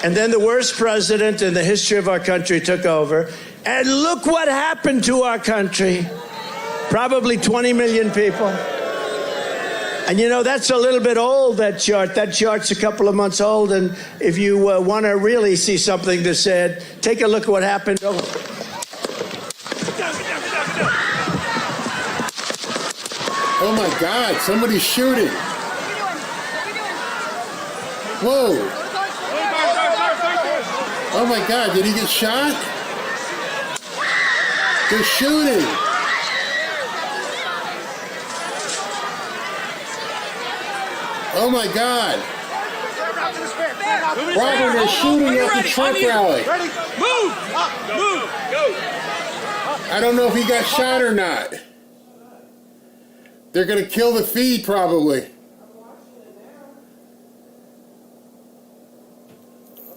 And then the worst president in the history of our country took over. And look what happened to our country. Probably 20 million people. And you know, that's a little bit old, that chart. That chart's a couple of months old. And if you want to really see something that's said, take a look at what happened. Oh my God, somebody's shooting. Whoa. Oh my God, did he get shot? They're shooting. Oh my God. Robert, they're shooting at the Trump rally. Move! Move! Go! I don't know if he got shot or not. They're going to kill the feed probably.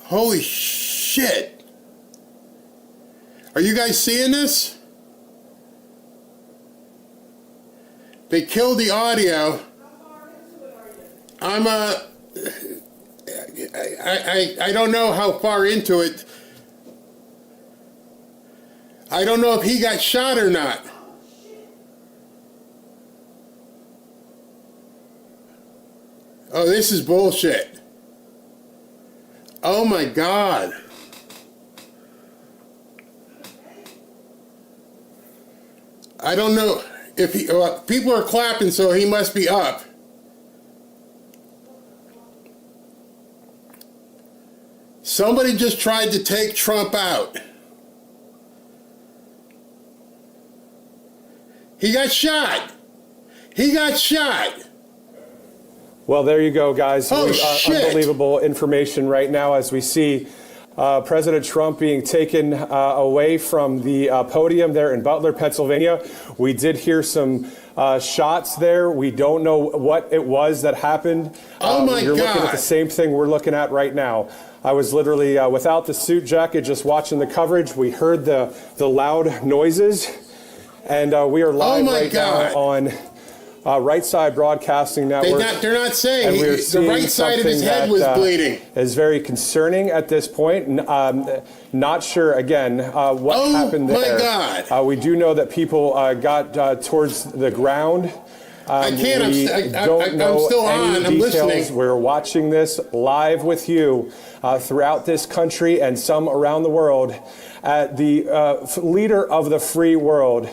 Holy shit. Are you guys seeing this? They killed the audio. I don't know how far into it. I don't know if he got shot or not. Oh, this is bullshit. Oh my God. I don't know if he, people are clapping, so he must be up. Somebody just tried to take Trump out. He got shot. He got shot. Well, there you go, guys. Oh, shit. Unbelievable information right now as we see President Trump being taken away from the podium there in Butler, Pennsylvania. We did hear some shots there. We don't know what it was that happened. Oh, my You're God. looking at the same thing we're looking at right now. I was literally without the suit jacket, just watching the coverage. We heard the loud noises, and we are live now on Right Side Broadcasting Network. They're not saying the right side of his head was bleeding. Is very concerning at this point. Not sure again what happened there. Oh my God! We do know that people got towards the ground. I can't. I'm still on. I'm listening. We're watching this live with you throughout this country and some around the world. The leader of the free world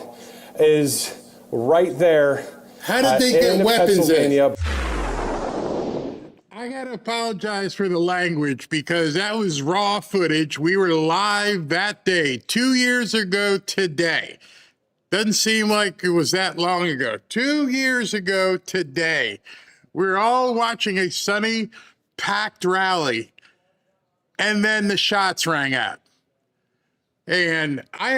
is right there. How did they get weapons in? I gotta apologize for the language because that was raw footage. We were live that day, 2 years ago today. Doesn't seem like it was that long ago. 2 years ago today, we were all watching a sunny, packed rally, and then the shots rang out. And I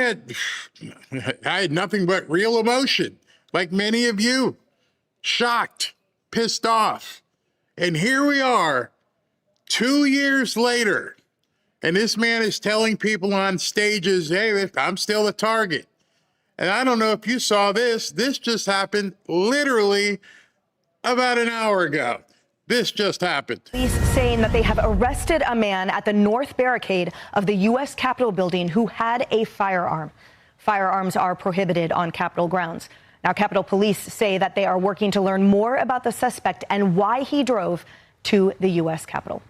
had nothing but real emotion, like many of you, shocked, pissed off. And here we are, 2 years later, and this man is telling people on stages, hey, I'm still the target. And I don't know if you saw this. This just happened literally about an hour ago. This just happened. Police saying that they have arrested a man at the north barricade of the U.S. Capitol building who had a firearm. Firearms are prohibited on Capitol grounds. Now, Capitol Police say that they are working to learn more about the suspect and why he drove to the U.S. Capitol.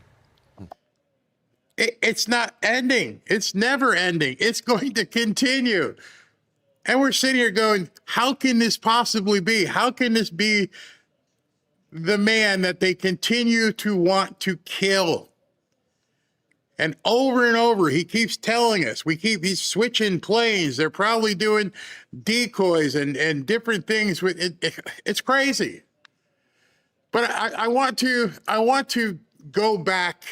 It's not ending. It's never ending. It's going to continue. And we're sitting here going, how can this possibly be? How can this be the man that they continue to want to kill? And over, he keeps telling us, he's switching planes. They're probably doing decoys and different things with it. It's crazy. But I want to go back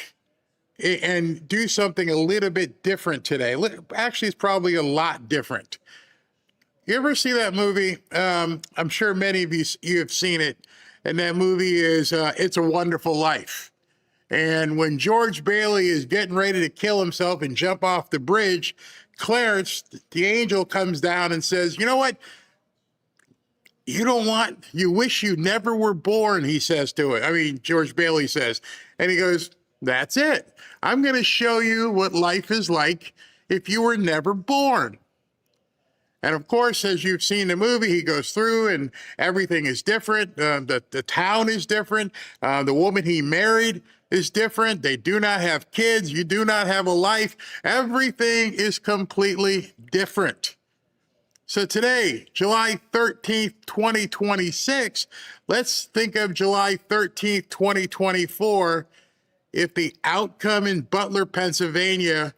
and do something a little bit different today. Actually, it's probably a lot different. You ever see that movie? I'm sure many of you have seen it. And that movie is It's a Wonderful Life. And when George Bailey is getting ready to kill himself and jump off the bridge, Clarence, the angel, comes down and says, you know what? You wish you never were born, he says to it. I mean, George Bailey says. And he goes, That's it. I'm going to show you what life is like if you were never born. And of course, as you've seen the movie, he goes through and everything is different. The town is different. The woman he married is different. They do not have kids. You do not have a life. Everything is completely different. So today, July 13th, 2026, let's think of July 13th, 2024, if the outcome in Butler, Pennsylvania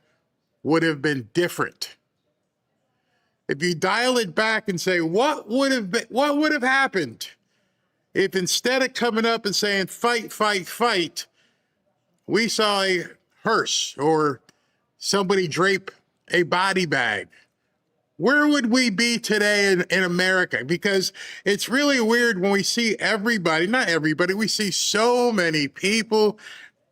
would have been different. If you dial it back and say, what would have happened if instead of coming up and saying, fight, fight, fight, we saw a hearse or somebody drape a body bag? Where would we be today in America? Because it's really weird when we see everybody, not everybody, we see so many people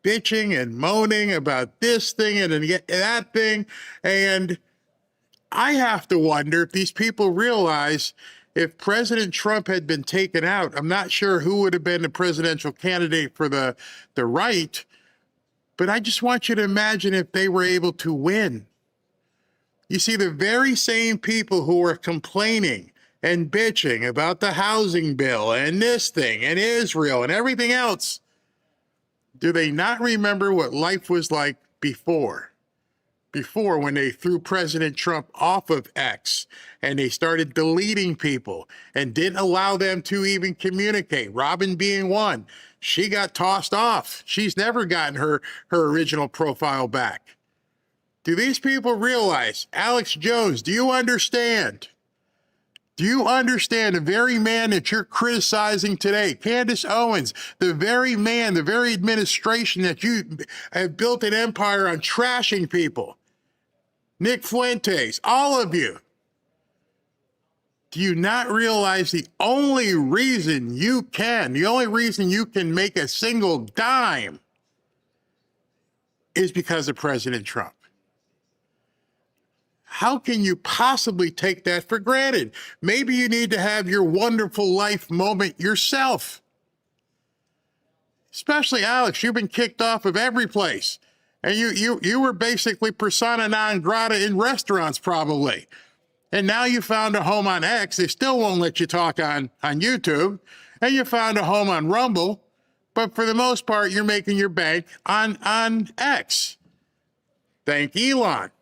bitching and moaning about this thing and that thing. And I have to wonder if these people realize if President Trump had been taken out, I'm not sure who would have been the presidential candidate for the right, but I just want you to imagine if they were able to win. You see, the very same people who were complaining and bitching about the housing bill and this thing and Israel and everything else, do they not remember what life was like before? Before, when they threw President Trump off of X and they started deleting people and didn't allow them to even communicate. Robin being one, she got tossed off. She's never gotten her original profile back. Do these people realize, Alex Jones, do you understand? Do you understand the very man that you're criticizing today, Candace Owens, the very man, the very administration that you have built an empire on trashing people? Nick Fuentes, all of you. Do you not realize the only reason you can make a single dime is because of President Trump? How can you possibly take that for granted? Maybe you need to have your wonderful life moment yourself. Especially Alex, you've been kicked off of every place. And you were basically persona non grata in restaurants probably. And now you found a home on X. They still won't let you talk on YouTube. And you found a home on Rumble. But for the most part, you're making your bank on X. Thank Elon.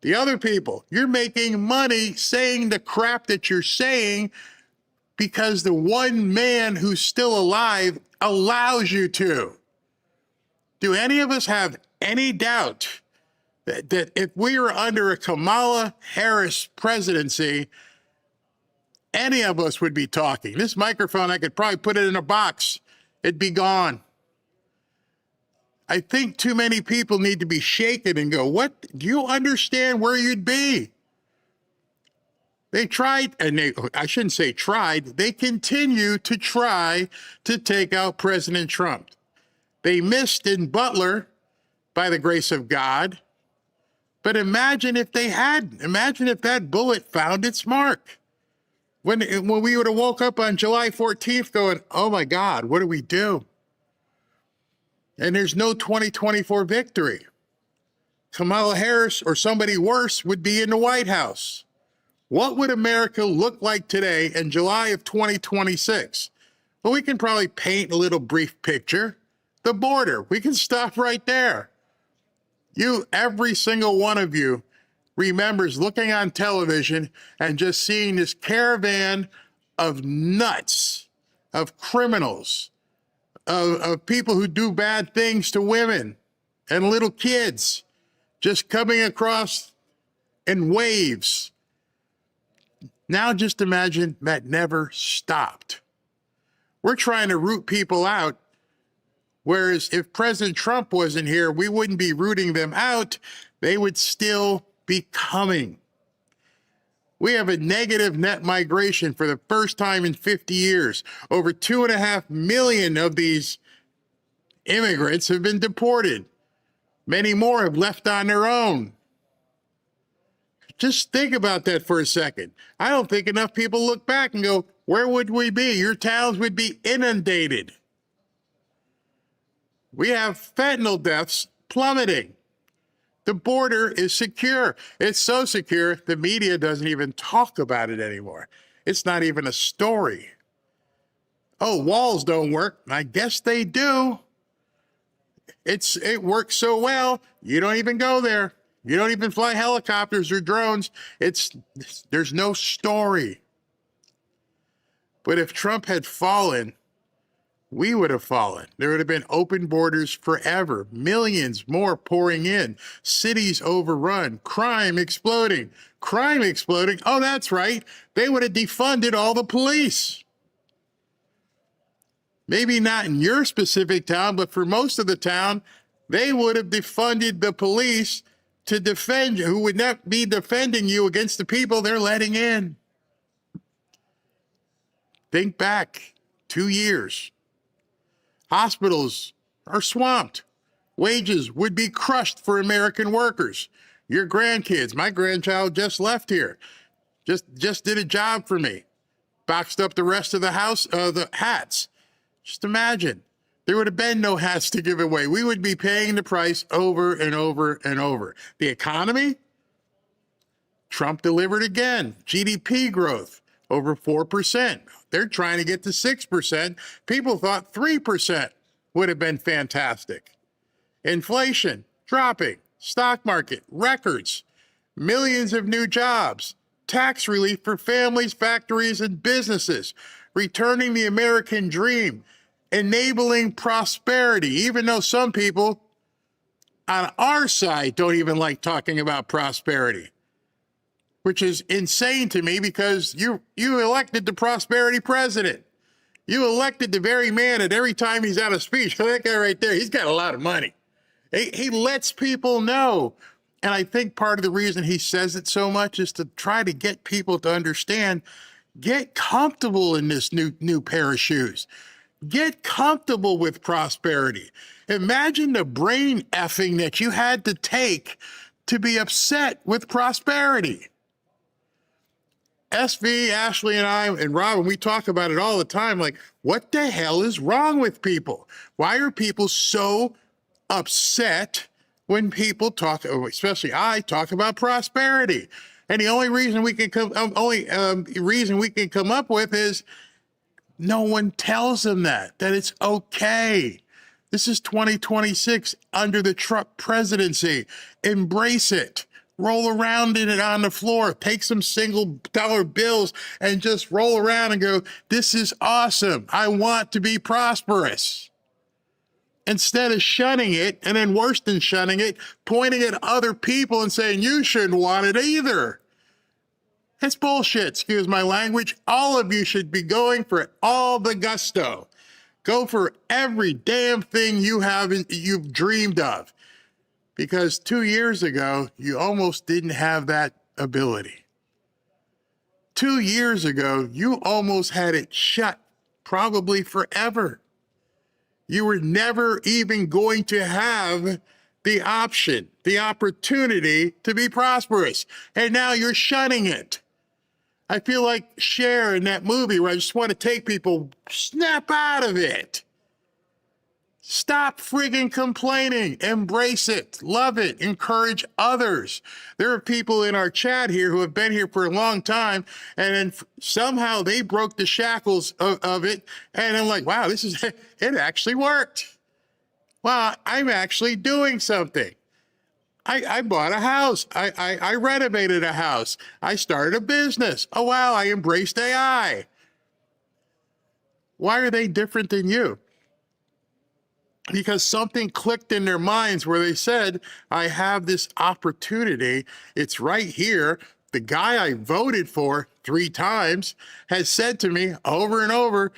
The other people, you're making money saying the crap that you're saying because the one man who's still alive allows you to. Do any of us have any doubt that if we were under a Kamala Harris presidency, any of us would be talking? This microphone, I could probably put it in a box. It'd be gone. I think too many people need to be shaken and go, what? Do you understand where you'd be? They tried, and I shouldn't say tried, they continue to try to take out President Trump. They missed in Butler by the grace of God. But imagine if they hadn't. Imagine if that bullet found its mark. When we would have woke up on July 14th going, oh my God, what do we do? And there's no 2024 victory. Kamala Harris or somebody worse would be in the White House. What would America look like today in July of 2026? Well, we can probably paint a little brief picture. The border, we can stop right there. Every single one of you remembers looking on television and just seeing this caravan of nuts, of criminals, of people who do bad things to women and little kids just coming across in waves. Now just imagine that never stopped. We're trying to root people out, whereas if President Trump wasn't here, we wouldn't be rooting them out. They would still be coming. We have a negative net migration for the first time in 50 years. Over 2.5 million of these immigrants have been deported. Many more have left on their own. Just think about that for a second. I don't think enough people look back and go, where would we be? Your towns would be inundated. We have fentanyl deaths plummeting. The border is secure. It's so secure, the media doesn't even talk about it anymore. It's not even a story. Oh, walls don't work. I guess they do. It works so well, you don't even go there. You don't even fly helicopters or drones. There's no story. But if Trump had fallen, we would have fallen. There would have been open borders forever. Millions more pouring in. Cities overrun. Crime exploding. Crime exploding. Oh, that's right. They would have defunded all the police. Maybe not in your specific town, but for most of the town, they would have defunded the police to defend you, who would not be defending you against the people they're letting in. Think back 2 years. Hospitals are swamped. Wages would be crushed for American workers. Your grandkids, my grandchild just left here, just did a job for me, boxed up the rest of the house, the hats. Just imagine, there would have been no hats to give away. We would be paying the price over and over and over. The economy, Trump delivered again. GDP growth over 4%. They're trying to get to 6%. People thought 3% would have been fantastic. Inflation dropping, stock market records, millions of new jobs, tax relief for families, factories, and businesses, returning the American dream, enabling prosperity, even though some people on our side don't even like talking about prosperity, which is insane to me because you elected the prosperity president. You elected the very man that every time he's out of speech, that guy right there, he's got a lot of money. He lets people know. And I think part of the reason he says it so much is to try to get people to understand, get comfortable in this new pair of shoes. Get comfortable with prosperity. Imagine the brain effing that you had to take to be upset with prosperity. SV, Ashley, and I, and Robin, we talk about it all the time. Like, what the hell is wrong with people? Why are people so upset when people talk, especially I talk about prosperity? And the only reason we can come up with is no one tells them that it's okay. This is 2026 under the Trump presidency. Embrace it. Roll around in it on the floor. Take some $1 bills and just roll around and go, this is awesome. I want to be prosperous. Instead of shunning it, and then worse than shunning it, pointing at other people and saying, you shouldn't want it either. It's bullshit, excuse my language. All of you should be going for all the gusto. Go for every damn thing you've dreamed of. Because 2 years ago, you almost didn't have that ability. 2 years ago, you almost had it shut, probably forever. You were never even going to have the option, the opportunity to be prosperous. And now you're shunning it. I feel like Cher in that movie where I just want to take people, snap out of it. Stop friggin' complaining. Embrace it. Love it. Encourage others. There are people in our chat here who have been here for a long time, and then somehow they broke the shackles of it. And I'm like, wow, it actually worked. Wow, I'm actually doing something. I bought a house. I renovated a house. I started a business. Oh, wow, I embraced AI. Why are they different than you? Because something clicked in their minds where they said, I have this opportunity. It's right here. The guy I voted for 3 times has said to me over and over,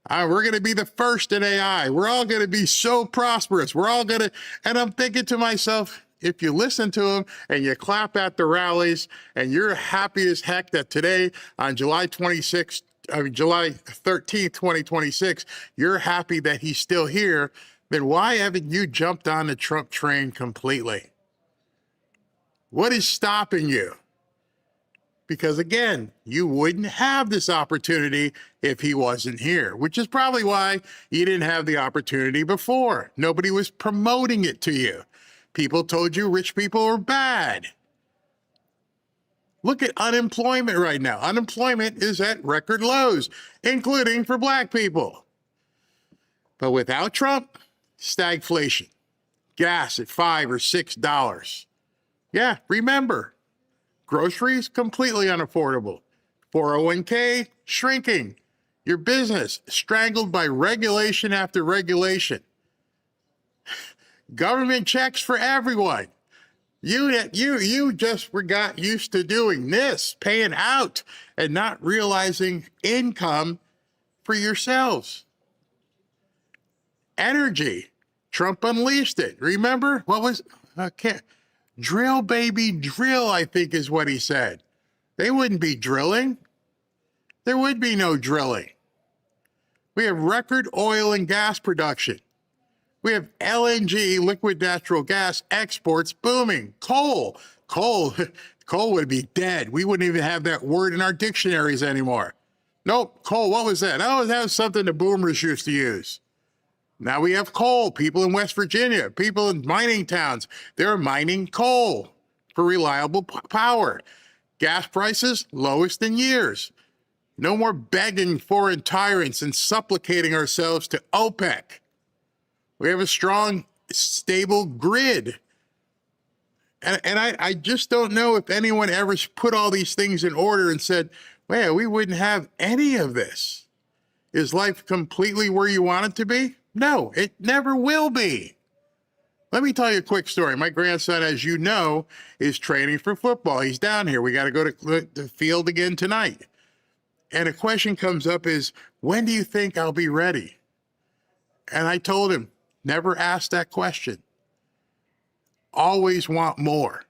we're going to be the first in AI. We're all going to be so prosperous. We're all going to, and I'm thinking to myself, if you listen to him and you clap at the rallies and you're happy as heck that today on July 13th, 2026, you're happy that he's still here, then why haven't you jumped on the Trump train completely? What is stopping you? Because again, you wouldn't have this opportunity if he wasn't here, which is probably why you didn't have the opportunity before. Nobody was promoting it to you. People told you rich people were bad. Look at unemployment right now. Unemployment is at record lows, including for black people. But without Trump, stagflation. Gas at $5 or $6. Yeah, remember, groceries completely unaffordable. 401k shrinking. Your business strangled by regulation after regulation. Government checks for everyone. You just got used to doing this, paying out and not realizing income for yourselves. Energy. Trump unleashed it. Remember what was drill, baby, drill, I think is what he said. They wouldn't be drilling. There would be no drilling. We have record oil and gas production. We have LNG, liquid natural gas, exports booming. Coal would be dead. We wouldn't even have that word in our dictionaries anymore. Nope, coal, what was that? Oh, that was something the boomers used to use. Now we have coal. People in West Virginia, people in mining towns, they're mining coal for reliable power. Gas prices, lowest in years. No more begging foreign tyrants and supplicating ourselves to OPEC. We have a strong, stable grid. And I just don't know if anyone ever put all these things in order and said, well, we wouldn't have any of this. Is life completely where you want it to be? No, it never will be. Let me tell you a quick story. My grandson, as you know, is training for football. He's down here. We got to go to the field again tonight. And a question comes up is, when do you think I'll be ready? And I told him, never ask that question. Always want more.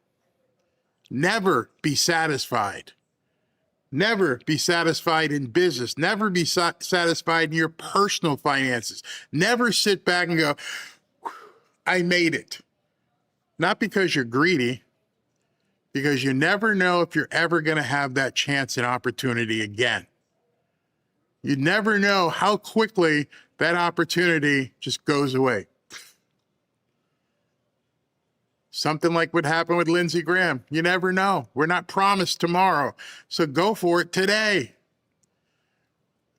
Never be satisfied. Never be satisfied in business. Never be satisfied in your personal finances. Never sit back and go, I made it. Not because you're greedy, because you never know if you're ever going to have that chance and opportunity again. You never know how quickly that opportunity just goes away. Something like what happened with Lindsey Graham. You never know. We're not promised tomorrow. So go for it today.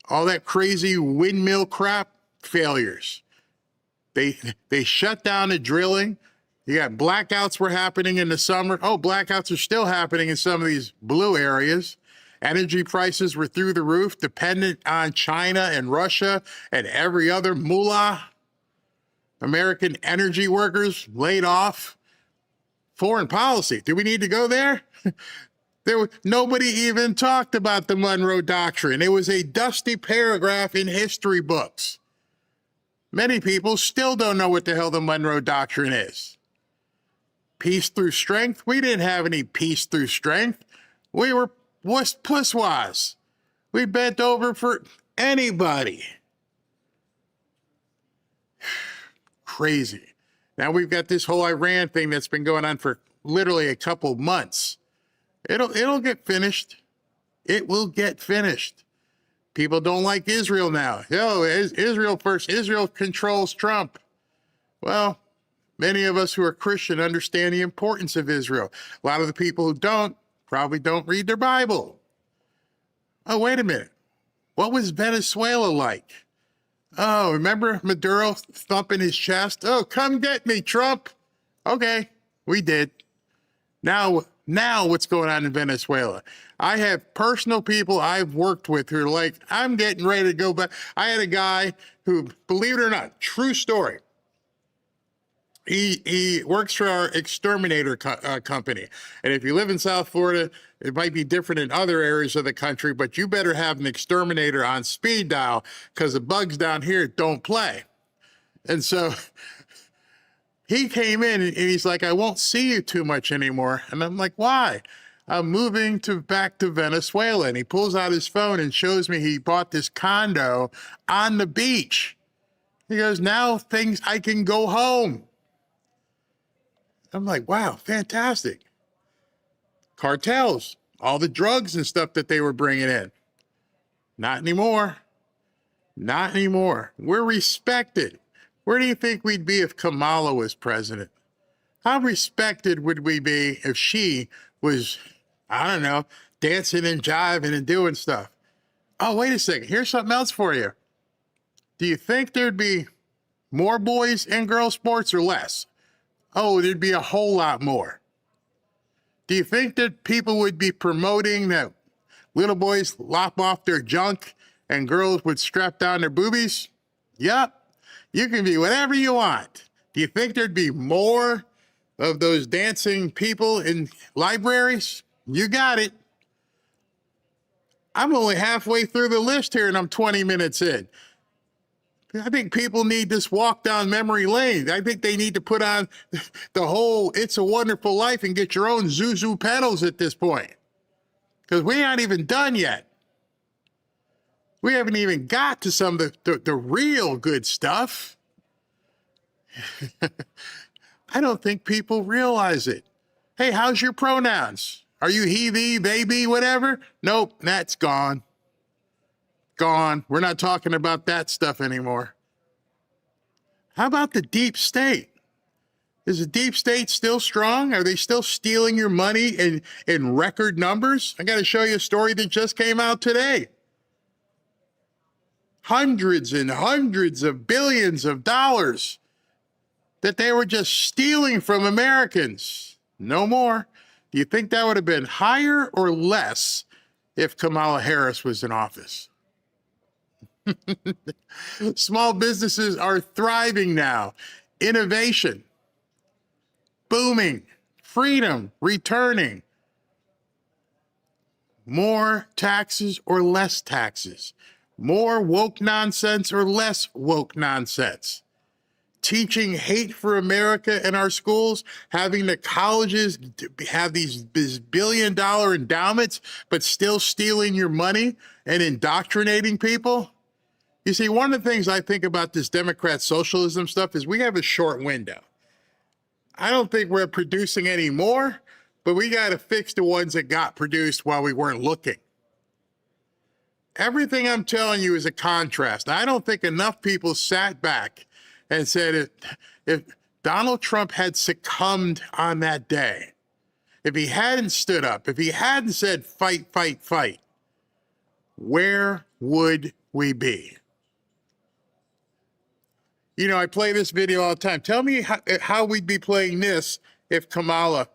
All that crazy windmill crap, failures. They shut down the drilling. You got blackouts were happening in the summer. Oh, blackouts are still happening in some of these blue areas. Energy prices were through the roof, dependent on China and Russia and every other mullah. American energy workers laid off. Foreign policy. Do we need to go there? Nobody even talked about the Monroe Doctrine. It was a dusty paragraph in history books. Many people still don't know what the hell the Monroe Doctrine is. Peace through strength? We didn't have any peace through strength. We were pusswas. We bent over for anybody. Crazy. Now we've got this whole Iran thing that's been going on for literally a couple months. It'll get finished. It will get finished. People don't like Israel now. Israel first. Israel controls Trump. Well, many of us who are Christian understand the importance of Israel. A lot of the people who don't probably don't read their Bible. Oh, wait a minute. What was Venezuela like? Oh, remember Maduro thumping his chest? Oh, come get me, Trump. Okay, we did. Now what's going on in Venezuela? I have personal people I've worked with who are like, I'm getting ready to go back. I had a guy who, believe it or not, true story. He works for our exterminator company. And if you live in South Florida, it might be different in other areas of the country, but you better have an exterminator on speed dial because the bugs down here don't play. And so he came in and he's like, I won't see you too much anymore. And I'm like, why? I'm moving back to Venezuela. And he pulls out his phone and shows me he bought this condo on the beach. He goes, now I can go home. I'm like, wow, fantastic. Cartels, all the drugs and stuff that they were bringing in. Not anymore. Not anymore. We're respected. Where do you think we'd be if Kamala was president? How respected would we be if she was, I don't know, dancing and jiving and doing stuff? Oh, wait a second. Here's something else for you. Do you think there'd be more boys and girls sports or less? Oh, there'd be a whole lot more. Do you think that people would be promoting that little boys lop off their junk and girls would strap down their boobies? Yep. You can be whatever you want. Do you think there'd be more of those dancing people in libraries? You got it. I'm only halfway through the list here and I'm 20 minutes in. I think people need this walk down memory lane. I think they need to put on the whole It's a Wonderful Life and get your own Zuzu pedals at this point. Because we aren't even done yet. We haven't even got to some of the real good stuff. I don't think people realize it. Hey, how's your pronouns? Are you he, thee, they, be, whatever? Nope, that's gone. Gone. We're not talking about that stuff anymore. How about the deep state? Is the deep state still strong? Are they still stealing your money in record numbers? I got to show you a story that just came out today. Hundreds and hundreds of billions of dollars that they were just stealing from Americans. No more. Do you think that would have been higher or less if Kamala Harris was in office? Small businesses are thriving now. Innovation, booming, freedom, returning. More taxes or less taxes? More woke nonsense or less woke nonsense? Teaching hate for America in our schools, having the colleges have these billion-dollar endowments, but still stealing your money and indoctrinating people? You see, one of the things I think about this Democrat socialism stuff is we have a short window. I don't think we're producing any more, but we got to fix the ones that got produced while we weren't looking. Everything I'm telling you is a contrast. I don't think enough people sat back and said, if Donald Trump had succumbed on that day, if he hadn't stood up, if he hadn't said, fight, fight, fight, where would we be? You know, I play this video all the time. Tell me how we'd be playing this if Kamala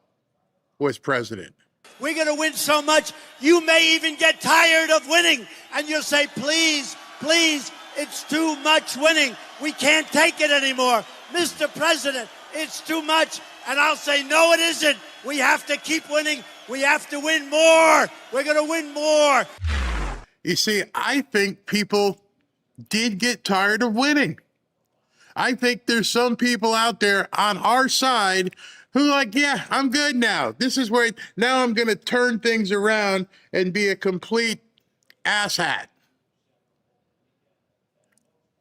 was president. We're going to win so much, you may even get tired of winning. And you'll say, please, please, it's too much winning. We can't take it anymore. Mr. President, it's too much. And I'll say, no, it isn't. We have to keep winning. We have to win more. We're going to win more. You see, I think people did get tired of winning. I think there's some people out there on our side who are like, yeah, I'm good now. This is where now I'm going to turn things around and be a complete asshat.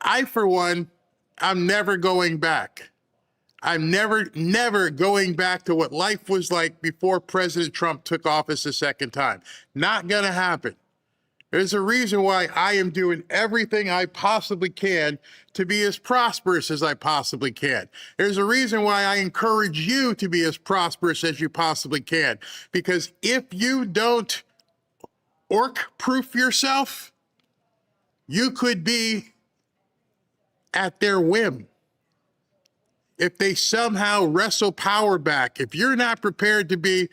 I, for one, I'm never going back. I'm never going back to what life was like before President Trump took office a second time. Not going to happen. There's a reason why I am doing everything I possibly can to be as prosperous as I possibly can. There's a reason why I encourage you to be as prosperous as you possibly can. Because if you don't orc-proof yourself, you could be at their whim. If they somehow wrestle power back, if you're not prepared to be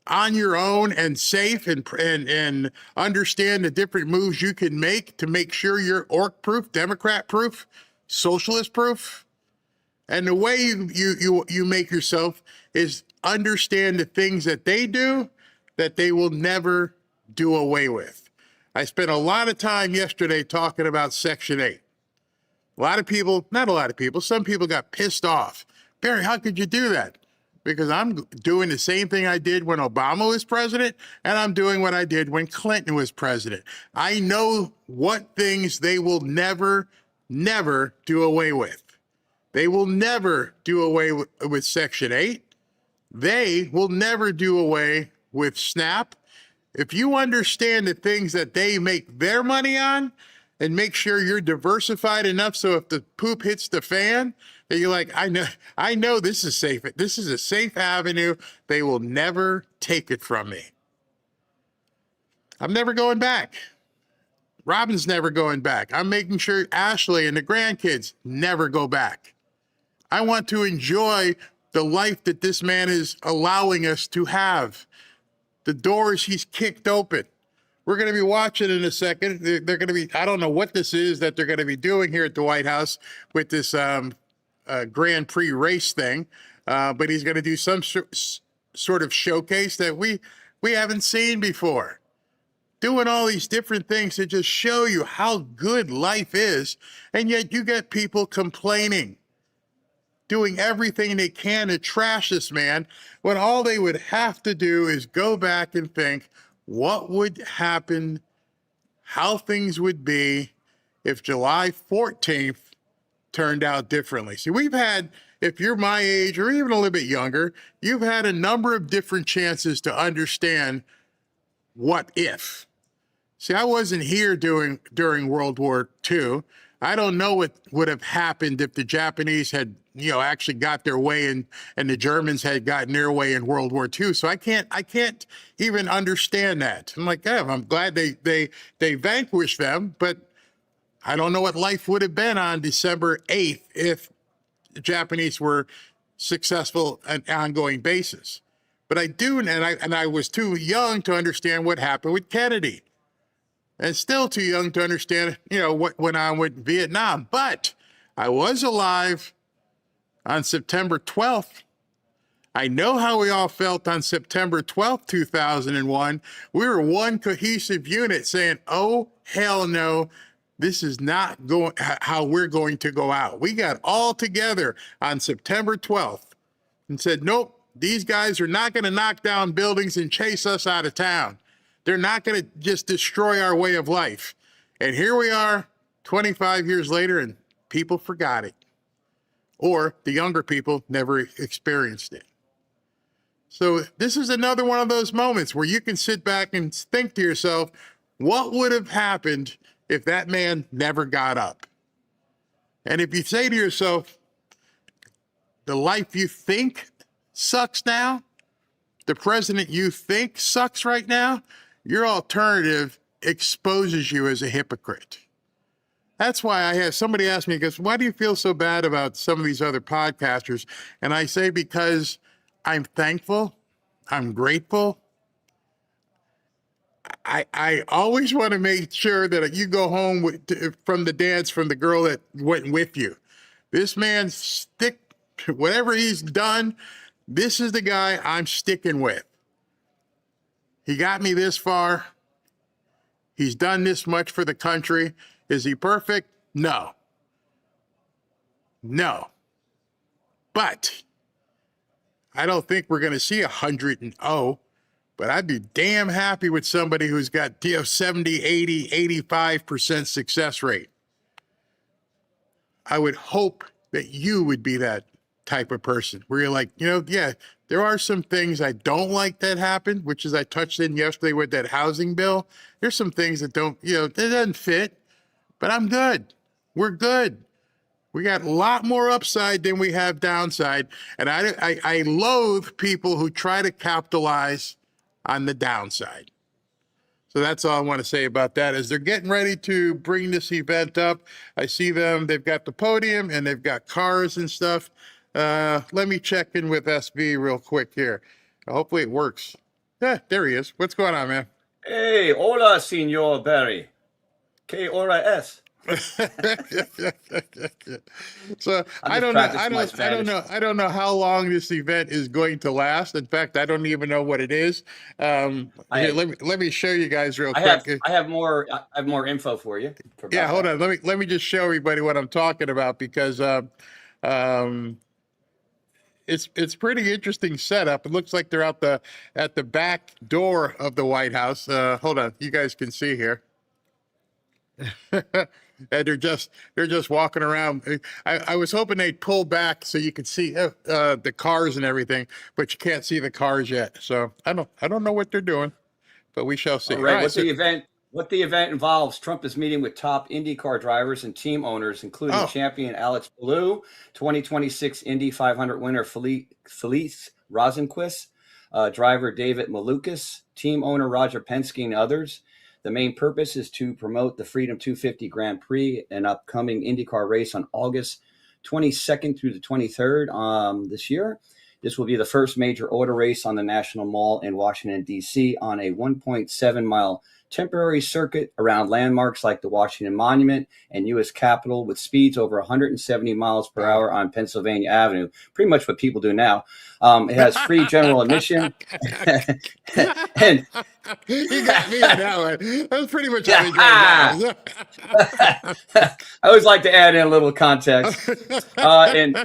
on your own and safe and understand the different moves you can make to make sure you're orc-proof, Democrat-proof, socialist-proof. And the way you make yourself is understand the things that they do that they will never do away with. I spent a lot of time yesterday talking about Section 8. A lot of people, not a lot of people, some people got pissed off. Barry, how could you do that? Because I'm doing the same thing I did when Obama was president, and I'm doing what I did when Clinton was president. I know what things they will never, never do away with. They will never do away with Section 8. They will never do away with SNAP. If you understand the things that they make their money on, and make sure you're diversified enough so if the poop hits the fan, that you're like, I know this is safe. This is a safe avenue. They will never take it from me. I'm never going back. Robin's never going back. I'm making sure Ashley and the grandkids never go back. I want to enjoy the life that this man is allowing us to have. The doors he's kicked open. We're going to be watching in a second. They're going to be, I don't know what this is that they're going to be doing here at the White House with this Grand Prix race thing. But he's going to do some sort of showcase that we haven't seen before. Doing all these different things to just show you how good life is. And yet you get people complaining, doing everything they can to trash this man, when all they would have to do is go back and think, what would happen, how things would be if July 14th turned out differently. See, we've had, if you're my age or even a little bit younger, you've had a number of different chances to understand what if. See, I wasn't here during World War II. I don't know what would have happened if the Japanese had, actually got their way and the Germans had gotten their way in World War II. So I can't even understand that. I'm like, yeah, I'm glad they vanquished them, but I don't know what life would have been on December 8th if the Japanese were successful on an ongoing basis. But I do, and I was too young to understand what happened with Kennedy. And still too young to understand, what went on with Vietnam. But I was alive on September 12th. I know how we all felt on September 12th, 2001. We were one cohesive unit saying, oh, hell no, this is not going how we're going to go out. We got all together on September 12th and said, nope, these guys are not going to knock down buildings and chase us out of town. They're not going to just destroy our way of life. And here we are 25 years later and people forgot it. Or the younger people never experienced it. So this is another one of those moments where you can sit back and think to yourself, what would have happened if that man never got up? And if you say to yourself, the life you think sucks now, the president you think sucks right now, your alternative exposes you as a hypocrite. That's why I have somebody ask me, goes, why do you feel so bad about some of these other podcasters? And I say, because I'm thankful, I'm grateful. I always want to make sure that you go home from the dance from the girl that went with you. This man whatever he's done, this is the guy I'm sticking with. He got me this far. He's done this much for the country. Is he perfect? No. No. But I don't think we're going to see 100-0, but I'd be damn happy with somebody who's got 70, 80, 85% success rate. I would hope that you would be that type of person where you're like, yeah, there are some things I don't like that happened, which is I touched in yesterday with that housing bill. There's some things that don't, that doesn't fit, but I'm good. We're good. We got a lot more upside than we have downside. And I loathe people who try to capitalize on the downside. So that's all I want to say about that. As they're getting ready to bring this event up, I see them, they've got the podium and they've got cars and stuff. Let me check in with SB real quick here. Hopefully it works. Yeah, there he is. What's going on, man? Hey, hola, Senor Barry. K-O-R-I-S. So I don't know how long this event is going to last. In fact, I don't even know what it is. Let me show you guys real quick. I have more info for you. Yeah, hold on. Let me just show everybody what I'm talking about, because it's pretty interesting setup. It looks like they're at the back door of the White House. Hold on, you guys can see here. And they're just walking around. I was hoping they'd pull back so you could see the cars and everything, but you can't see the cars yet. So I don't know what they're doing. but we shall see. All right, All right, so, what the event involves, Trump is meeting with top IndyCar drivers and team owners, including oh, champion Alex Palou, 2026 Indy 500 winner Felice Rosenquist, driver David Malukas, team owner Roger Penske, and others. The main purpose is to promote the Freedom 250 Grand Prix, an upcoming IndyCar race on August 22nd through the 23rd this year. This will be the first major auto race on the National Mall in Washington, D.C. on a 1.7-mile temporary circuit around landmarks like the Washington Monument and U.S. Capitol, with speeds over 170 miles per hour on Pennsylvania Avenue. Pretty much what people do now. It has free general admission. And you got me on that one. That's pretty much how they drive now. I always like to add in a little context. And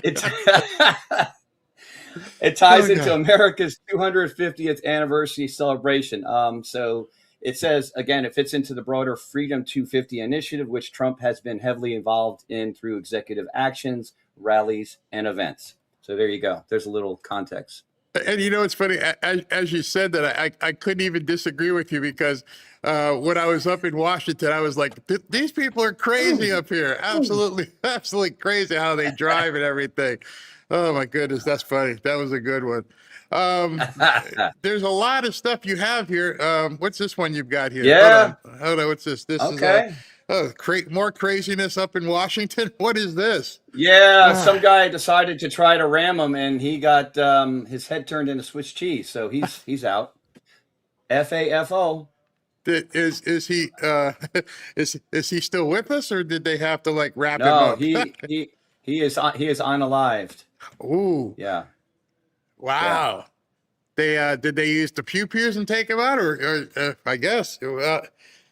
it ties into America's 250th anniversary celebration. So it says, again, it fits into the broader Freedom 250 initiative, which Trump has been heavily involved in through executive actions, rallies, and events. So there you go. There's a little context. And you know, it's funny, as you said that, I couldn't even disagree with you, because when I was up in Washington, I was like, these people are crazy up here. Absolutely crazy how they drive and everything. Oh, my goodness. That's funny. That was a good one. There's a lot of stuff you have here. What's this one you've got here? Yeah. Hold on. What's this? This Okay. is more craziness up in Washington. What is this? Yeah, some guy decided to try to ram him, and he got his head turned into Swiss cheese. So he's out. FAFO. Is he is he still with us, or did they have to like wrap him No, up? he is unalived. Ooh, Yeah. wow. They did they use the pews and take him out, or I guess.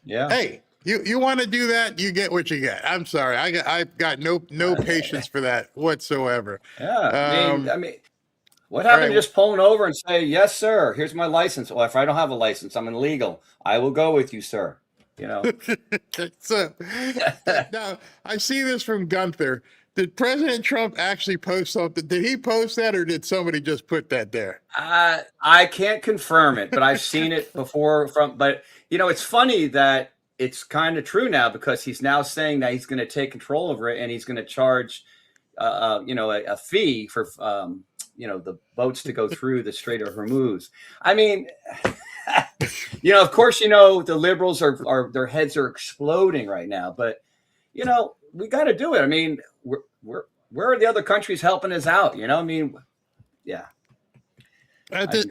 Yeah. Hey, you want to do that, you get what you get. I'm sorry, I've got no patience for that whatsoever. Yeah. I mean, what happened to just pulling over and say, "Yes, sir. Here's my license." Well, if I don't have a license, I'm illegal. I will go with you, sir. You know. So now I see this from Gunther. Did President Trump actually post something? Did he post that, or did somebody just put that there? I can't confirm it, but I've seen it before. But you know, it's funny that it's kind of true now, because he's now saying that he's going to take control over it, and he's going to charge, a fee for, the boats to go through the Strait of Hormuz. I mean, of course, the liberals are their heads are exploding right now, but we got to do it. I mean, where are the other countries helping us out? I mean, yeah. At this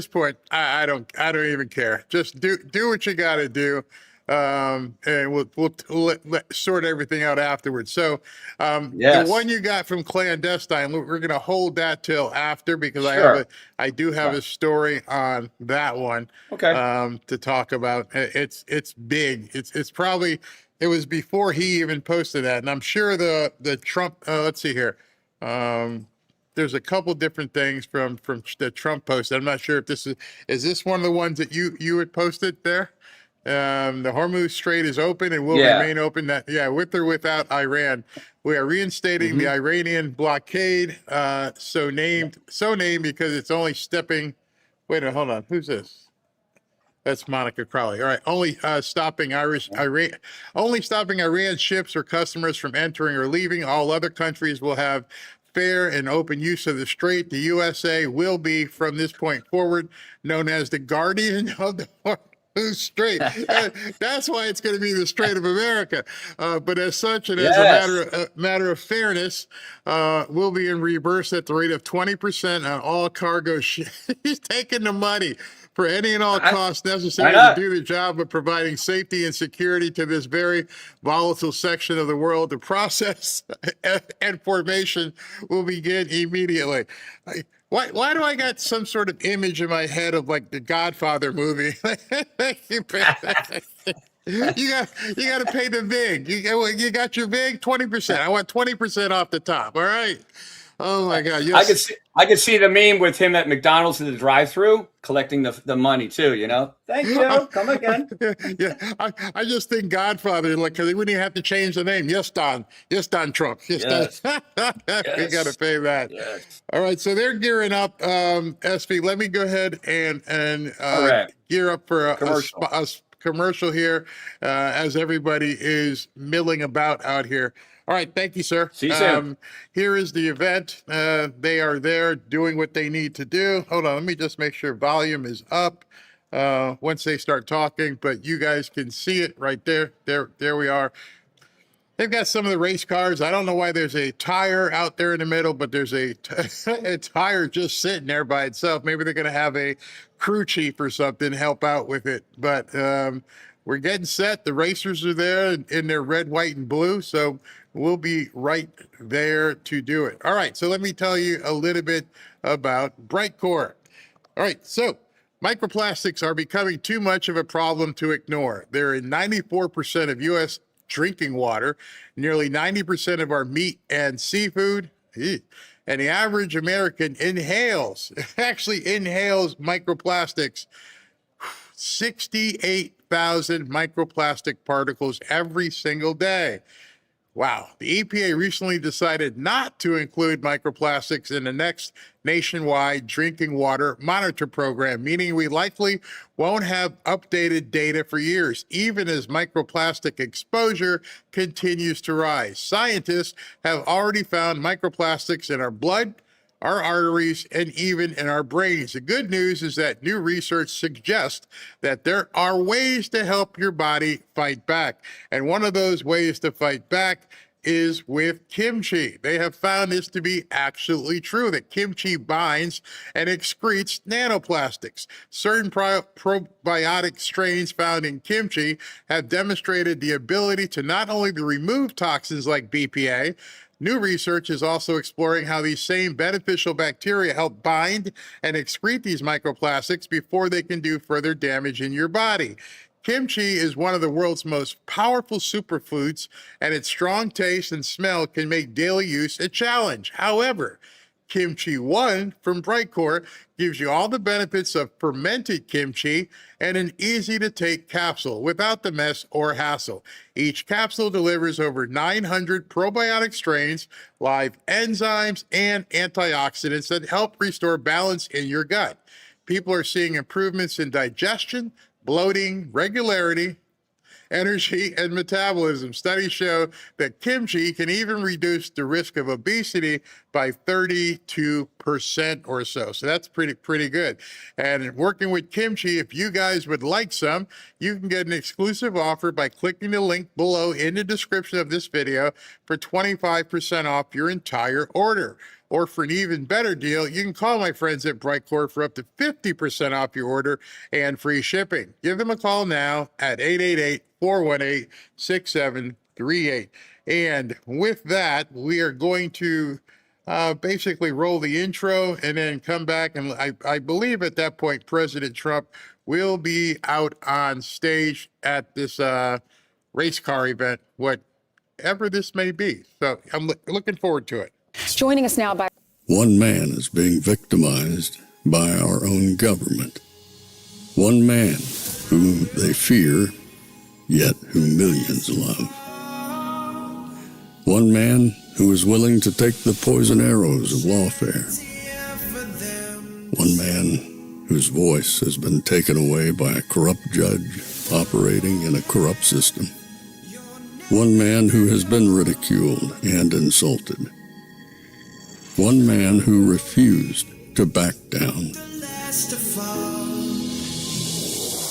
point, I don't even care. Just do what you got to do, and we'll sort everything out afterwards. So, Yes. the one you got from Clandestine, we're going to hold that till after, because Sure. I do have a story on that one. Okay. To talk about. It's big. It's probably, it was before he even posted that, and I'm sure the Trump. Let's see here. There's a couple different things from the Trump posted. I'm not sure if this is this one of the ones that you had posted there. The Hormuz Strait is open and will remain open. With or without Iran, we are reinstating the Iranian blockade. So named because it's only stepping. Wait a minute, hold on. Who's this? That's Monica Crowley. All right, only stopping Iran ships or customers from entering or leaving. All other countries will have fair and open use of the strait. The USA will be, from this point forward, known as the guardian of the Hormuz Strait. That's why it's going to be the Strait of America. But as such, and as a matter of fairness, will be in reverse at the rate of 20% on all cargo ships. He's taking the money for any and all costs necessary to do the job of providing safety and security to this very volatile section of the world. The process and formation will begin immediately. Why do I got some sort of image in my head of like the Godfather movie? You got to pay the VIG. You got your VIG, 20%. I want 20% off the top. All right. Oh my God! I Yes. I could see the meme with him at McDonald's in the drive-through collecting the money too. You know, thank you. Come again. Yeah, I just think Godfather, like, because we wouldn't even have to change the name. Yes, Don. Yes, Don Trump. Yes, Yes. Don. We got to Yes. pay that. Yes. All right, so they're gearing up. SV, let me go ahead and Correct. gear up for Commercial. a commercial here as everybody is milling about out here. All right, thank you, sir. See you soon. Here is the event. They are there doing what they need to do. Hold on, let me just make sure volume is up once they start talking, but you guys can see it right there. There we are. They've got some of the race cars. I don't know why there's a tire out there in the middle, but there's a tire just sitting there by itself. Maybe they're going to have a crew chief or something help out with it. But we're getting set. The racers are there in their red, white, and blue. So we'll be right there to do it. All right. So let me tell you a little bit about Brightcore. All right. So microplastics are becoming too much of a problem to ignore. They're in 94% of U.S. drinking water, nearly 90% of our meat and seafood, and the average American actually inhales microplastics, 68,000 microplastic particles every single day. Wow. The EPA recently decided not to include microplastics in the next nationwide drinking water monitor program, meaning we likely won't have updated data for years, even as microplastic exposure continues to rise. Scientists have already found microplastics in our blood, our arteries, and even in our brains. The good news is that new research suggests that there are ways to help your body fight back. And one of those ways to fight back is with kimchi. They have found this to be absolutely true, that kimchi binds and excretes nanoplastics. Certain probiotic strains found in kimchi have demonstrated the ability to not only to remove toxins like BPA. New research is also exploring how these same beneficial bacteria help bind and excrete these microplastics before they can do further damage in your body. Kimchi is one of the world's most powerful superfoods, and its strong taste and smell can make daily use a challenge. However, Kimchi 1 from Brightcore gives you all the benefits of fermented kimchi and an easy-to-take capsule without the mess or hassle. Each capsule delivers over 900 probiotic strains, live enzymes, and antioxidants that help restore balance in your gut. People are seeing improvements in digestion, bloating, regularity, energy, and metabolism. Studies show that kimchi can even reduce the risk of obesity by 32% or so. So that's pretty good. And working with kimchi, if you guys would like some, you can get an exclusive offer by clicking the link below in the description of this video for 25% off your entire order. Or for an even better deal, you can call my friends at Brightcore for up to 50% off your order and free shipping. Give them a call now at 888-418-6738. And with that, we are going to basically roll the intro and then come back. And I believe at that point, President Trump will be out on stage at this race car event, whatever this may be. So I'm looking forward to it. Joining us now by one man is being victimized by our own government. One man whom they fear, yet whom millions love. One man who is willing to take the poison arrows of lawfare. One man whose voice has been taken away by a corrupt judge operating in a corrupt system. One man who has been ridiculed and insulted. One man who refused to back down.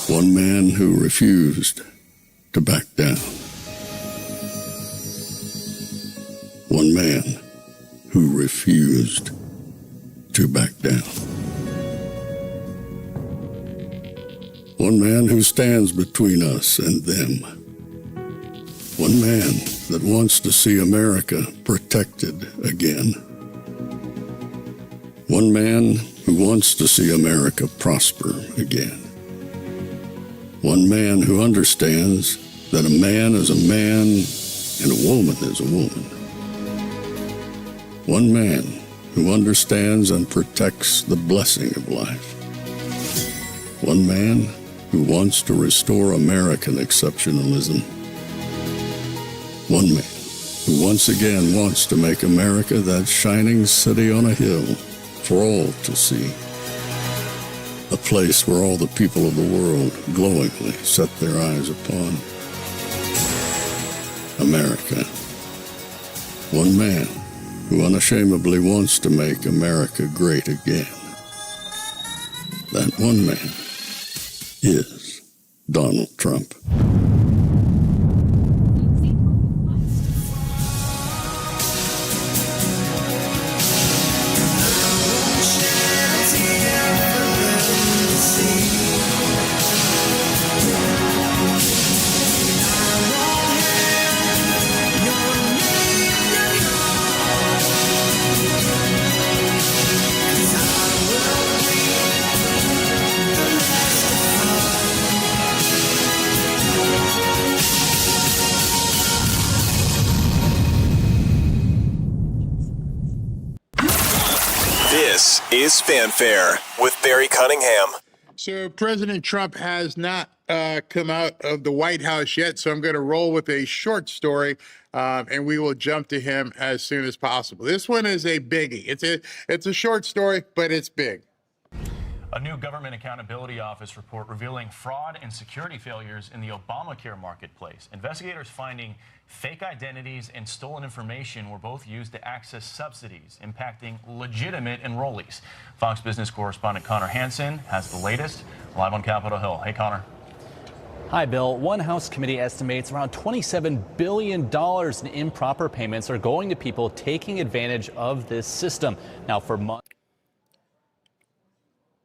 One man who refused to back down. One man who refused to back down. One man who stands between us and them. One man that wants to see America protected again. One man who wants to see America prosper again. One man who understands that a man is a man and a woman is a woman. One man who understands and protects the blessing of life. One man who wants to restore American exceptionalism. One man who once again wants to make America that shining city on a hill for all to see. A place where all the people of the world glowingly set their eyes upon. America. One man who unashamedly wants to make America great again. That one man is Donald Trump. This is Fanfare with Barry Cunningham. So President Trump has not come out of the White House yet, so I'm going to roll with a short story, and we will jump to him as soon as possible. This one is a biggie. It's a short story, but it's big. A new Government Accountability Office report revealing fraud and security failures in the Obamacare marketplace. Investigators finding fake identities and stolen information were both used to access subsidies, impacting legitimate enrollees. Fox Business correspondent Connor Hansen has the latest live on Capitol Hill. Hey, Connor. Hi, Bill. One House committee estimates around $27 billion in improper payments are going to people taking advantage of this system. Now, for months.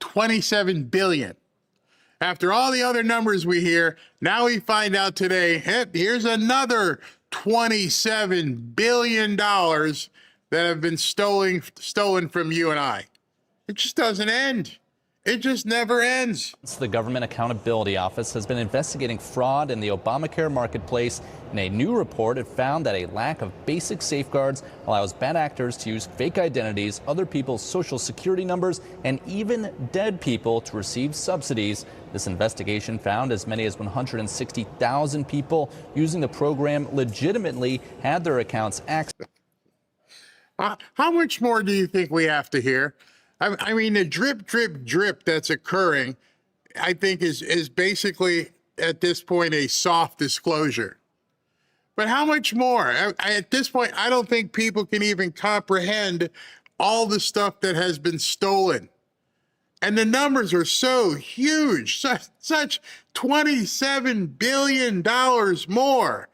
27 billion. After all the other numbers we hear, now we find out today, here's another $27 billion that have been stolen from you and I. It just doesn't end. It just never ends. The Government Accountability Office has been investigating fraud in the Obamacare marketplace. In a new report, it found that a lack of basic safeguards allows bad actors to use fake identities, other people's social security numbers, and even dead people to receive subsidies. This investigation found as many as 160,000 people using the program legitimately had their accounts accessed. How much more do you think we have to hear? I mean, the drip, drip, drip that's occurring, I think is basically, at this point, a soft disclosure. But how much more? At this point, I don't think people can even comprehend all the stuff that has been stolen. And the numbers are so huge, such $27 billion more.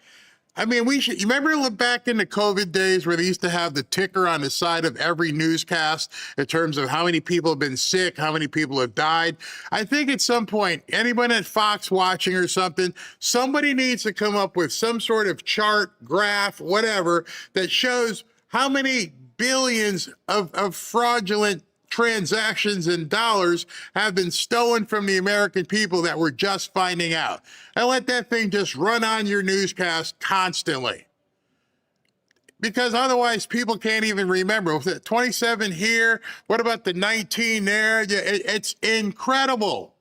I mean, you remember back in the COVID days where they used to have the ticker on the side of every newscast in terms of how many people have been sick, how many people have died? I think at some point, anyone at Fox watching or something, somebody needs to come up with some sort of chart, graph, whatever, that shows how many billions of fraudulent transactions and dollars have been stolen from the American people that we're just finding out. And let that thing just run on your newscast constantly. Because otherwise people can't even remember. 27 here, what about the 19 there? It's incredible.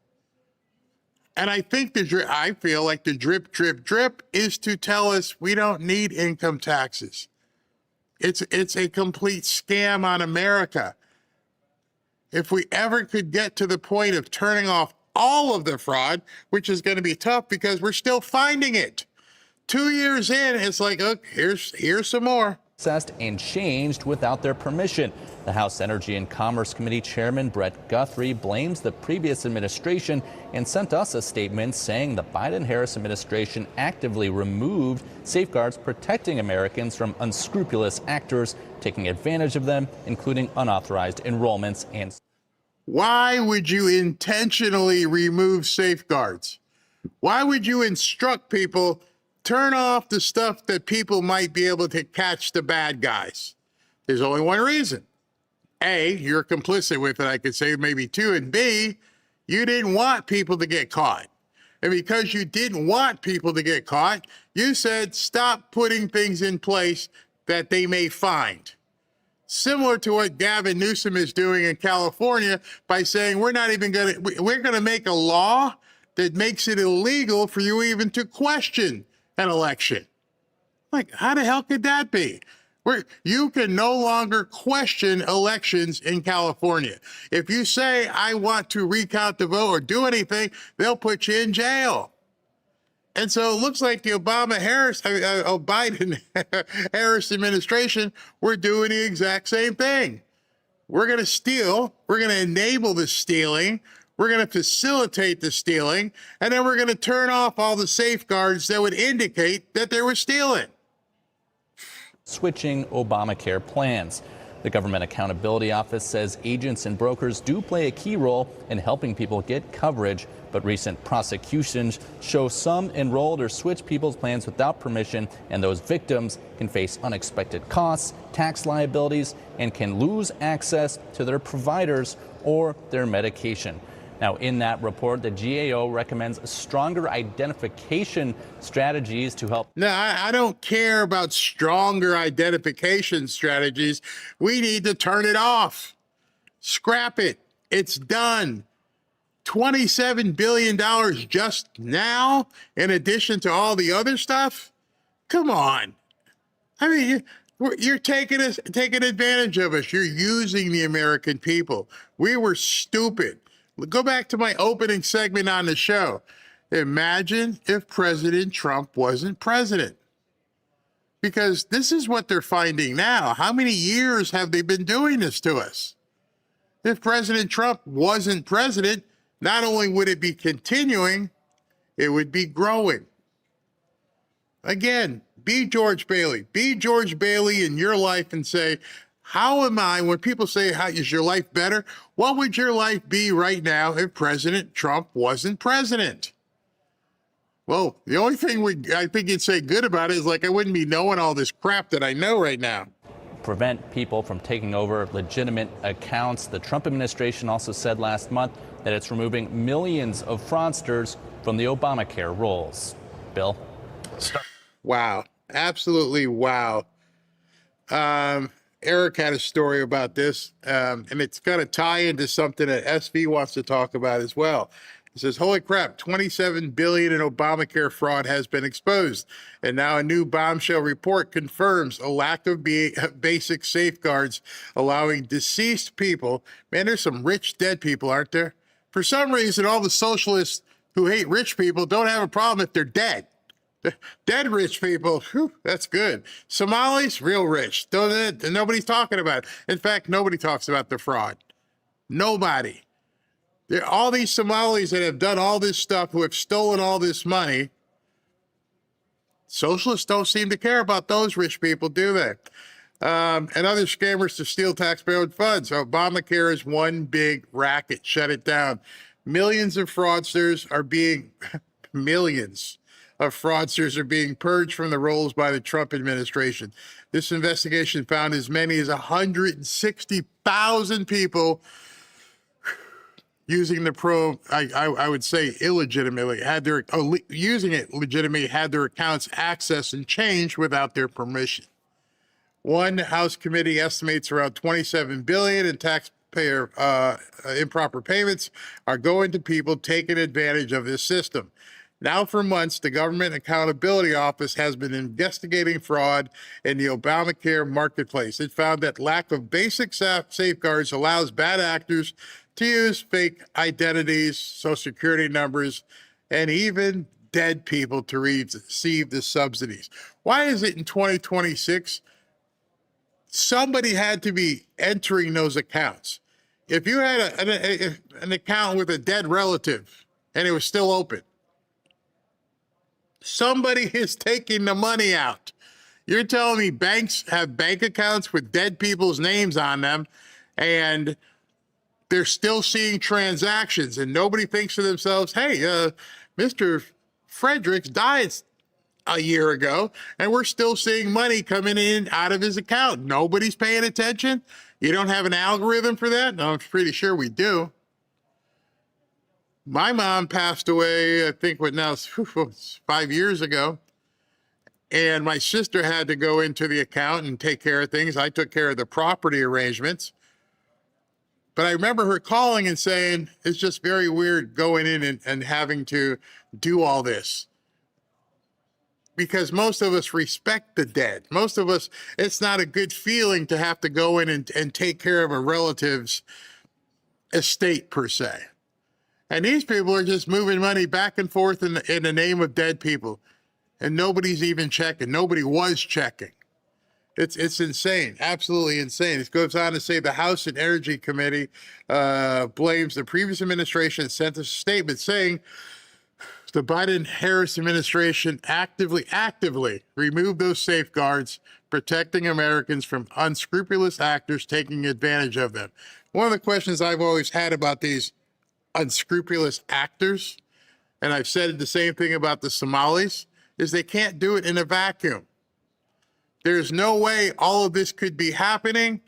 And I think I feel like the drip, drip, drip is to tell us we don't need income taxes. It's a complete scam on America. If we ever could get to the point of turning off all of the fraud, which is going to be tough because we're still finding it. 2 years in, it's like, oh, here's some more. Accessed and changed without their permission. The House Energy and Commerce Committee Chairman Brett Guthrie blames the previous administration and sent us a statement saying the Biden-Harris administration actively removed safeguards protecting Americans from unscrupulous actors taking advantage of them, including unauthorized enrollments and. Why would you intentionally remove safeguards? Why would you instruct people, turn off the stuff that people might be able to catch the bad guys? There's only one reason. A, you're complicit with it, I could say maybe two, and B, you didn't want people to get caught. And because you didn't want people to get caught, you said stop putting things in place that they may find. Similar to what Gavin Newsom is doing in California by saying we're going to make a law that makes it illegal for you even to question an election. Like, how the hell could that be? You can no longer question elections in California. If you say, I want to recount the vote or do anything, they'll put you in jail. And so it looks like the Biden-Harris administration, we're doing the exact same thing. We're going to steal. We're going to enable the stealing. We're going to facilitate the stealing. And then we're going to turn off all the safeguards that would indicate that they were stealing. Switching Obamacare plans. The Government Accountability Office says agents and brokers do play a key role in helping people get coverage, but recent prosecutions show some enrolled or switch people's plans without permission, and those victims can face unexpected costs, tax liabilities, and can lose access to their providers or their medication. Now, in that report, the GAO recommends stronger identification strategies to help. No, I don't care about stronger identification strategies. We need to turn it off. Scrap it. It's done. $27 billion just now, in addition to all the other stuff? Come on. I mean, you're taking advantage of us. You're using the American people. We were stupid. Go back to my opening segment on the show. Imagine if President Trump wasn't president. Because this is what they're finding now. How many years have they been doing this to us? If President Trump wasn't president, not only would it be continuing, it would be growing. Again, be George Bailey. Be George Bailey in your life and say, how am I, when people say, how is your life better? What would your life be right now if President Trump wasn't president? Well, the only thing I think you'd say good about it is like I wouldn't be knowing all this crap that I know right now. Prevent people from taking over legitimate accounts. The Trump administration also said last month that it's removing millions of fraudsters from the Obamacare rolls. Bill? Wow. Absolutely wow. Eric had a story about this, and it's got to tie into something that SV wants to talk about as well. He says, holy crap, $27 billion in Obamacare fraud has been exposed. And now a new bombshell report confirms a lack of basic safeguards allowing deceased people. Man, there's some rich dead people, aren't there? For some reason, all the socialists who hate rich people don't have a problem if they're dead. Dead rich people, whew, that's good. Somalis, real rich. Nobody's talking about it. In fact, nobody talks about the fraud. Nobody. All these Somalis that have done all this stuff, who have stolen all this money, socialists don't seem to care about those rich people, do they? And other scammers to steal taxpayer funds. Obamacare is one big racket. Shut it down. Millions of fraudsters are being purged from the rolls by the Trump administration. This investigation found as many as 160,000 people using the probe, I would say illegitimately, using it legitimately, had their accounts accessed and changed without their permission. One House committee estimates around $27 billion in taxpayer improper payments are going to people taking advantage of this system. Now, for months, the Government Accountability Office has been investigating fraud in the Obamacare marketplace. It found that lack of basic safeguards allows bad actors to use fake identities, social security numbers, and even dead people to receive the subsidies. Why is it in 2026? Somebody had to be entering those accounts. If you had an account with a dead relative and it was still open, somebody is taking the money out. You're telling me banks have bank accounts with dead people's names on them, and they're still seeing transactions, and nobody thinks to themselves, hey, Mr. Fredericks died a year ago, and we're still seeing money coming in out of his account. Nobody's paying attention. You don't have an algorithm for that? No, I'm pretty sure we do. My mom passed away, I think, 5 years ago. and my sister had to go into the account and take care of things. I took care of the property arrangements. But I remember her calling and saying, it's just very weird going in and having to do all this. Because most of us respect the dead. Most of us, it's not a good feeling to have to go in and take care of a relative's estate, per se. And these people are just moving money back and forth in the name of dead people. And nobody's even checking. Nobody was checking. It's insane, absolutely insane. It goes on to say the House and Energy Committee blames the previous administration, sent a statement saying the Biden-Harris administration actively removed those safeguards protecting Americans from unscrupulous actors taking advantage of them. One of the questions I've always had about these unscrupulous actors, and I've said the same thing about the Somalis, is they can't do it in a vacuum. There's no way all of this could be happening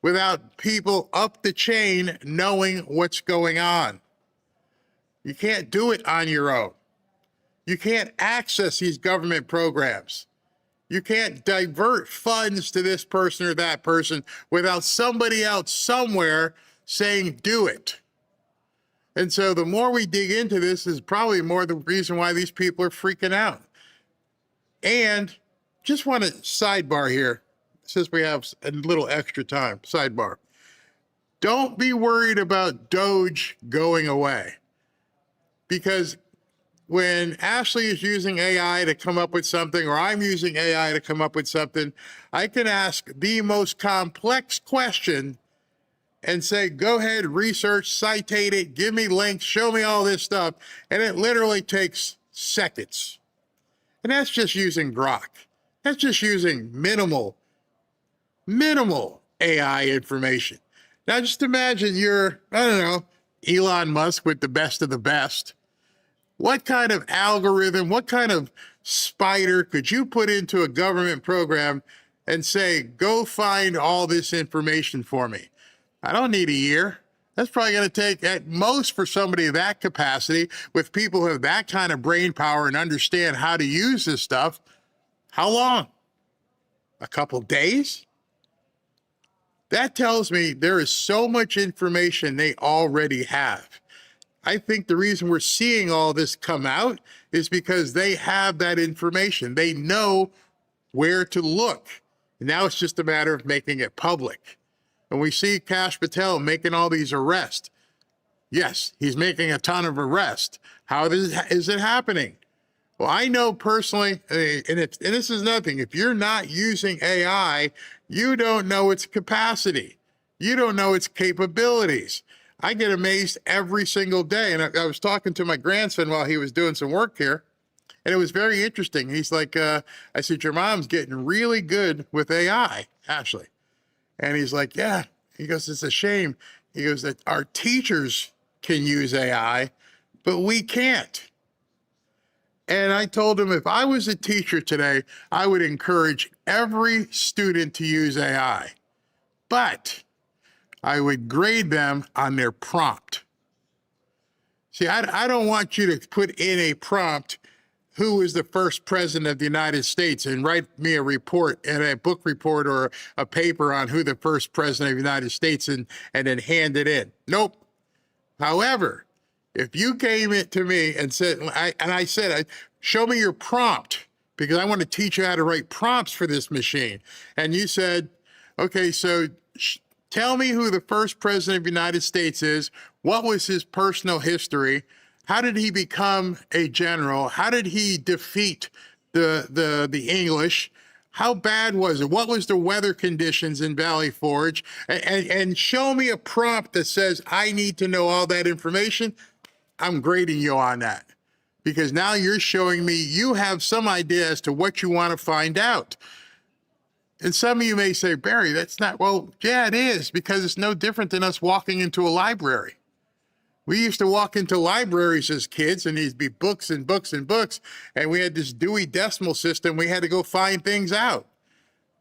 without people up the chain knowing what's going on. You can't do it on your own. You can't access these government programs. You can't divert funds to this person or that person without somebody else somewhere saying, do it. And so the more we dig into this is probably more the reason why these people are freaking out. And just want to sidebar here, since we have a little extra time, sidebar. Don't be worried about Doge going away. Because when Ashley is using AI to come up with something, or I'm using AI to come up with something, I can ask the most complex question and say, go ahead, research, citate it, give me links, show me all this stuff. And it literally takes seconds. And that's just using Grok. That's just using minimal AI information. Now just imagine you're, I don't know, Elon Musk with the best of the best. What kind of algorithm, what kind of spider could you put into a government program and say, go find all this information for me? I don't need a year. That's probably going to take at most for somebody of that capacity with people who have that kind of brain power and understand how to use this stuff. How long? A couple days? That tells me there is so much information they already have. I think the reason we're seeing all this come out is because they have that information. They know where to look. And now it's just a matter of making it public. And we see Kash Patel making all these arrests. Yes, he's making a ton of arrests. How is it happening? Well, I know personally, and this is nothing, if you're not using AI, you don't know its capacity. You don't know its capabilities. I get amazed every single day. And I was talking to my grandson while he was doing some work here, and it was very interesting. He's like, I said, your mom's getting really good with AI, Ashley. And he's like, yeah. He goes, it's a shame. He goes, that our teachers can use AI, but we can't. And I told him if I was a teacher today, I would encourage every student to use AI, but I would grade them on their prompt. See, I don't want you to put in a prompt, who was the first president of the United States, and write me a report and a book report or a paper on who the first president of the United States and then hand it in. Nope. However, if you came in to me and said, I said, show me your prompt, because I want to teach you how to write prompts for this machine. And you said, okay, so tell me who the first president of the United States is. What was his personal history? How did he become a general? How did he defeat the English? How bad was it? What was the weather conditions in Valley Forge? And show me a prompt that says, I need to know all that information. I'm grading you on that, because now you're showing me you have some idea as to what you want to find out. And some of you may say, Barry, that's not, well, yeah, it is, because it's no different than us walking into a library. We used to walk into libraries as kids, and there'd be books and books and books, and we had this Dewey Decimal System. We had to go find things out.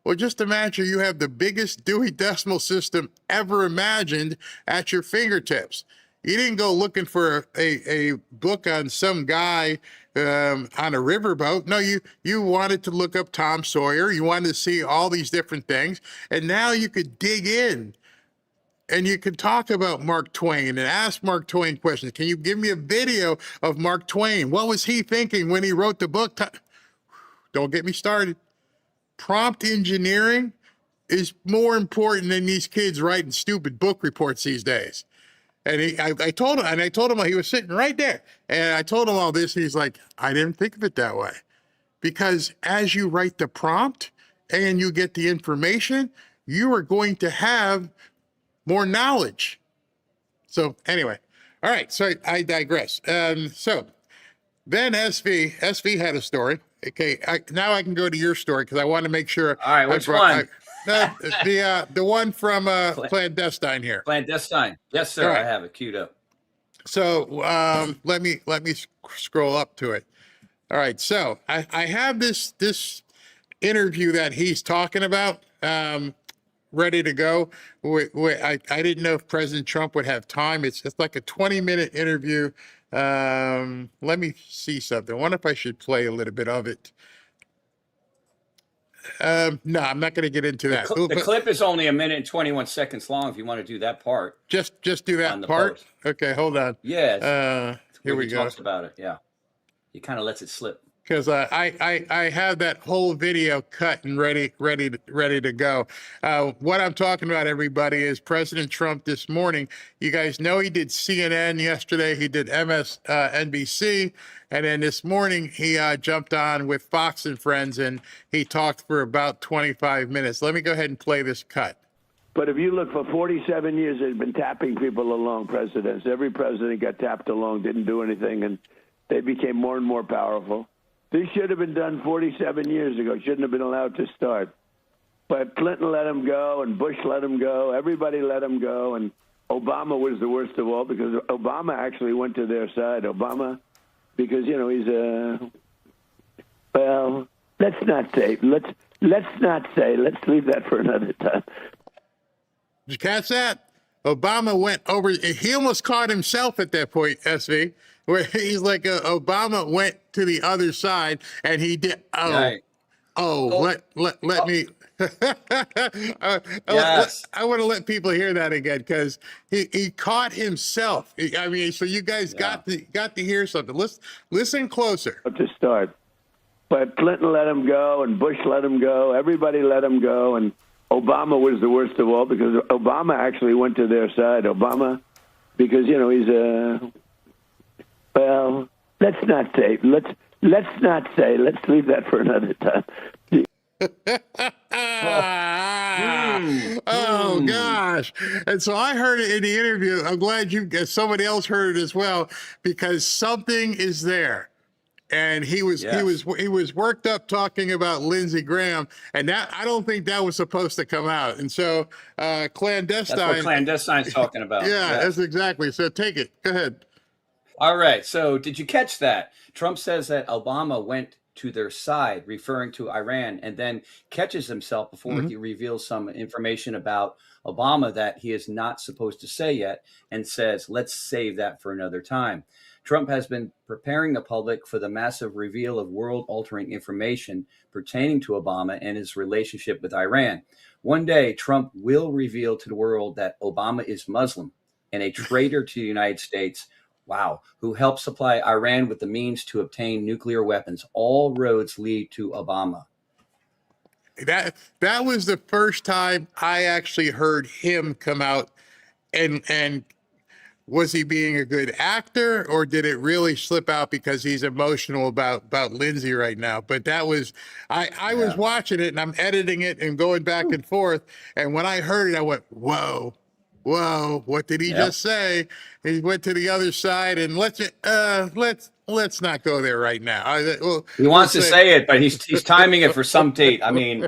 Well, just imagine you have the biggest Dewey Decimal System ever imagined at your fingertips. You didn't go looking for a book on some guy on a riverboat. No, you wanted to look up Tom Sawyer. You wanted to see all these different things. And now you could dig in and you could talk about Mark Twain and ask Mark Twain questions. Can you give me a video of Mark Twain? What was he thinking when he wrote the book? Don't get me started. Prompt engineering is more important than these kids writing stupid book reports these days. And I told him, he was sitting right there. And I told him all this. He's like, I didn't think of it that way. Because as you write the prompt and you get the information, you are going to have more knowledge. So anyway, all right. So I digress. So then SV had a story. Okay, now I can go to your story because I want to make sure. All right, which one? The one from Clandestine here. Clandestine. Yes, sir. Right. I have it queued up. So let me scroll up to it. All right. So I have this interview that he's talking about ready to go. I didn't know if President Trump would have time. It's like a 20-minute interview. Let me see something. I wonder if I should play a little bit of it. No, I'm not going to get into that. The clip is only 1 minute and 21 seconds long. If you want to do that part, just do that part. Post. Okay, hold on. Yeah. Here we go. Talks about it. Yeah. He kind of lets it slip. Because I have that whole video cut and ready to go. What I'm talking about, everybody, is President Trump this morning. You guys know he did CNN yesterday. He did MSNBC. And then this morning, he jumped on with Fox and Friends, and he talked for about 25 minutes. Let me go ahead and play this cut. But if you look, for 47 years, they've been tapping people along, presidents. Every president got tapped along, didn't do anything, and they became more and more powerful. This should have been done 47 years ago. Shouldn't have been allowed to start. But Clinton let him go, and Bush let him go. Everybody let him go, and Obama was the worst of all because Obama actually went to their side. Obama, because he's well, let's not say. Let's leave that for another time. Did you catch that? Obama went over. He almost caught himself at that point, SV, where he's like, Obama went to the other side, and he did. Let me. Yes. I want to let people hear that again because he caught himself. I mean, so you guys got to hear something. Listen closer. To start, but Clinton let him go, and Bush let him go. Everybody let him go, and Obama was the worst of all because Obama actually went to their side. Obama, because he's well, let's not say. Let's leave that for another time. Oh gosh. And so I heard it in the interview. I'm glad somebody else heard it as well, because something is there. And he was worked up talking about Lindsey Graham, and that I don't think that was supposed to come out. And so Clandestine. That's what Clandestine's talking about. Yeah, that's exactly. So take it. Go ahead. All right. So did you catch that? Trump says that Obama went to their side, referring to Iran, and then catches himself before he reveals some information about Obama that he is not supposed to say yet, and says, let's save that for another time. Trump has been preparing the public for the massive reveal of world-altering information pertaining to Obama and his relationship with Iran. One day, Trump will reveal to the world that Obama is Muslim and a traitor to the United States, who helped supply Iran with the means to obtain nuclear weapons. All roads lead to Obama. That was the first time I actually heard him come out and was he being a good actor, or did it really slip out because he's emotional about Lindsey right now? But that was, I was watching it and I'm editing it and going back and forth. And when I heard it, I went, whoa, what did he just say? He went to the other side, and let's not go there right now. He wants to say it, but he's timing it for some date. I mean,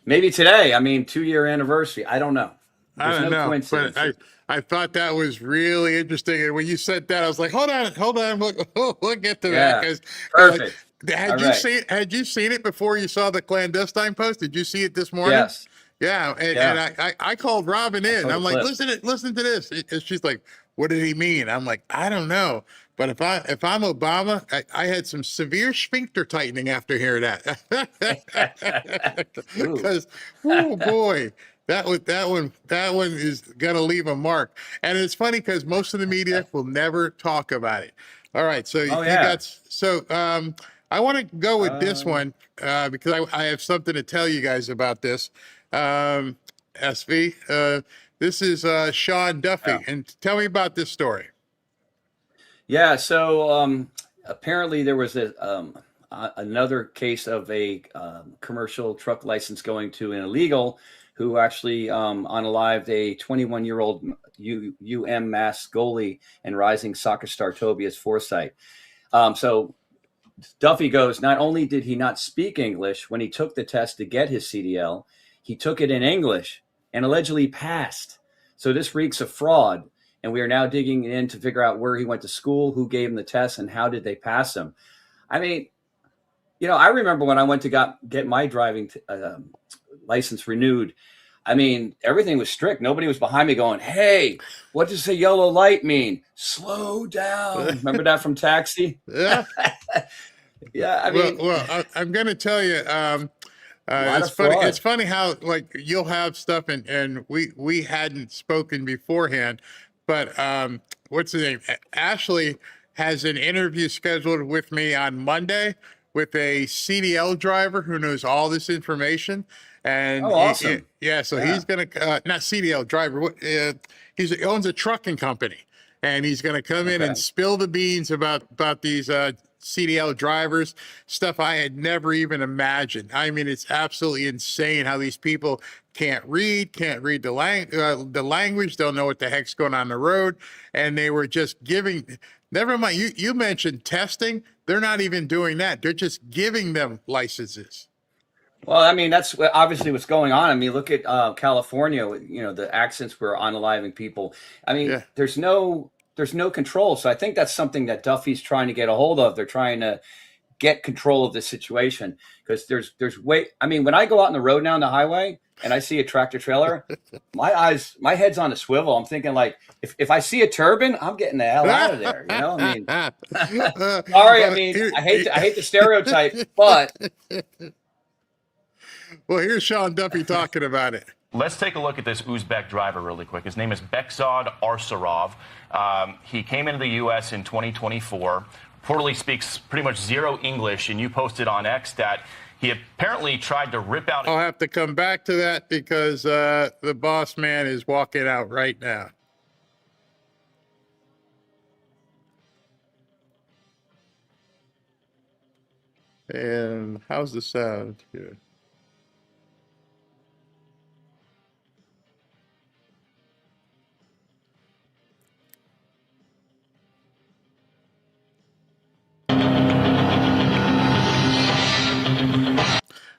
maybe today. I mean, 2-year anniversary. I don't know. There's I don't know, coincidence. but I thought that was really interesting. And when you said that, I was like, hold on, we'll get to that. Because perfect. Had you seen it before you saw the Clandestine post? Did you see it this morning? Yes. Yeah, and, Yeah. and I called Robin in. saw the I'm like, clip. listen to this. And she's like, what did he mean? I'm like, I don't know. But if I'm Obama, I had some severe sphincter tightening after hearing that. Ooh. Because, oh boy, that one is gonna leave a mark. And it's funny because most of the media will never talk about it. All right, so Oh, you yeah. got I want to go with this one because I have something to tell you guys about this. SV, this is Sean Duffy, Yeah. and tell me about this story. Yeah, so apparently there was another case of a commercial truck license going to an illegal who actually unalived a 21-year-old UM goalie and rising soccer star Tobias Forsyth. So Duffy goes, not only did he not speak English when he took the test to get his CDL, he took it in English and allegedly passed. So this reeks of fraud. And we are now digging in to figure out where he went to school, who gave him the test, and how did they pass him. I mean, I remember when I went to get my driving license renewed. I mean, everything was strict. Nobody was behind me going, hey, what does a yellow light mean? Slow down. Remember that from Taxi? Yeah. Yeah, I mean. Well, I'm going to tell you, it's funny. It's funny how like you'll have stuff and we hadn't spoken beforehand, but what's his name? Ashley has an interview scheduled with me on Monday with a CDL driver who knows all this information. And awesome. So he's going to not CDL driver. He owns a trucking company, and he's going to come in and spill the beans about these CDL drivers, stuff I had never even imagined. I mean, it's absolutely insane how these people can't read the language, don't know what the heck's going on the road, and they were just giving. Never mind, you mentioned testing. They're not even doing that. They're just giving them licenses. Well, I mean, that's obviously what's going on. I mean, look at California. The accents were unaliving people. I mean, there's no control. So I think that's something that Duffy's trying to get a hold of. They're trying to get control of this situation because there's way. I mean, when I go out on the road now on the highway and I see a tractor trailer, my head's on a swivel. I'm thinking like, if I see a turban, I'm getting the hell out of there. I mean, sorry. I mean, I hate the stereotype, but. Well, here's Sean Duffy talking about it. Let's take a look at this Uzbek driver really quick. His name is Bekzad Arsarov. He came into the U.S. in 2024, reportedly speaks pretty much zero English, and you posted on X that he apparently tried to rip out... I'll have to come back to that because the boss man is walking out right now. And how's the sound here?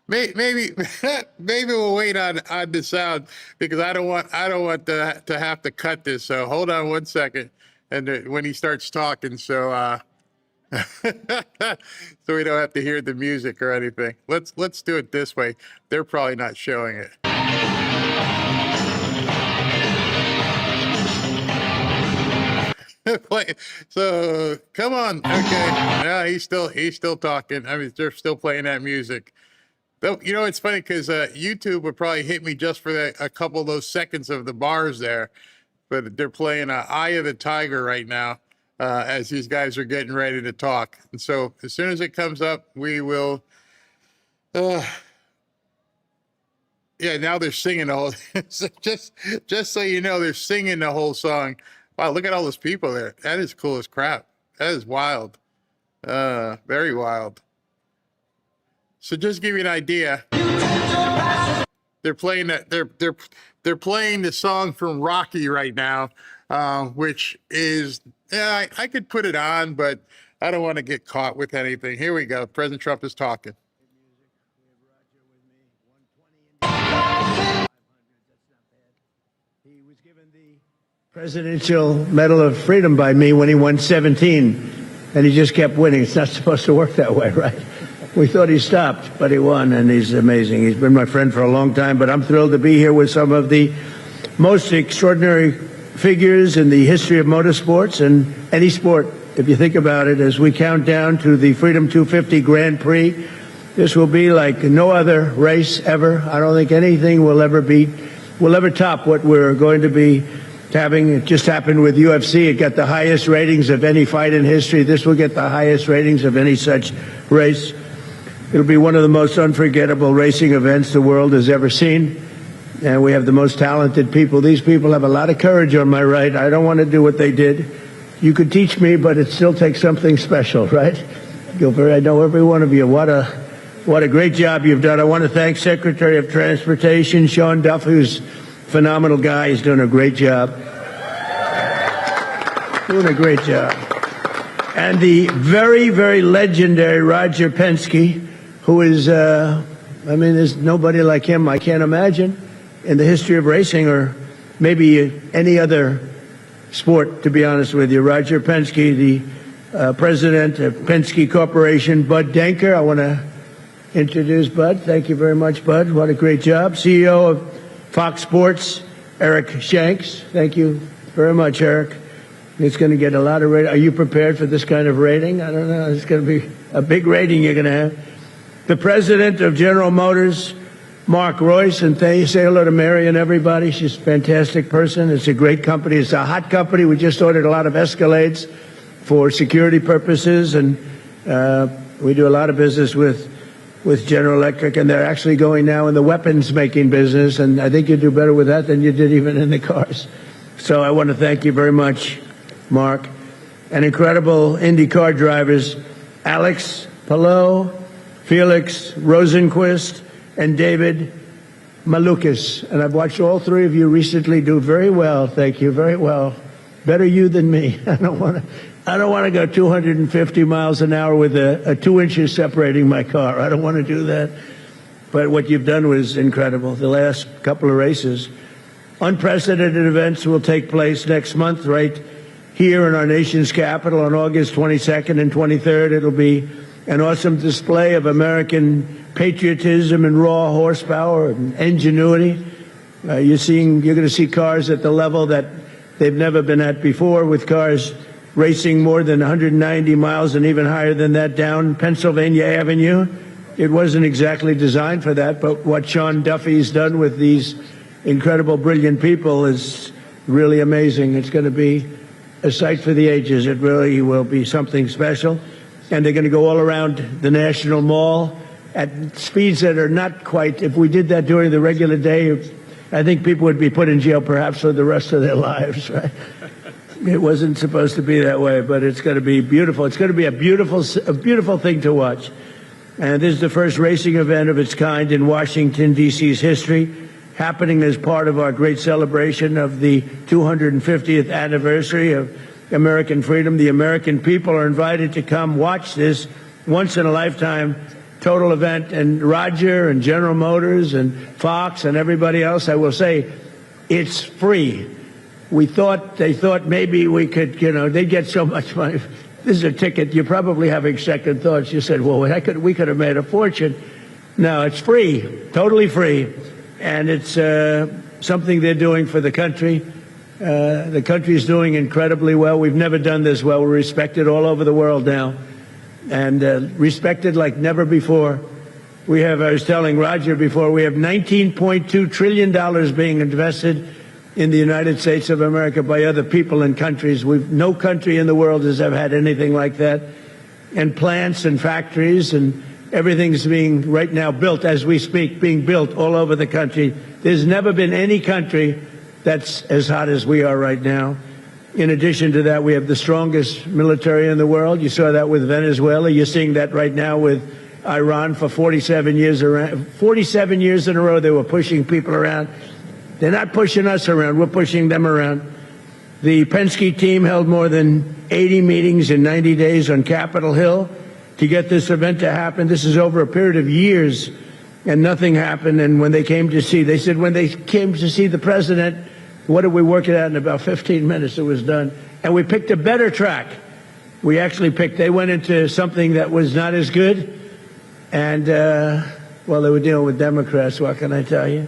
Maybe we'll wait on the sound because I don't want to have to cut this. So hold on one second, and when he starts talking, so so we don't have to hear the music or anything. Let's do it this way. They're probably not showing it. So come on, okay. Yeah, he's still talking. I mean, they're still playing that music. Though, it's funny because YouTube would probably hit me just for a couple of those seconds of the bars there, but they're playing Eye of the Tiger right now as these guys are getting ready to talk. And so as soon as it comes up, we will. Yeah, now they're singing the whole. So just so you know, they're singing the whole song. Wow, look at all those people there. That is cool as crap. That is wild. Very wild. So just give you an idea. They're playing that. They're playing the song from Rocky right now, which is I could put it on, but I don't want to get caught with anything. Here we go. President Trump is talking. He was given the Presidential Medal of Freedom by me when he won 17, and he just kept winning. It's not supposed to work that way, right? We thought he stopped, but he won, and he's amazing. He's been my friend for a long time, but I'm thrilled to be here with some of the most extraordinary figures in the history of motorsports and any sport, if you think about it, as we count down to the Freedom 250 Grand Prix. This will be like no other race ever. I don't think anything will ever top what we're going to be having. It just happened with UFC. It got the highest ratings of any fight in history. This will get the highest ratings of any such race. It'll be one of the most unforgettable racing events the world has ever seen. And we have the most talented people. These people have a lot of courage on my right. I don't want to do what they did. You could teach me, but it still takes something special, right? Gilbert, I know every one of you. What a great job you've done. I want to thank Secretary of Transportation, Sean Duff, who's a phenomenal guy. He's doing a great job. Doing a great job. And the very, very legendary Roger Penske, who is, there's nobody like him, I can't imagine, in the history of racing or maybe any other sport, to be honest with you. Roger Penske, the president of Penske Corporation. Bud Denker, I want to introduce Bud. Thank you very much, Bud. What a great job. CEO of Fox Sports, Eric Shanks. Thank you very much, Eric. It's going to get a lot of rating. Are you prepared for this kind of rating? I don't know. It's going to be a big rating you're going to have. The president of General Motors, Mark Royce, and say hello to Mary and everybody. She's a fantastic person. It's a great company. It's a hot company. We just ordered a lot of Escalades for security purposes, and we do a lot of business with General Electric, and they're actually going now in the weapons-making business, and I think you do better with that than you did even in the cars. So I want to thank you very much, Mark. And incredible IndyCar drivers, Alex Palou, Felix Rosenquist, and David Malukas. And I've watched all three of you recently do very well. Thank you, very well. Better you than me. I don't want to go 250 miles an hour with a 2 inches separating my car. I don't want to do that. But what you've done was incredible. The last couple of races. Unprecedented events will take place next month right here in our nation's capital on August 22nd and 23rd. It'll be an awesome display of American patriotism and raw horsepower and ingenuity. You're going to see cars at the level that they've never been at before, with cars racing more than 190 miles and even higher than that down Pennsylvania Avenue. It wasn't exactly designed for that, but what Sean Duffy's done with these incredible, brilliant people is really amazing. It's going to be a sight for the ages. It really will be something special. And they're going to go all around the National Mall at speeds that are not quite, if we did that during the regular day, I think people would be put in jail perhaps for the rest of their lives, right? It wasn't supposed to be that way, but it's going to be beautiful. It's going to be a beautiful thing to watch. And this is the first racing event of its kind in Washington, D.C.'s history, happening as part of our great celebration of the 250th anniversary of American freedom. The American people are invited to come watch this once-in-a-lifetime total event. And Roger and General Motors and Fox and everybody else, I will say, it's free. They thought maybe we could, they'd get so much money. This is a ticket. You're probably having second thoughts. You said, well, we could have made a fortune. No, it's free, totally free. And it's something they're doing for the country. The country is doing incredibly well. We've never done this well. We're respected all over the world now, and respected like never before. I was telling Roger before, we have $19.2 trillion being invested in the United States of America by other people and countries. No country in the world has ever had anything like that. And plants and factories and everything's being right now built as we speak, being built all over the country. There's never been any country that's as hot as we are right now. In addition to that, we have the strongest military in the world. You saw that with Venezuela. You're seeing that right now with Iran. For 47 years in a row, they were pushing people around. They're not pushing us around. We're pushing them around. The Penske team held more than 80 meetings in 90 days on Capitol Hill to get this event to happen. This is over a period of years, and nothing happened. And when they came to see, they said when they came to see the president, what did we work it out in about 15 minutes? It was done. And we picked a better track. They went into something that was not as good, And, well, they were dealing with Democrats, what can I tell you?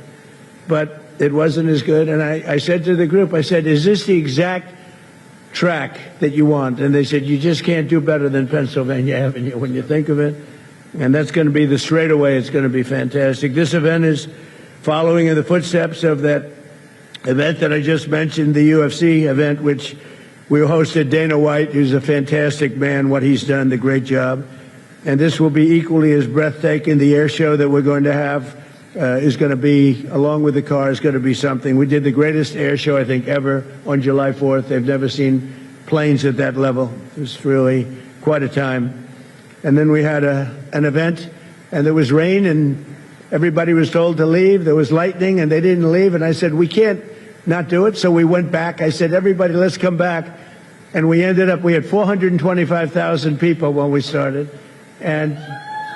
But it wasn't as good. And I said to the group, I said, is this the exact track that you want? And they said, you just can't do better than Pennsylvania Avenue when you think of it. And that's going to be the straightaway. It's going to be fantastic. This event is following in the footsteps of that event that I just mentioned, the UFC event, which we hosted Dana White, who's a fantastic man, what he's done, the great job. And this will be equally as breathtaking. The air show that we're going to have is going to be, along with the car, is going to be something. We did the greatest air show, I think, ever on July 4th. They've never seen planes at that level. It was really quite a time. And then we had an event, and there was rain, and everybody was told to leave. There was lightning, and they didn't leave. And I said, we can't not do it. So we went back. I said, everybody, let's come back. And we ended up, we had 425,000 people when we started. And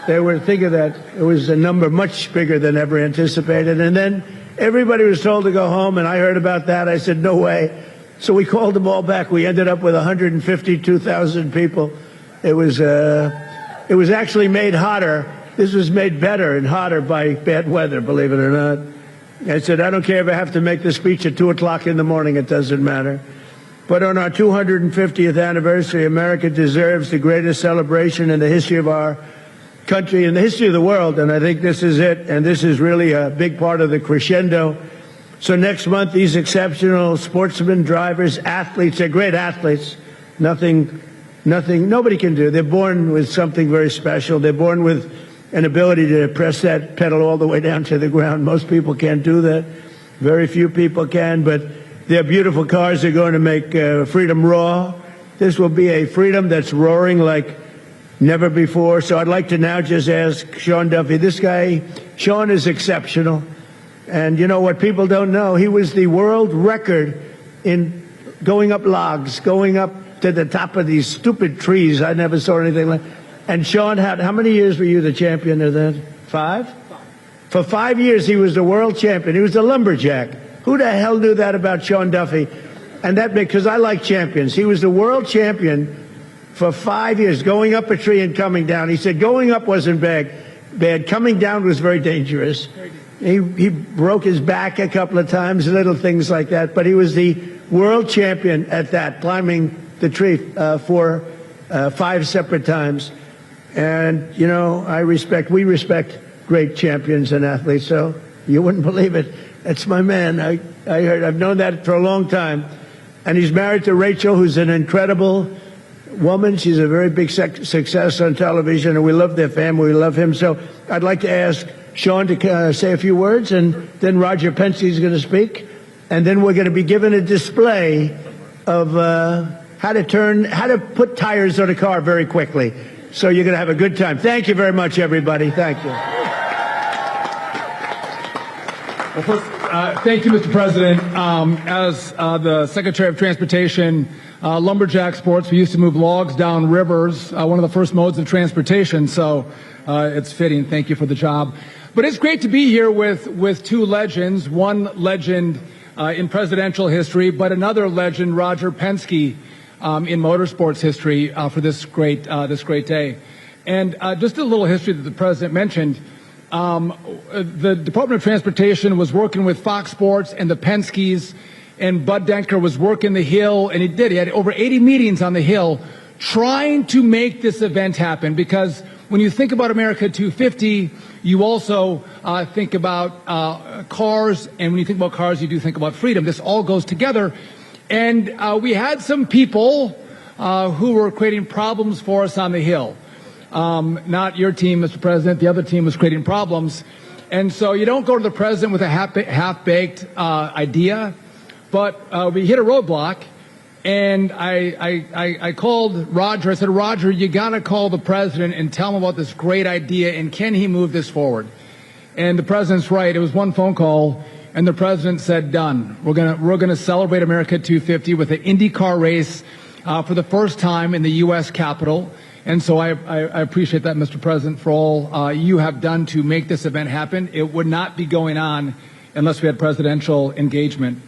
they were, think of that, it was a number much bigger than ever anticipated. And then everybody was told to go home, and I heard about that. I said, no way. So we called them all back. We ended up with 152,000 people. It was actually made hotter. This was made better and hotter by bad weather, believe it or not. I said, I don't care if I have to make the speech at 2 o'clock in the morning. It doesn't matter. But on our 250th anniversary, America deserves the greatest celebration in the history of our country, in the history of the world. And I think this is it. And this is really a big part of the crescendo. So next month, these exceptional sportsmen, drivers, athletes, they're great athletes. Nothing nobody can do. They're born with something very special. They're born with an ability to press that pedal all the way down to the ground. Most people can't do that. Very few people can, but their beautiful cars are going to make freedom roar. This will be a freedom that's roaring like never before. So I'd like to now just ask Sean Duffy. This guy, Sean, is exceptional. And you know what people don't know? He was the world record in going up logs, going up to the top of these stupid trees. I never saw anything like. And Sean had, how many years were you the champion of that? 5? For 5 years, he was the world champion. He was the lumberjack. Who the hell knew that about Sean Duffy? And that because I like champions. He was the world champion for 5 years, going up a tree and coming down. He said going up wasn't bad. Coming down was very dangerous. He broke his back a couple of times, little things like that. But he was the world champion at that, climbing the tree for 5 separate times. And, you know, we respect great champions and athletes. So you wouldn't believe it. That's my man. I've known that for a long time. And he's married to Rachel, who's an incredible woman. She's a very big success on television, and we love their family. We love him. So I'd like to ask Sean to say a few words, and then Roger Penske is going to speak. And then we're going to be given a display of how to put tires on a car very quickly. So you're going to have a good time. Thank you very much, everybody. Thank you. Well, first, thank you, Mr. President. As the Secretary of Transportation, lumberjack sports, we used to move logs down rivers, one of the first modes of transportation, so it's fitting. Thank you for the job. But it's great to be here with two legends, one legend in presidential history, but another legend, Roger Penske, in motorsports history for this great day. And just a little history that the President mentioned. The Department of Transportation was working with Fox Sports and the Penskes, and Bud Denker was working the Hill, and he had over 80 meetings on the Hill trying to make this event happen, because when you think about America 250, you also think about cars, and when you think about cars, you do think about freedom. This all goes together, and we had some people who were creating problems for us on the Hill. Not your team, Mr. President. The other team was creating problems. And so you don't go to the president with a half-baked idea. But we hit a roadblock, and I called Roger. I said, Roger, you got to call the president and tell him about this great idea, and can he move this forward? And the president's right. It was one phone call, and the president said, done. We're gonna celebrate America 250 with an IndyCar race for the first time in the U.S. Capitol. And so I appreciate that, Mr. President, for all you have done to make this event happen. It would not be going on unless we had presidential engagement.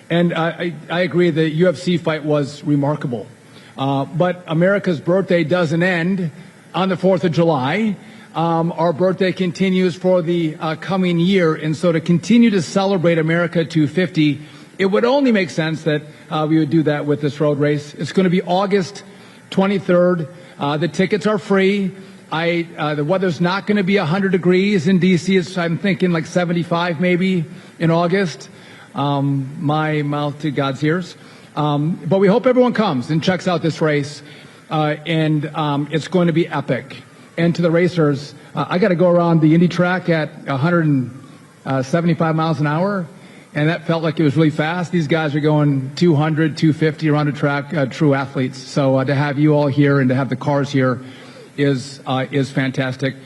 And I agree the UFC fight was remarkable. But America's birthday doesn't end on the 4th of July. Our birthday continues for the coming year, and so to continue to celebrate America 250, it would only make sense that we would do that with this road race. It's going to be August 23rd. The tickets are free. The weather's not going to be 100 degrees in D.C. I'm thinking like 75 maybe in August. My mouth to God's ears. But we hope everyone comes and checks out this race, and it's going to be epic. And to the racers, I got to go around the Indy track at 175 miles an hour, and that felt like it was really fast. These guys are going 200, 250 around the track, true athletes. So to have you all here and to have the cars here is fantastic.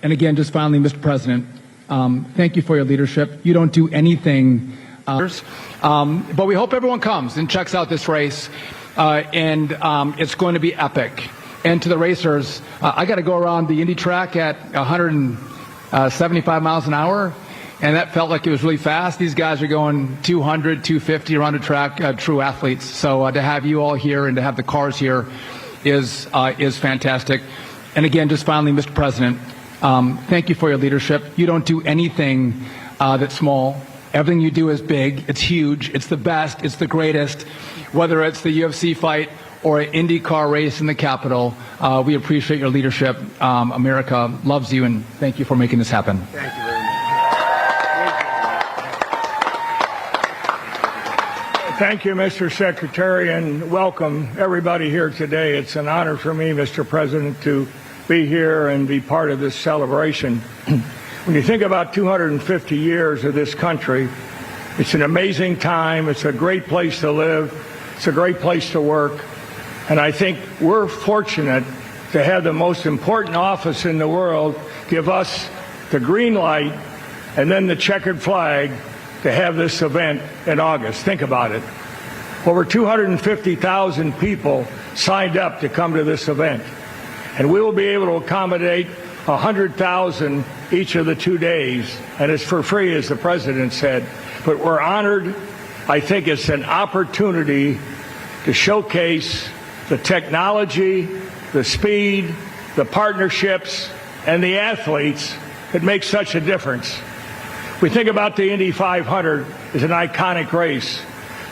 And again, just finally, Mr. President, thank you for your leadership. You don't do anything. But we hope everyone comes and checks out this race, and it's going to be epic. And to the racers, I got to go around the Indy track at 175 miles an hour, and that felt like it was really fast. These guys are going 200, 250 around the track, true athletes. So to have you all here and to have the cars here is fantastic. And again, just finally, Mr. President, thank you for your leadership. You don't do anything that's small. Everything you do is big. It's huge. It's the best. It's the greatest. Whether it's the UFC fight or an IndyCar race in the Capitol, we appreciate your leadership. America loves you, and thank you for making this happen. Thank you very much. Thank you, Mr. Secretary, and welcome everybody here today. It's an honor for me, Mr. President, to be here and be part of this celebration. When you think about 250 years of this country, it's an amazing time. It's a great place to live. It's a great place to work. And I think we're fortunate to have the most important office in the world give us the green light and then the checkered flag to have this event in August. Think about it. Over 250,000 people signed up to come to this event. And we will be able to accommodate 100,000 each of the 2 days. And it's for free, as the President said. But we're honored. I think it's an opportunity to showcase the technology, the speed, the partnerships, and the athletes that make such a difference. We think about the Indy 500 as an iconic race,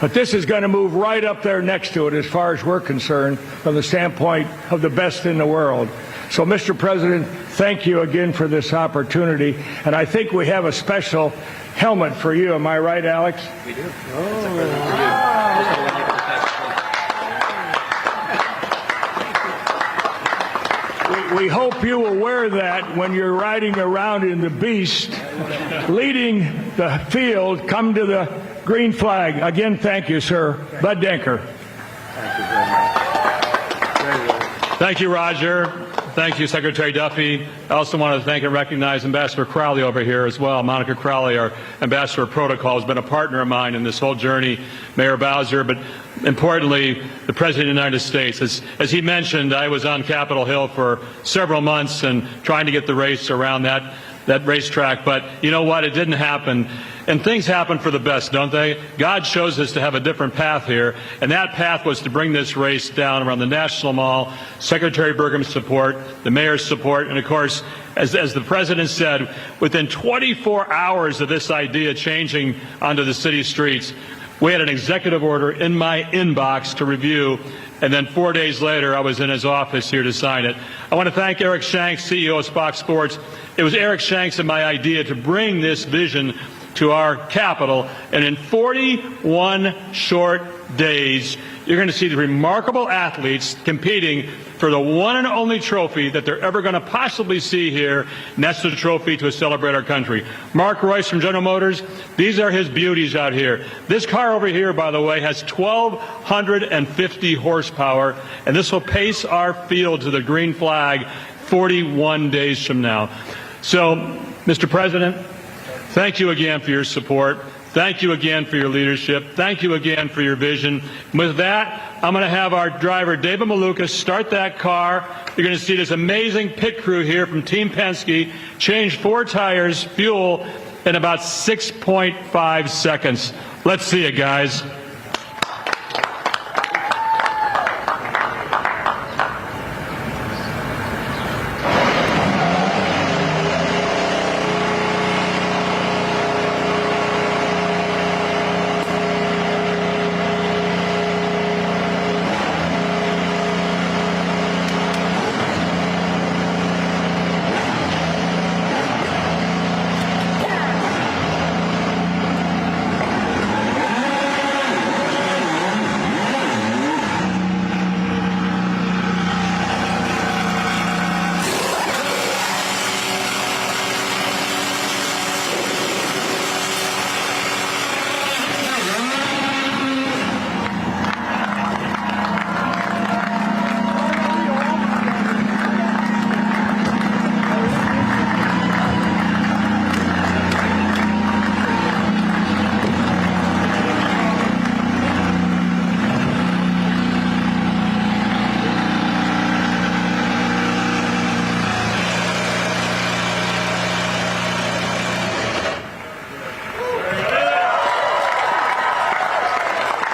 but this is going to move right up there next to it as far as we're concerned from the standpoint of the best in the world. So, Mr. President, thank you again for this opportunity, and I think we have a special helmet for you. Am I right, Alex? We do. We hope you will wear that when you're riding around in the Beast, leading the field. Come to the green flag. Again, thank you, sir. Bud Denker. Thank you, Roger. Thank you, Secretary Duffy. I also want to thank and recognize Ambassador Crowley over here as well. Monica Crowley, our Ambassador of Protocol, has been a partner of mine in this whole journey. Mayor Bowser, but importantly, the President of the United States. As he mentioned, I was on Capitol Hill for several months and trying to get the race around that racetrack. But you know what? It didn't happen. And things happen for the best, don't they? God chose us to have a different path here, and that path was to bring this race down around the National Mall, Secretary Burgum's support, the mayor's support, and of course, as the President said, within 24 hours of this idea changing onto the city streets, we had an executive order in my inbox to review, and then 4 days later, I was in his office here to sign it. I want to thank Eric Shanks, CEO of Fox Sports. It was Eric Shanks and my idea to bring this vision to our capital, and in 41 short days, you're going to see the remarkable athletes competing for the one and only trophy that they're ever going to possibly see here, and that's the trophy to celebrate our country. Mark Royce from General Motors, these are his beauties out here. This car over here, by the way, has 1,250 horsepower, and this will pace our field to the green flag 41 days from now. So, Mr. President, thank you again for your support. Thank you again for your leadership. Thank you again for your vision. With that, I'm going to have our driver, David Malukas, start that car. You're going to see this amazing pit crew here from Team Penske change 4 tires, fuel, in about 6.5 seconds. Let's see it, guys.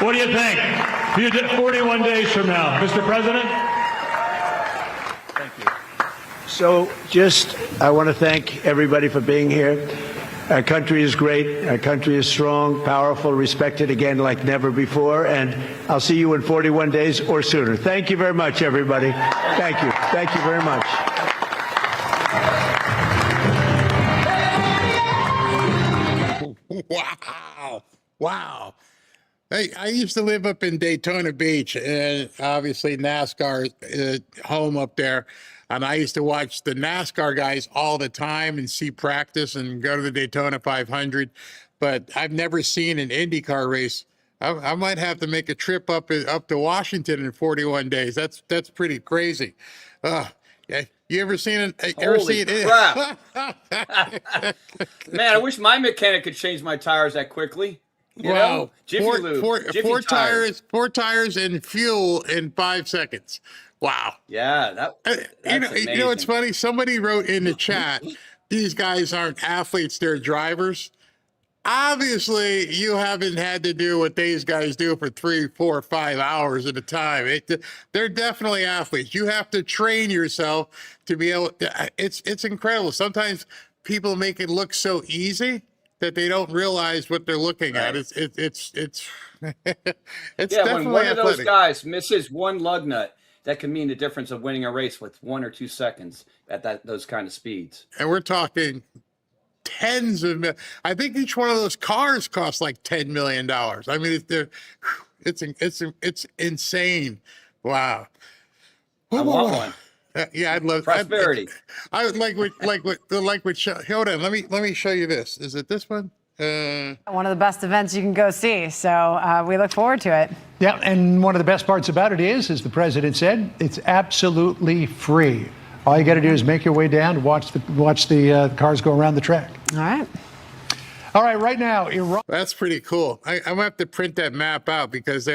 What do you think? 41 days from now, Mr. President? Thank you. So I want to thank everybody for being here. Our country is great. Our country is strong, powerful, respected again like never before. And I'll see you in 41 days or sooner. Thank you very much, everybody. Thank you. Thank you very much. Wow. Wow. Hey, I used to live up in Daytona Beach, and obviously NASCAR home up there. And I used to watch the NASCAR guys all the time and see practice and go to the Daytona 500. But I've never seen an IndyCar race. I might have to make a trip up to Washington in 41 days. That's pretty crazy. Yeah. You ever seen it? Holy crap. Man, I wish my mechanic could change my tires that quickly. You know? Jiffy Lube, four tires and fuel in 5 seconds. Wow. Yeah, that's you know, it's funny. Somebody wrote in the chat, these guys aren't athletes, they're drivers. Obviously, you haven't had to do what these guys do for 3, 4, 5 hours at a time. They're definitely athletes. You have to train yourself to be able. It's incredible. Sometimes people make it look so easy that they don't realize what they're looking at. It's definitely when one of those athletic. guys misses one lug nut, that can mean the difference of winning a race with 1 or 2 seconds at those kind of speeds. And we're talking tens of. I think each one of those cars costs like $10 million. I mean, it's insane. Wow. I want one. Yeah, I'd love prosperity. I would like what. Hold on, let me show you this. Is it this one? One of the best events you can go see. So we look forward to it. Yeah, and one of the best parts about it is, as the president said, it's absolutely free. All you got to do is make your way down to watch the cars go around the track. All right. All right, right now, Iran. That's pretty cool. I'm gonna have to print that map out because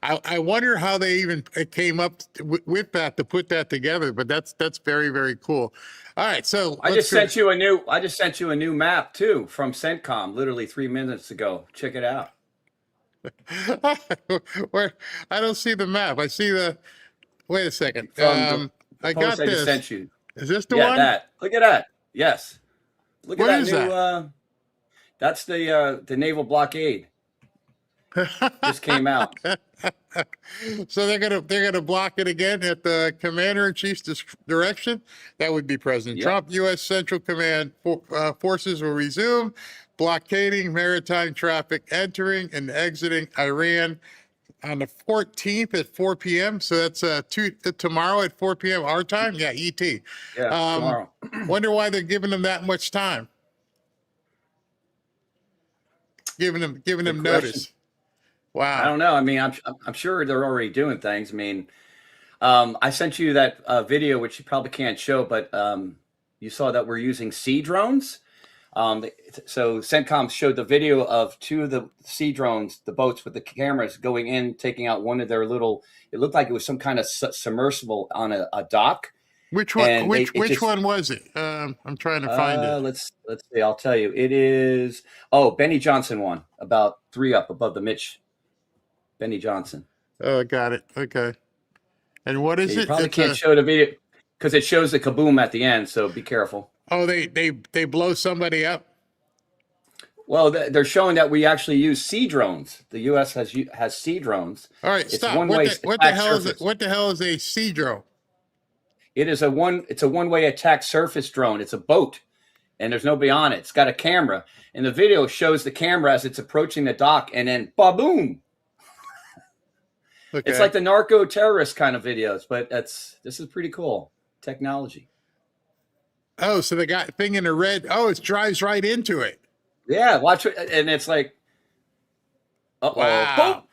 I wonder how they even came up with that to put that together. But that's very, very cool. All right, so I just sent you a new map too from CENTCOM literally 3 minutes ago. Check it out. Where I don't see the map. I see the. Wait a second. I got I this. just sent you. Is this the yeah, one? That. Look at that. Yes. Look What at is that new. that? That's the naval blockade. Just came out. So they're gonna block it again at the commander-in-chief's direction. That would be President Trump. U.S. Central Command forces will resume blockading maritime traffic entering and exiting Iran on the 14th at 4 p.m. So that's tomorrow at 4 p.m. our time. Yeah, ET. Yeah, tomorrow. Wonder why they're giving them that much time. Giving them notice. Wow. I don't know. I mean, I'm sure they're already doing things. I mean, I sent you that video, which you probably can't show, but you saw that we're using sea drones. So CENTCOM showed the video of 2 of the sea drones, the boats with the cameras going in, taking out one of their little. It looked like it was some kind of submersible on a dock. Which one? Which one was it? I'm trying to find it. Let's see. I'll tell you. It is. Oh, Benny Johnson one, about 3 up above the Mitch. Benny Johnson. Oh, I got it. Okay. And what is You it? probably can't show the video because it shows the kaboom at the end. So be careful. Oh, they blow somebody up. Well, they're showing that we actually use sea drones. The U.S. has sea drones. All right, It's stop. one-way What the attack hell is it? surface. What the hell is a sea drone? It's a one-way attack surface drone. It's a boat, and there's nobody on it. It's got a camera, and the video shows the camera as it's approaching the dock, and then ba-boom. Okay. It's like the narco terrorist kind of videos, but this is pretty cool technology. Oh, so the thing in the red. Oh, it drives right into it. Yeah, watch it, and it's like, Wow.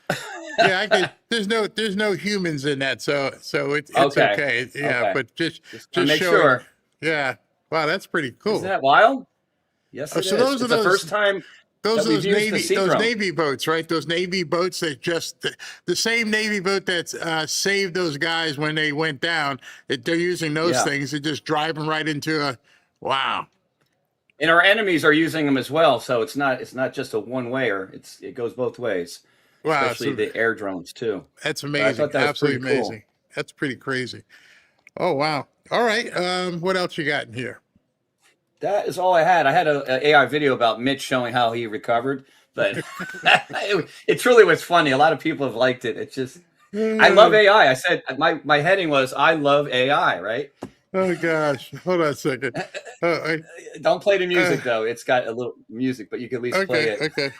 Yeah, I can. There's no humans in that, so it's okay. Yeah, Okay. but just make showing. sure. Yeah. Wow, that's pretty cool. Isn't that wild? Yes, Oh, it so is. those It's are the those- first time Those that we've used the sea drone. Navy boats, right? Those Navy boats that the same Navy boat that saved those guys when they went down. They're using those Yeah. things to just drive them right into a. Wow. And our enemies are using them as well, so it's not just a one-wayer. It goes both ways. Wow, especially the air drones too. That's But I amazing. thought that was Absolutely pretty cool. amazing. That's pretty crazy. Oh wow. All right. What else you got in here? That is all I had. I had a AI video about Mitch showing how he recovered, but it truly was funny. A lot of people have liked it. It's just, I love AI. I said my heading was I love AI, right? Oh gosh. Hold on a second. Don't play the music though. It's got a little music, but you can at least play it. Okay.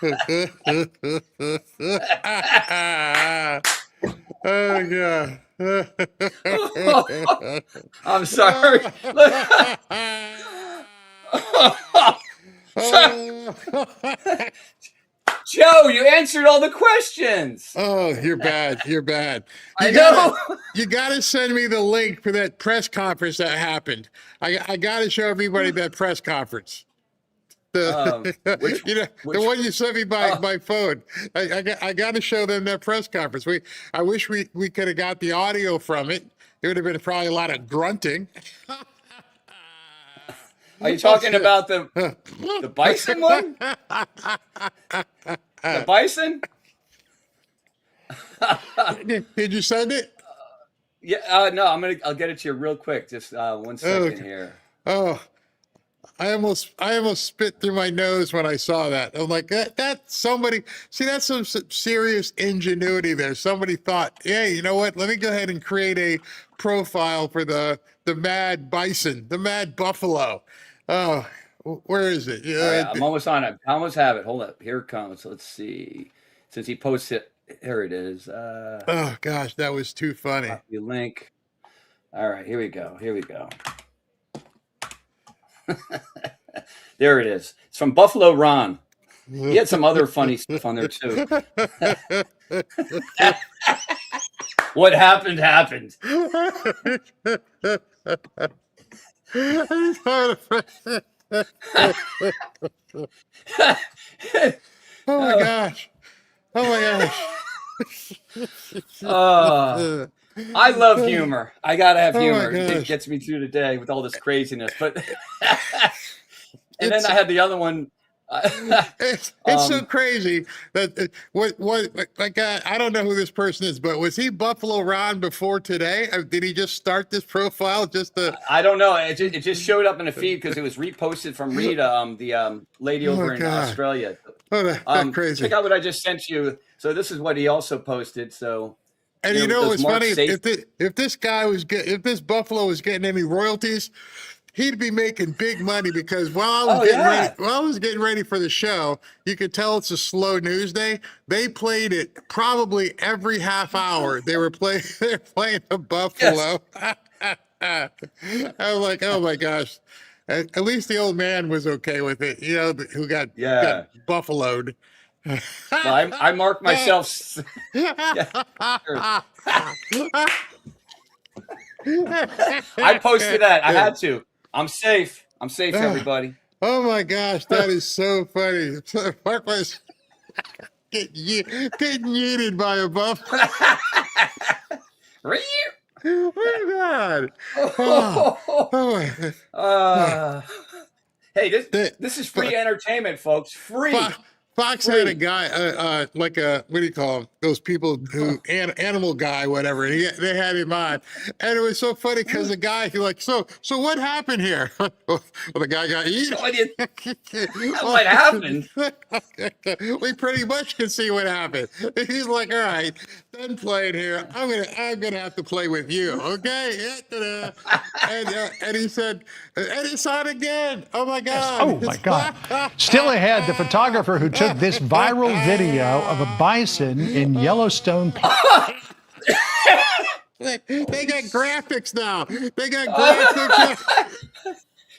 Oh yeah. I'm sorry. Joe, you answered all the questions. Oh, you're bad. You're bad. I know. You got to send me the link for that press conference that happened. I got to show everybody that press conference. The the one you sent me by phone. I got to show them that press conference. I wish we could have got the audio from it. It would have been probably a lot of grunting. Are you talking about the bison one? The bison? Did you send it? Yeah. No, I'll get it to you real quick. Just 1 second here. Oh, I almost spit through my nose when I saw that. I'm like, that's somebody. See, that's some serious ingenuity there. Somebody thought, hey, you know what? Let me go ahead and create a profile for the mad bison, the mad buffalo. Oh, where is it? All right, I'm almost on it. I almost have it. Hold up. Here it comes. Let's see. Since he posted it, here it is. Oh gosh, that was too funny. Copy link. All right, here we go. Here we go. There it is. It's from Buffalo Ron. He had some other funny stuff on there too. What happened happened. Oh my gosh. Oh my gosh. I love humor. I gotta have humor. Oh It gets me through the day with all this craziness. But and then I had the other one. It's so crazy that I don't know who this person is, but was he Buffalo Ron before today? Did he just start this profile just to? I don't know. It just showed up in the feed because it was reposted from Rita, the lady over in Australia. Oh, that's crazy. Check out what I just sent you. So this is what he also posted. So. And you know what's funny? If this buffalo was getting any royalties, he'd be making big money because while I was getting ready for the show, you could tell it's a slow news day. They played it probably every half hour. They're playing a buffalo. Yes. I was like, oh my gosh. At least the old man was okay with it, who got buffaloed. Well, I marked myself. I posted that. I had to. I'm safe. I'm safe, everybody. Oh my gosh, that is so funny. Mark was getting yeeted by a buffalo. Oh my God. Oh. Hey, this is free entertainment, folks. Free. Fox had a guy, like what do you call them? Those people who, animal guy, whatever. They had him on. And it was so funny because the guy, he like, so what happened here? Well, the guy got eaten. What happened? We pretty much can see what happened. He's like, all right, done playing here. I'm gonna have to play with you, okay? And he said, and it's on again. Oh my God. Oh my God. Still ahead, the photographer who took this viral video of a bison in Yellowstone Park. They got graphics now. They got graphics.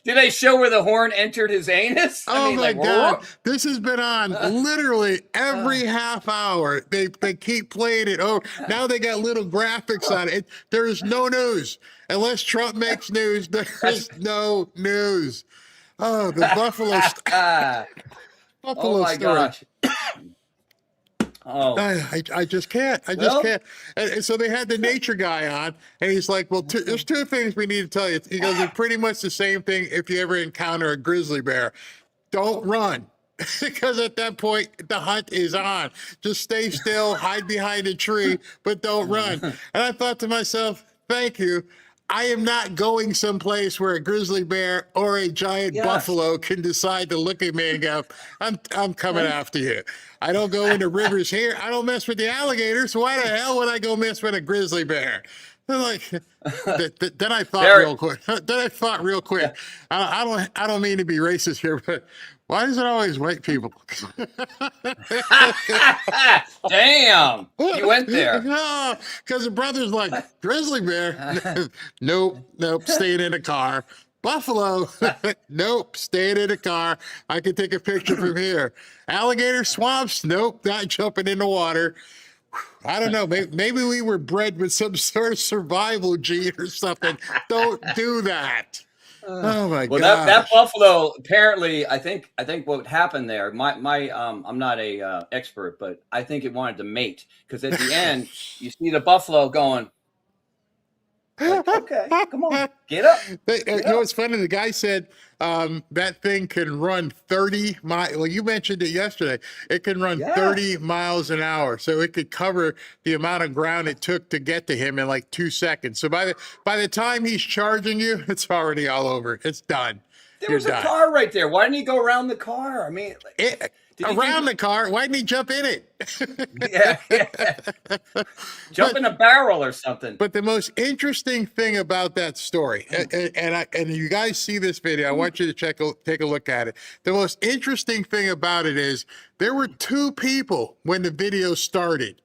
Did they show where the horn entered his anus? Oh my God. This has been on literally every half hour. They keep playing it. Oh, now they got little graphics on it. There is no news. Unless Trump makes news, there is no news. Oh, the Buffalo oh my story. Gosh. Oh, I just can't. I just can't. And so they had the nature guy on, and he's like, well, there's two things we need to tell you. He goes, it's pretty much the same thing if you ever encounter a grizzly bear. Don't run. because at that point, the hunt is on. Just stay still, hide behind a tree, but don't run. And I thought to myself, thank you. I am not going someplace where a grizzly bear or a giant buffalo can decide to look at me and go, I'm coming after you. I don't go into rivers here. I don't mess with the alligators. Why the hell would I go mess with a grizzly bear? Like, then I thought real quick. I don't mean to be racist here, but why is it always white people? Damn, you went there. No, because the brother's like, grizzly bear, nope, staying in a car. Buffalo, nope, staying in a car. I can take a picture from here. Alligator swamps, nope, not jumping in the water. I don't know. Maybe we were bred with some sort of survival gene or something. Don't do that. Oh my God. Well, that buffalo apparently, I think what happened there. I'm not a expert, but I think it wanted to mate because at the end you see the buffalo going. Like, okay, come on, get up. You know what's funny? The guy said that thing can run 30 miles. Well, you mentioned it yesterday. It can run 30 miles an hour, so it could cover the amount of ground it took to get to him in like 2 seconds. So by the time he's charging you, it's already all over. It's done. There was a car right there. Why didn't he go around the car? I mean, around the car. Why didn't he jump in it? Jump in a barrel or something. But the most interesting thing about that story, and you guys see this video, I want you to take a look at it. The most interesting thing about it is there were 2 people when the video started.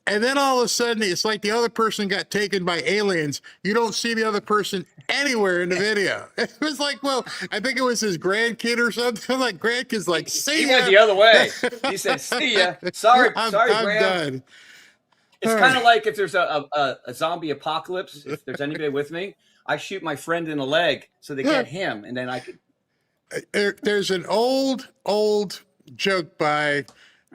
And then all of a sudden, it's like the other person got taken by aliens. You don't see the other person anywhere in the video. It was like, well, I think it was his grandkid or something. Like, grandkid's like, see ya. He went the other way. He said, see ya. Sorry, I'm Graham. done. It's kind of like if there's a zombie apocalypse, if there's anybody with me, I shoot my friend in the leg so they get him, and then I could. There's an old joke by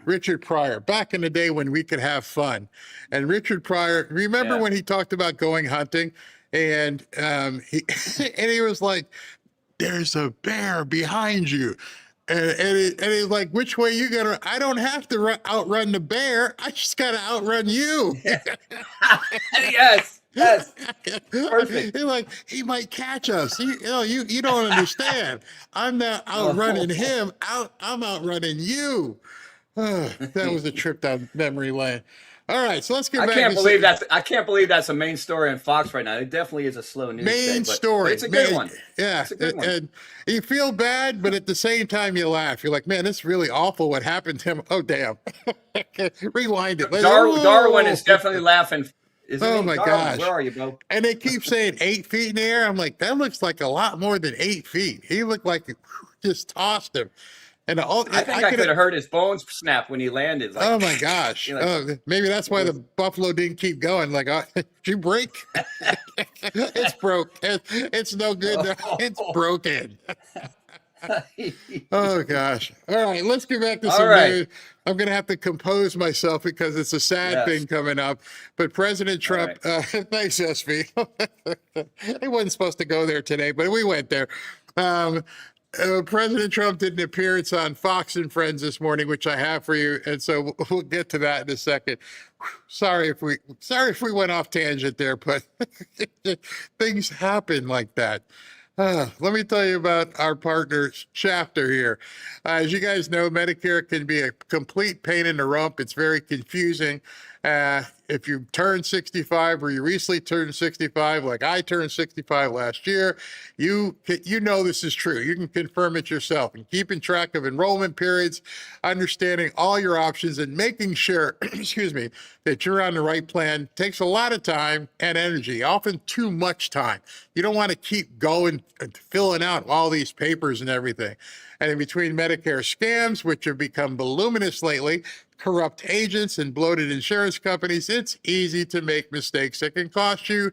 Richard Pryor, back in the day when we could have fun. And Richard Pryor, remember when he talked about going hunting, and he was like, "There's a bear behind you," and he's like, "Which way you gonna?" I don't have to outrun the bear. I just gotta outrun you. Yes. Perfect. He's like, he might catch us. You don't understand. I'm not outrunning him. I'm outrunning you. That was a trip down memory lane. All right, so let's get back. I can't believe that's a main story on Fox right now. It definitely is a slow news day, story. It's a good one. Yeah, it's a good one. And you feel bad, but at the same time you laugh. You're like, man, this is really awful. What happened to him? Oh, damn! Rewind it. Darwin is definitely laughing. Oh my gosh! Where are you, Bo? And they keep saying 8 feet in the air. I'm like, that looks like a lot more than 8 feet. He looked like it just tossed him. And I think I could have heard his bones snap when he landed. Like, oh my gosh! Maybe that's why the buffalo didn't keep going. Like, did you break? It's broke. It's no good. It's broken. Oh gosh! All right, let's get back to some news. I'm going to have to compose myself because it's a sad thing coming up. But President Trump, thanks, SV. He wasn't supposed to go there today, but we went there. President Trump did an appearance on Fox and Friends this morning, which I have for you, and so we'll get to that in a second. Sorry if we went off tangent there, but things happen like that. Let me tell you about our partner's chapter here. As you guys know, Medicare can be a complete pain in the rump. It's very confusing. If you turn 65 or you recently turned 65, like I turned 65 last year, you know this is true. You can confirm it yourself. And keeping track of enrollment periods, understanding all your options, and making sure, excuse me, that you're on the right plan takes a lot of time and energy, often too much time. You don't want to keep going and filling out all these papers and everything. And in between Medicare scams, which have become voluminous lately, corrupt agents and bloated insurance companies, it's easy to make mistakes that can cost you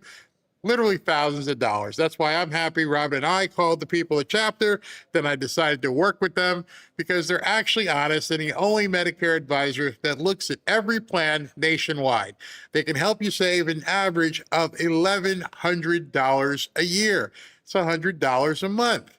literally thousands of dollars. That's why I'm happy Robin and I called the people at Chapter. Then I decided to work with them because they're actually honest and the only Medicare advisor that looks at every plan nationwide. They can help you save an average of $1,100 a year. It's $100 a month.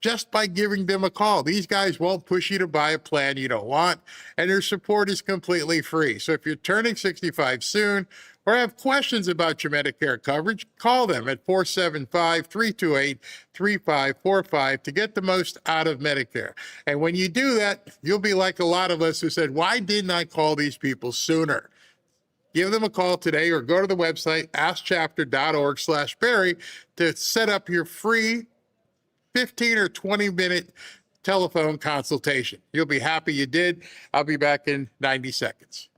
just by giving them a call. These guys won't push you to buy a plan you don't want, and their support is completely free. So if you're turning 65 soon or have questions about your Medicare coverage, call them at 475-328-3545 to get the most out of Medicare. And when you do that, you'll be like a lot of us who said, why didn't I call these people sooner? Give them a call today or go to the website, askchapter.org/Barry, to set up your free 15 or 20-minute telephone consultation. You'll be happy you did. I'll be back in 90 seconds.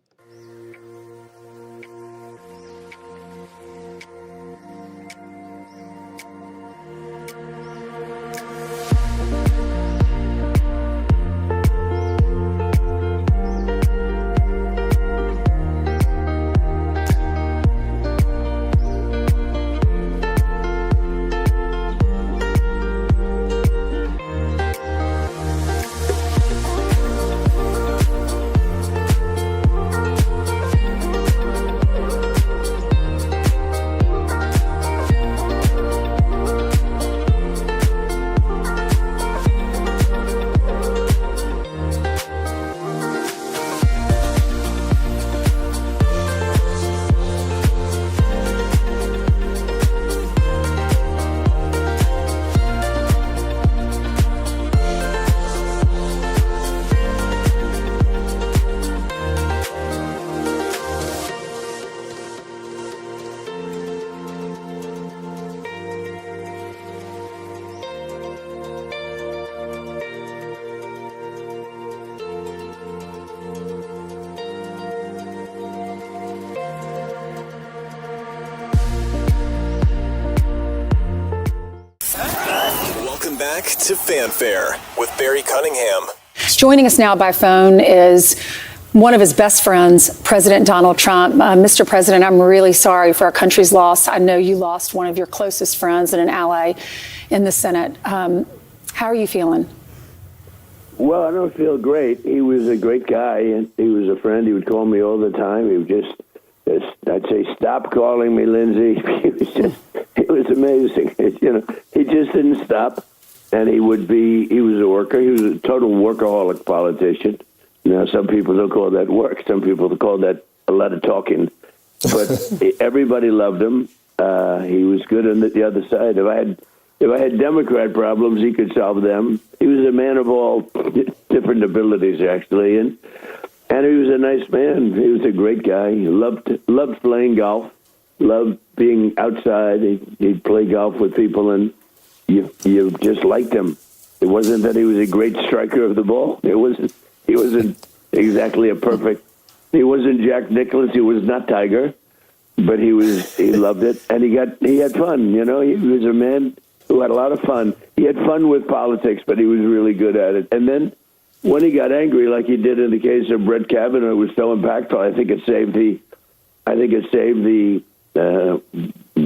Back to Fanfare with Barry Cunningham. Joining us now by phone is one of his best friends, President Donald Trump. Mr. President, I'm really sorry for our country's loss. I know you lost one of your closest friends and an ally in the Senate. How are you feeling? Well, I don't feel great. He was a great guy, and he was a friend. He would call me all the time. He would just I'd say, stop calling me, Lindsay. It was amazing. He just didn't stop. And he was a worker. He was a total workaholic politician. Now, some people don't call that work. Some people call that a lot of talking. But everybody loved him. He was good on the other side. If I had Democrat problems, he could solve them. He was a man of all different abilities, actually. And he was a nice man. He was a great guy. He loved playing golf, loved being outside. He'd play golf with people, and you just liked him. It wasn't that he was a great striker of the ball. He wasn't exactly a perfect. He wasn't Jack Nicklaus. He was not Tiger, but he loved it, and he had fun. He was a man who had a lot of fun. He had fun with politics, but he was really good at it. And then when he got angry, like he did in the case of Brett Kavanaugh, it was so impactful. I think it saved the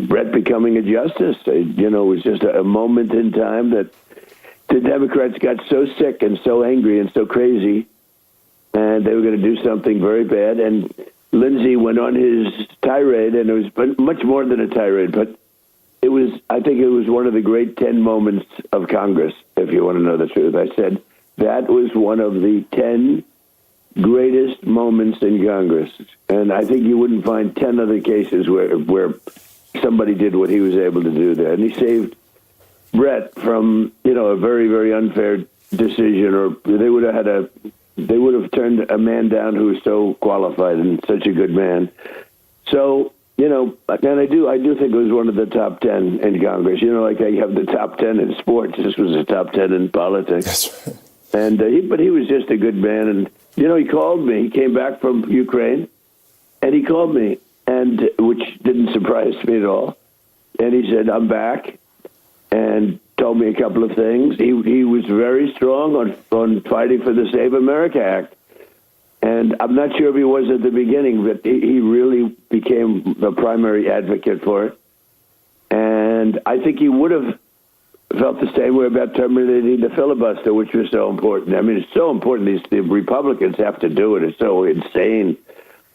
Brett becoming a justice. It was just a moment in time that the Democrats got so sick and so angry and so crazy, and they were going to do something very bad. And Lindsey went on his tirade, and it was much more than a tirade, but I think it was one of the great 10 moments of Congress, if you want to know the truth. I said that was one of the 10 greatest moments in Congress. And I think you wouldn't find 10 other cases where somebody did what he was able to do there. And he saved Brett from, a very, very unfair decision, or they would have turned a man down who was so qualified and such a good man. So, and I do think it was one of the top 10 in Congress. Like you have the top 10 in sports. This was the top 10 in politics. That's right. And but he was just a good man. And he called me. He came back from Ukraine, and he called me, and which didn't surprise me at all. And he said, "I'm back," and told me a couple of things. He was very strong on fighting for the Save America Act. And I'm not sure if he was at the beginning, but he really became the primary advocate for it. And I think he would have felt the same way about terminating the filibuster, which was so important. I mean, it's so important. The Republicans have to do it. It's so insane.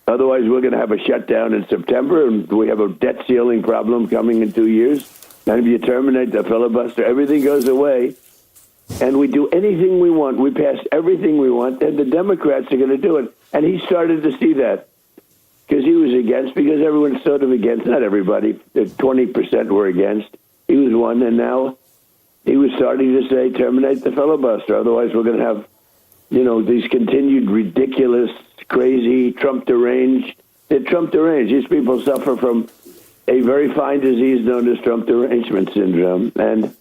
Otherwise, we're going to have a shutdown in September, and we have a debt ceiling problem coming in 2 years. And if you terminate the filibuster, everything goes away. and we do anything we want. We pass everything we want, and the Democrats are going to do it. And he started to see that because he was against, because everyone's sort of against, not everybody, 20% were against. He was one, and now he was starting to say, terminate the filibuster. Otherwise, we're going to have, these continued ridiculous, crazy, Trump deranged. They're Trump deranged. These people suffer from a very fine disease known as Trump derangement syndrome, and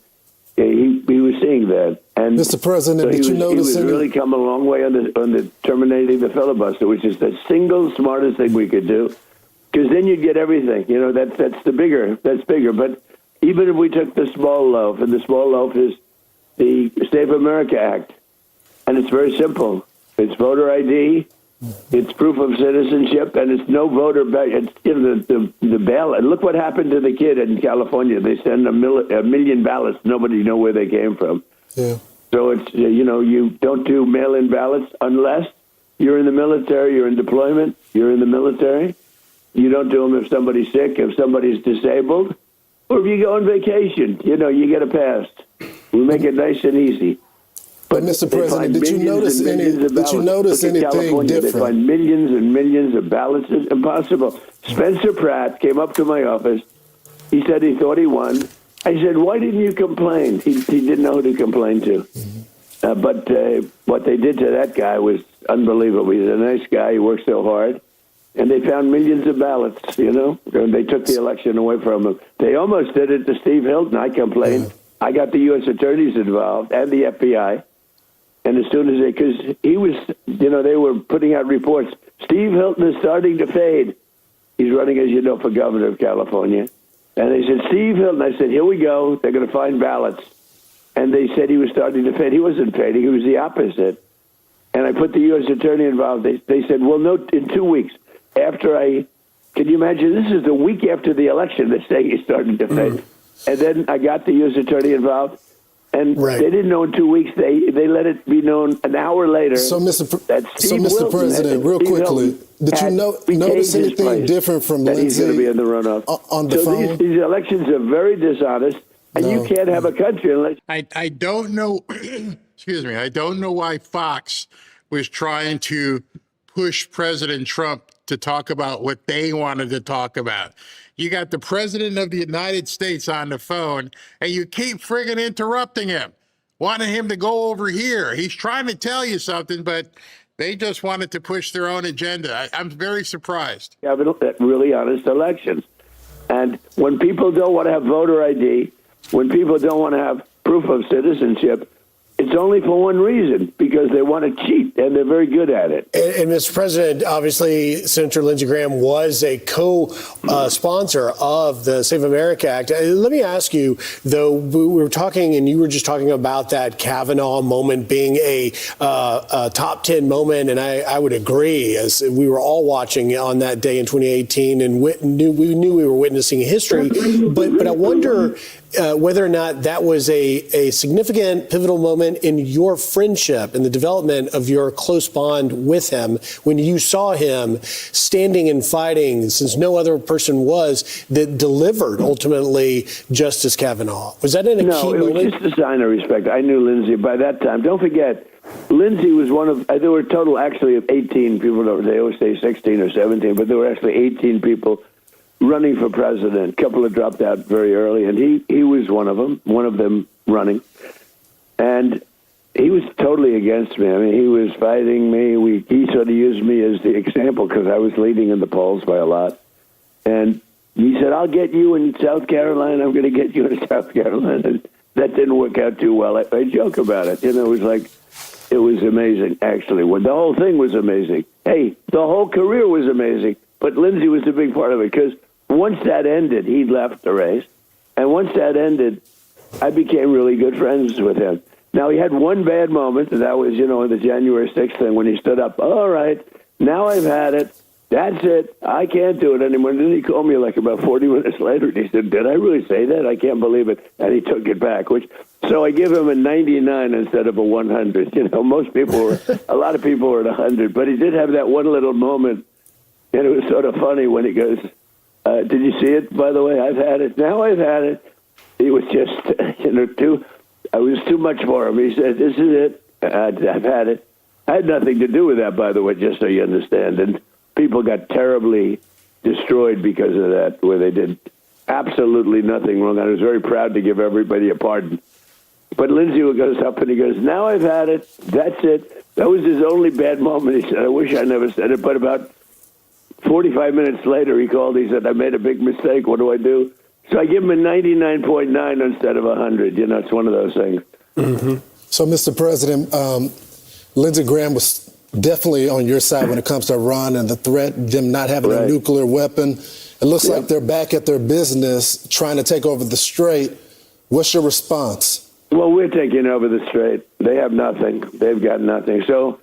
he was seeing that. And Mr. President, so did you notice? He was really come a long way on the terminating the filibuster, which is the single smartest thing we could do, because then you'd get everything. That's bigger. But even if we took the small loaf, and the small loaf is the Save America Act, and it's very simple. It's voter ID. It's proof of citizenship, and it's no voter back. It's the ballot. Look what happened to the kid in California. They send a million ballots. Nobody know where they came from. Yeah. So it's you don't do mail-in ballots unless you're in the military, you're in deployment, you're in the military. You don't do them if somebody's sick, if somebody's disabled, or if you go on vacation. You get a pass. We make it nice and easy. But Mr. President, did you notice anything different? They find millions and millions of ballots. It's impossible. Spencer Pratt came up to my office. He said he thought he won. I said, why didn't you complain? He didn't know who to complain to. But what they did to that guy was unbelievable. He's a nice guy. He worked so hard. And they found millions of ballots, and they took the election away from him. They almost did it to Steve Hilton. I complained. I got the U.S. attorneys involved and the FBI. And as soon as because he was, they were putting out reports. Steve Hilton is starting to fade. He's running, as you know, for governor of California. And they said, Steve Hilton. I said, here we go. They're going to find ballots. And they said he was starting to fade. He wasn't fading. He was the opposite. And I put the U.S. attorney involved. They said, well, no, in 2 weeks. Can you imagine? This is the week after the election. They're saying he's starting to fade. And then I got the U.S. attorney involved. And they didn't know in 2 weeks. They let it be known an hour later. So, Mr. President, real quickly, did you notice anything different from Lindsey? He's going to be in the runoff on the phone? These elections are very dishonest, and you can't have a country unless. I don't know. Excuse me. I don't know why Fox was trying to push President Trump to talk about what they wanted to talk about. You got the president of the United States on the phone, and you keep friggin' interrupting him, wanting him to go over here. He's trying to tell you something, but they just wanted to push their own agenda. I'm very surprised. You have really honest elections. And when people don't want to have voter ID, when people don't want to have proof of citizenship, it's only for one reason, because they want to cheat, and they're very good at it. And Mr. President, obviously, Senator Lindsey Graham was a co-sponsor of the Save America Act. Let me ask you, though, we were talking, and you were just talking about that Kavanaugh moment being a top 10 moment, and I would agree, as we were all watching on that day in 2018, and we knew we were witnessing history. But I wonder whether or not that was a significant, pivotal moment in your friendship and the development of your close bond with him when you saw him standing and fighting, since no other person was, that delivered ultimately Justice Kavanaugh. Was that in a key moment? No, it was just a sign of respect. I knew Lindsey by that time. Don't forget, Lindsey was one of, there were a total actually of 18 people. They always say 16 or 17, but there were actually 18 people running for president. A couple have dropped out very early, and he was one of them running. And he was totally against me. I mean, he was fighting me. He sort of used me as the example because I was leading in the polls by a lot. And he said, I'll get you in South Carolina. I'm going to get you in South Carolina. And that didn't work out too well. I joke about it. It was amazing, actually. The whole thing was amazing. Hey, the whole career was amazing. But Lindsey was a big part of it because once that ended, he left the race. And once that ended, I became really good friends with him. Now, he had one bad moment, and that was, the January 6th thing when he stood up. All right, now I've had it. That's it. I can't do it anymore. And then he called me like about 40 minutes later, and he said, did I really say that? I can't believe it. And he took it back, so I give him a 99 instead of a 100. A lot of people were at 100, but he did have that one little moment, and it was sort of funny when he goes, did you see it, by the way? I've had it. Now I've had it. He was just, I was too much for him. He said, "This is it. I've had it." I had nothing to do with that, by the way, just so you understand. And people got terribly destroyed because of that, where they did absolutely nothing wrong. I was very proud to give everybody a pardon. But Lindsey goes up and he goes, "Now I've had it. That's it." That was his only bad moment. He said, "I wish I never said it." But about 45 minutes later, he called. He said, "I made a big mistake. What do I do?" So I give him a 99.9 instead of 100. You know, it's one of those things. Mm-hmm. So, Mr. President, Lindsey Graham was definitely on your side when it comes to Iran and the threat, them not having a nuclear weapon. It looks like they're back at their business trying to take over the Strait. What's your response? Well, we're taking over the Strait. They have nothing. They've got nothing. So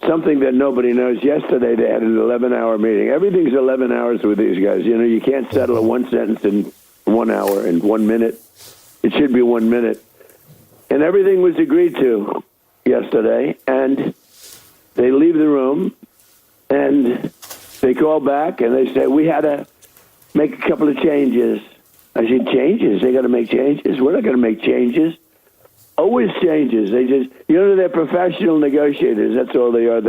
something that nobody knows, yesterday they had an 11-hour meeting. Everything's 11 hours with these guys. You know, you can't settle a one sentence in 1 hour, in 1 minute. It should be 1 minute. And everything was agreed to yesterday. And they leave the room and they call back and they say, "We had to make a couple of changes." I said, "Changes? They got to make changes? We're not going to make changes." Always changes. They just, you know, they're professional negotiators. That's all they are.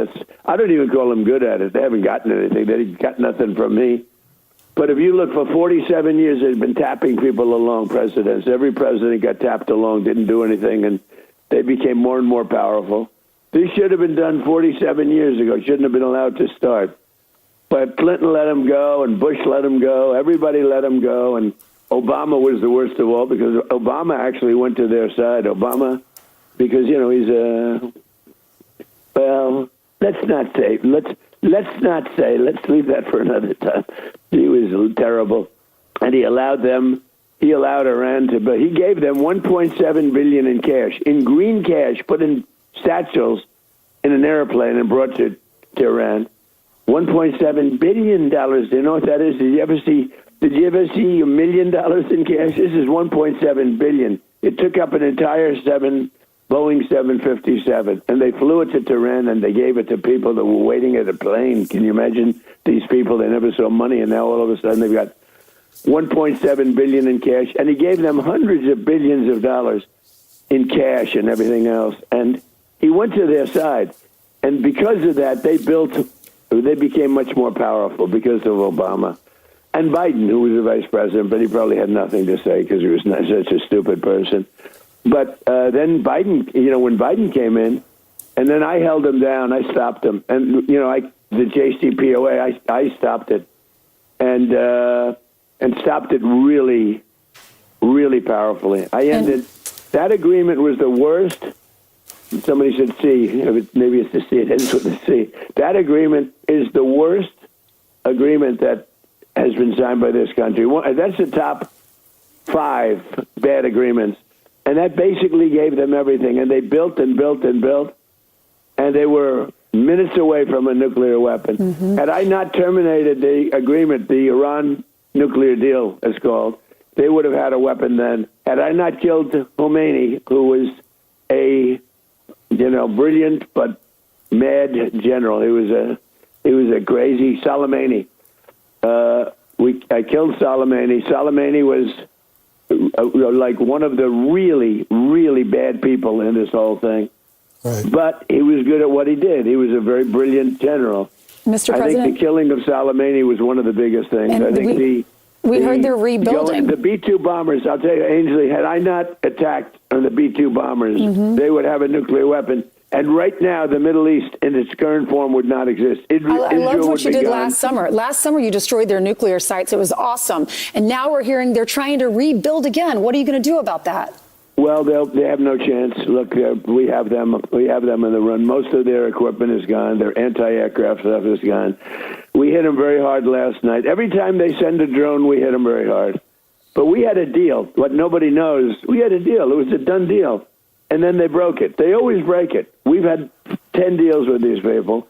I don't even call them good at it. They haven't gotten anything. They got nothing from me. But if you look, for 47 years, they've been tapping people along, presidents. Every president got tapped along, didn't do anything, and they became more and more powerful. This should have been done 47 years ago. Shouldn't have been allowed to start. But Clinton let him go, and Bush let him go. Everybody let him go, and Obama was the worst of all, because Obama actually went to their side. Obama, because, you know, he's well, let's not say. Let's leave that for another time. He was terrible. And he allowed Iran to, but he gave them $1.7 billion in cash, in green cash, put in satchels in an airplane and brought to Iran. $1.7 billion. Do you know what that is? Did you ever see $1 million in cash? This is $1.7 billion. It took up an entire Boeing 757, and they flew it to Tehran, and they gave it to people that were waiting at a plane. Can you imagine these people? They never saw money, and now all of a sudden they've got $1.7 billion in cash, and he gave them hundreds of billions of dollars in cash and everything else. And he went to their side, and because of that, they became much more powerful because of Obama. And Biden, who was the vice president, but he probably had nothing to say because he was not such a stupid person. But then Biden, you know, when Biden came in, and then I held him down, I stopped him. And, you know, the JCPOA, I stopped it. And stopped it really, really powerfully. That agreement was the worst. Somebody said C. Maybe it's the C. It ends with the C. That agreement is the worst agreement that has been signed by this country. That's the top 5 bad agreements. And that basically gave them everything. And they built and built and built. And they were minutes away from a nuclear weapon. Mm-hmm. Had I not terminated the agreement, the Iran nuclear deal, it's called, they would have had a weapon then. Had I not killed Khomeini, who was a, you know, brilliant but mad general. He was a crazy Soleimani. I killed Soleimani. Soleimani was like one of the really, really bad people in this whole thing. Right. But he was good at what he did. He was a very brilliant general. Mr. President, I think the killing of Soleimani was one of the biggest things. And I think we heard they're rebuilding. The B-2 bombers, I'll tell you, Ainsley, had I not attacked on the B-2 bombers, they would have a nuclear weapon. And right now, the Middle East in its current form would not exist. I loved what you did last summer. Last summer, you destroyed their nuclear sites. It was awesome. And now we're hearing they're trying to rebuild again. What are you going to do about that? Well, they have no chance. Look, we have them. We have them in the run. Most of their equipment is gone. Their anti-aircraft stuff is gone. We hit them very hard last night. Every time they send a drone, we hit them very hard. But we had a deal. What nobody knows, we had a deal. It was a done deal. And then they broke it. They always break it. We've had 10 deals with these people,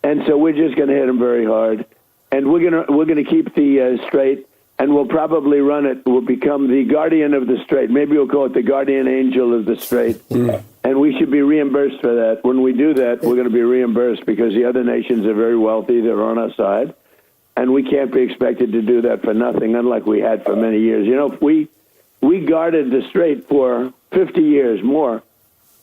and so we're just going to hit them very hard. And we're gonna keep the Strait, and we'll probably run it. We'll become the guardian of the Strait. Maybe we'll call it the guardian angel of the Strait. Mm. And we should be reimbursed for that. When we do that, we're going to be reimbursed because the other nations are very wealthy. They're on our side, and we can't be expected to do that for nothing, unlike we had for many years. You know, we guarded the Strait for 50 years more.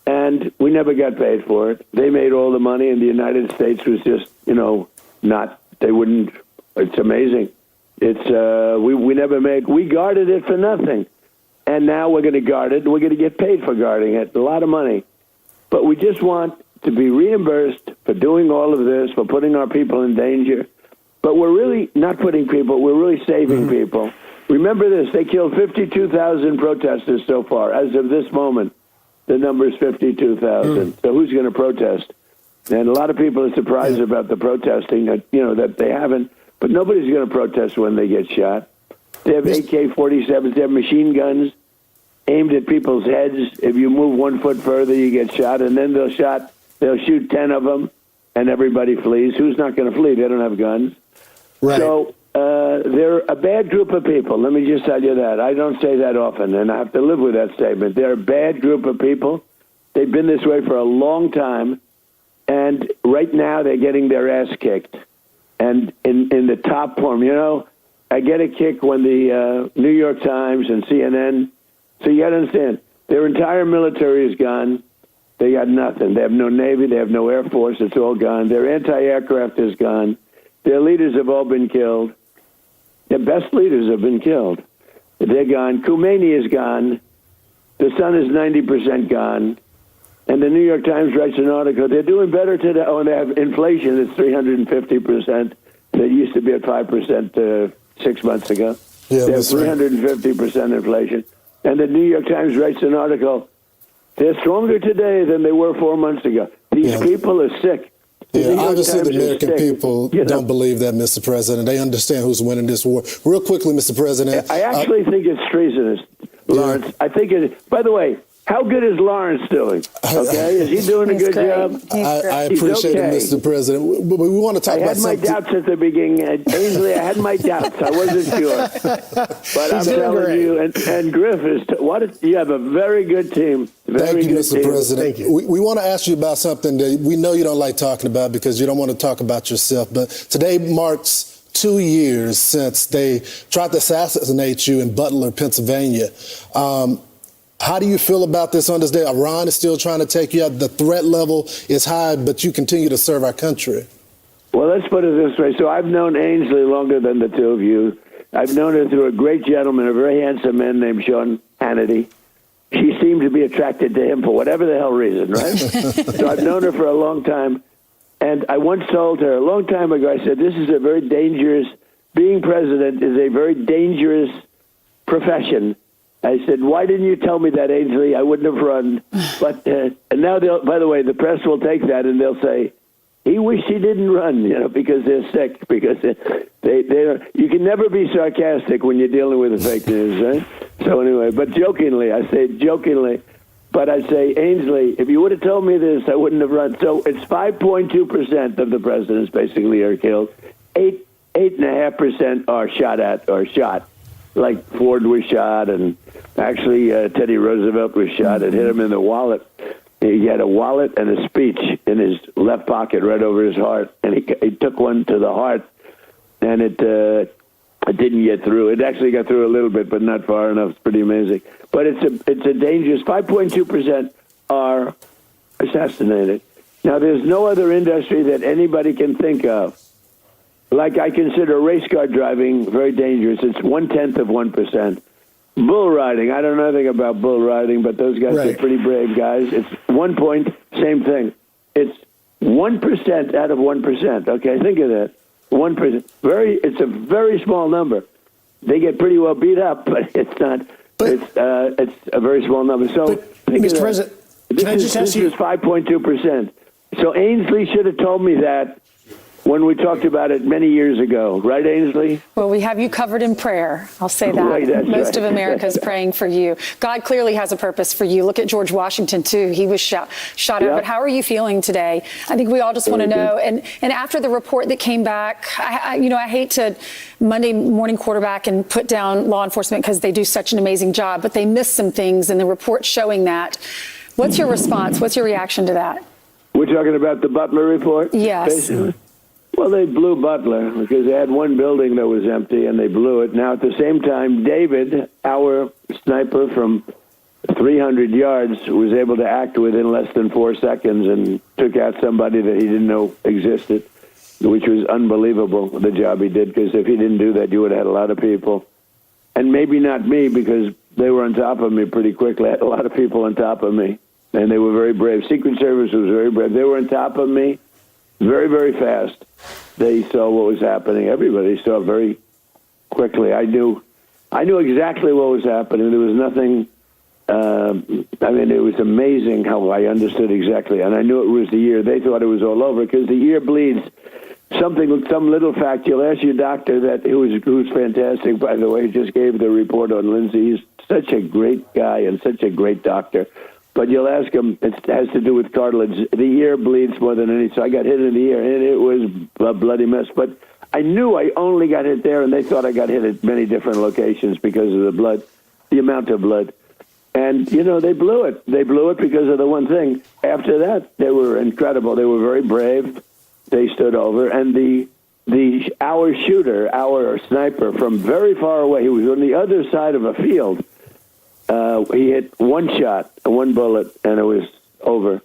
And we never got paid for it. They made all the money, and the United States was just, they wouldn't. It's amazing. It's we never made. We guarded it for nothing, and now we're going to guard it. We're going to get paid for guarding it, a lot of money. But we just want to be reimbursed for doing all of this, for putting our people in danger. But we're really not putting people. We're really saving people. Remember this: they killed 52,000 protesters so far. As of this moment, the number is 52,000. So who's going to protest? And a lot of people are surprised about the protesting that they haven't. But nobody's going to protest when they get shot. They have AK-47s. They have machine guns aimed at people's heads. If you move 1 foot further, you get shot. And then they'll shoot 10 of them, and everybody flees. Who's not going to flee? They don't have guns. Right. So they're a bad group of people. Let me just tell you that. I don't say that often, and I have to live with that statement. They're a bad group of people. They've been this way for a long time, and right now they're getting their ass kicked. And in the top form, I get a kick when the New York Times and CNN. So you got to understand, their entire military is gone. They got nothing. They have no Navy. They have no Air Force. It's all gone. Their anti-aircraft is gone. Their leaders have all been killed. Their best leaders have been killed. They're gone. Khomeini is gone. The sun is 90% gone. And the New York Times writes an article. They're doing better today. Oh, and they have inflation. It's 350%. That used to be at 5% 6 months ago. Yeah, they have that's right. 350% inflation. And the New York Times writes an article. They're stronger today than they were 4 months ago. These people are sick. Yeah, obviously the American people don't believe that, Mr. President. They understand who's winning this war. Real quickly, Mr. President. I actually think it's treasonous, Lawrence. Yeah. I think it. By the way, how good is Lawrence doing? Okay, is he doing a good job? I appreciate it, Mr. President. But we want to talk about something. I had my doubts at the beginning. Ainsley, I had my doubts. I wasn't sure. But I'm telling you, and Griff is. You have a very good team. Thank you, Mr. President. Thank you. We want to ask you about something that we know you don't like talking about because you don't want to talk about yourself. But today marks 2 years since they tried to assassinate you in Butler, Pennsylvania. How do you feel about this on this day? Iran is still trying to take you out. The threat level is high, but you continue to serve our country. Well, let's put it this way. So I've known Ainsley longer than the two of you. I've known her through a great gentleman, a very handsome man named Sean Hannity. She seemed to be attracted to him for whatever the hell reason, right? So I've known her for a long time. And I once told her a long time ago, I said, this is a very dangerous, being president is a very dangerous profession. I said, why didn't you tell me that, Ainsley? I wouldn't have run. But and now, by the way, the press will take that and they'll say, he wished he didn't run, because they're sick. Because you can never be sarcastic when you're dealing with the fake news, right? So anyway, but jokingly, I say jokingly, but I say, Ainsley, if you would have told me this, I wouldn't have run. So it's 5.2% of the presidents basically are killed. 8.5% are shot at or shot. Like Ford was shot, and actually Teddy Roosevelt was shot. It hit him in the wallet. He had a wallet and a speech in his left pocket right over his heart, and he took one to the heart, and it didn't get through. It actually got through a little bit, but not far enough. It's pretty amazing. But it's a dangerous. 5.2% are assassinated. Now, there's no other industry that anybody can think of. Like I consider race car driving very dangerous. It's 0.1%. Bull riding. I don't know anything about bull riding, but those guys are pretty brave guys. It's 1 point, same thing. It's 1% out of 1%. Okay, think of that. 1%. It's a very small number. They get pretty well beat up, but it's not. It's a very small number. So, Mr. President, can I just ask you? This is 5.2%. So Ainsley should have told me that when we talked about it many years ago. Right, Ainsley? Well, we have you covered in prayer. I'll say that. Right, Most of America is praying for you. God clearly has a purpose for you. Look at George Washington, too. He was shot at. But how are you feeling today? I think we all just want to know. And after the report that came back, I hate to Monday morning quarterback and put down law enforcement because they do such an amazing job, but they missed some things in the report showing that. What's your response? What's your reaction to that? We're talking about the Butler report? Yes. Basically. Well, they blew Butler because they had one building that was empty, and they blew it. Now, at the same time, David, our sniper from 300 yards, was able to act within less than 4 seconds and took out somebody that he didn't know existed, which was unbelievable, the job he did, because if he didn't do that, you would have had a lot of people. And maybe not me, because they were on top of me pretty quickly. I had a lot of people on top of me, and they were very brave. Secret Service was very brave. They were on top of me very, very fast. They saw what was happening. Everybody saw it very quickly. I knew exactly what was happening. There was nothing. It was amazing how I understood exactly, and I knew it was the ear. They thought it was all over because the ear bleeds. Some little fact. You'll ask your doctor that who's fantastic, by the way. Just gave the report on Lindsay. He's such a great guy and such a great doctor. But you'll ask him, it has to do with cartilage. The ear bleeds more than any, so I got hit in the ear, and it was a bloody mess. But I knew I only got hit there, and they thought I got hit at many different locations because of the blood, the amount of blood. And, they blew it. They blew it because of the one thing. After that, they were incredible. They were very brave. They stood over, and our sniper from very far away, he was on the other side of a field. He hit one shot, one bullet, and it was over.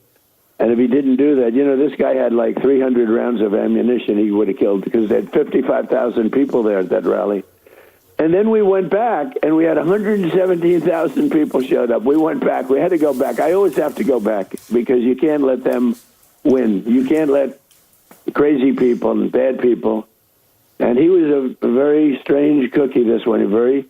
And if he didn't do that, this guy had like 300 rounds of ammunition he would have killed, because they had 55,000 people there at that rally. And then we went back, and we had 117,000 people showed up. We went back. We had to go back. I always have to go back, because you can't let them win. You can't let crazy people and bad people. And he was a very strange cookie, this one. Very,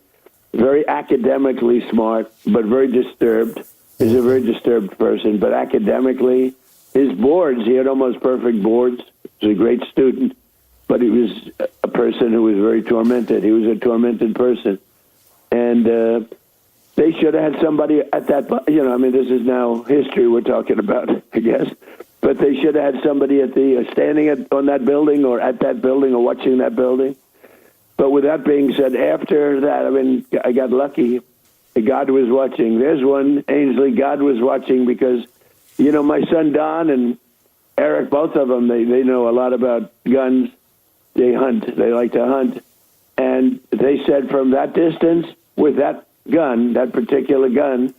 very academically smart, but very disturbed. He's a very disturbed person, but academically, his boards, he had almost perfect boards. He was a great student, but he was a person who was very tormented. He was a tormented person. And they should have had somebody at that, this is now history we're talking about, I guess. But they should have had somebody at the standing on that building or at that building or watching that building. But with that being said, after that, I got lucky. God was watching. There's one, Ainsley, God was watching, because, my son Don and Eric, both of them, they know a lot about guns. They hunt. They like to hunt. And they said from that distance, with that gun, that particular gun,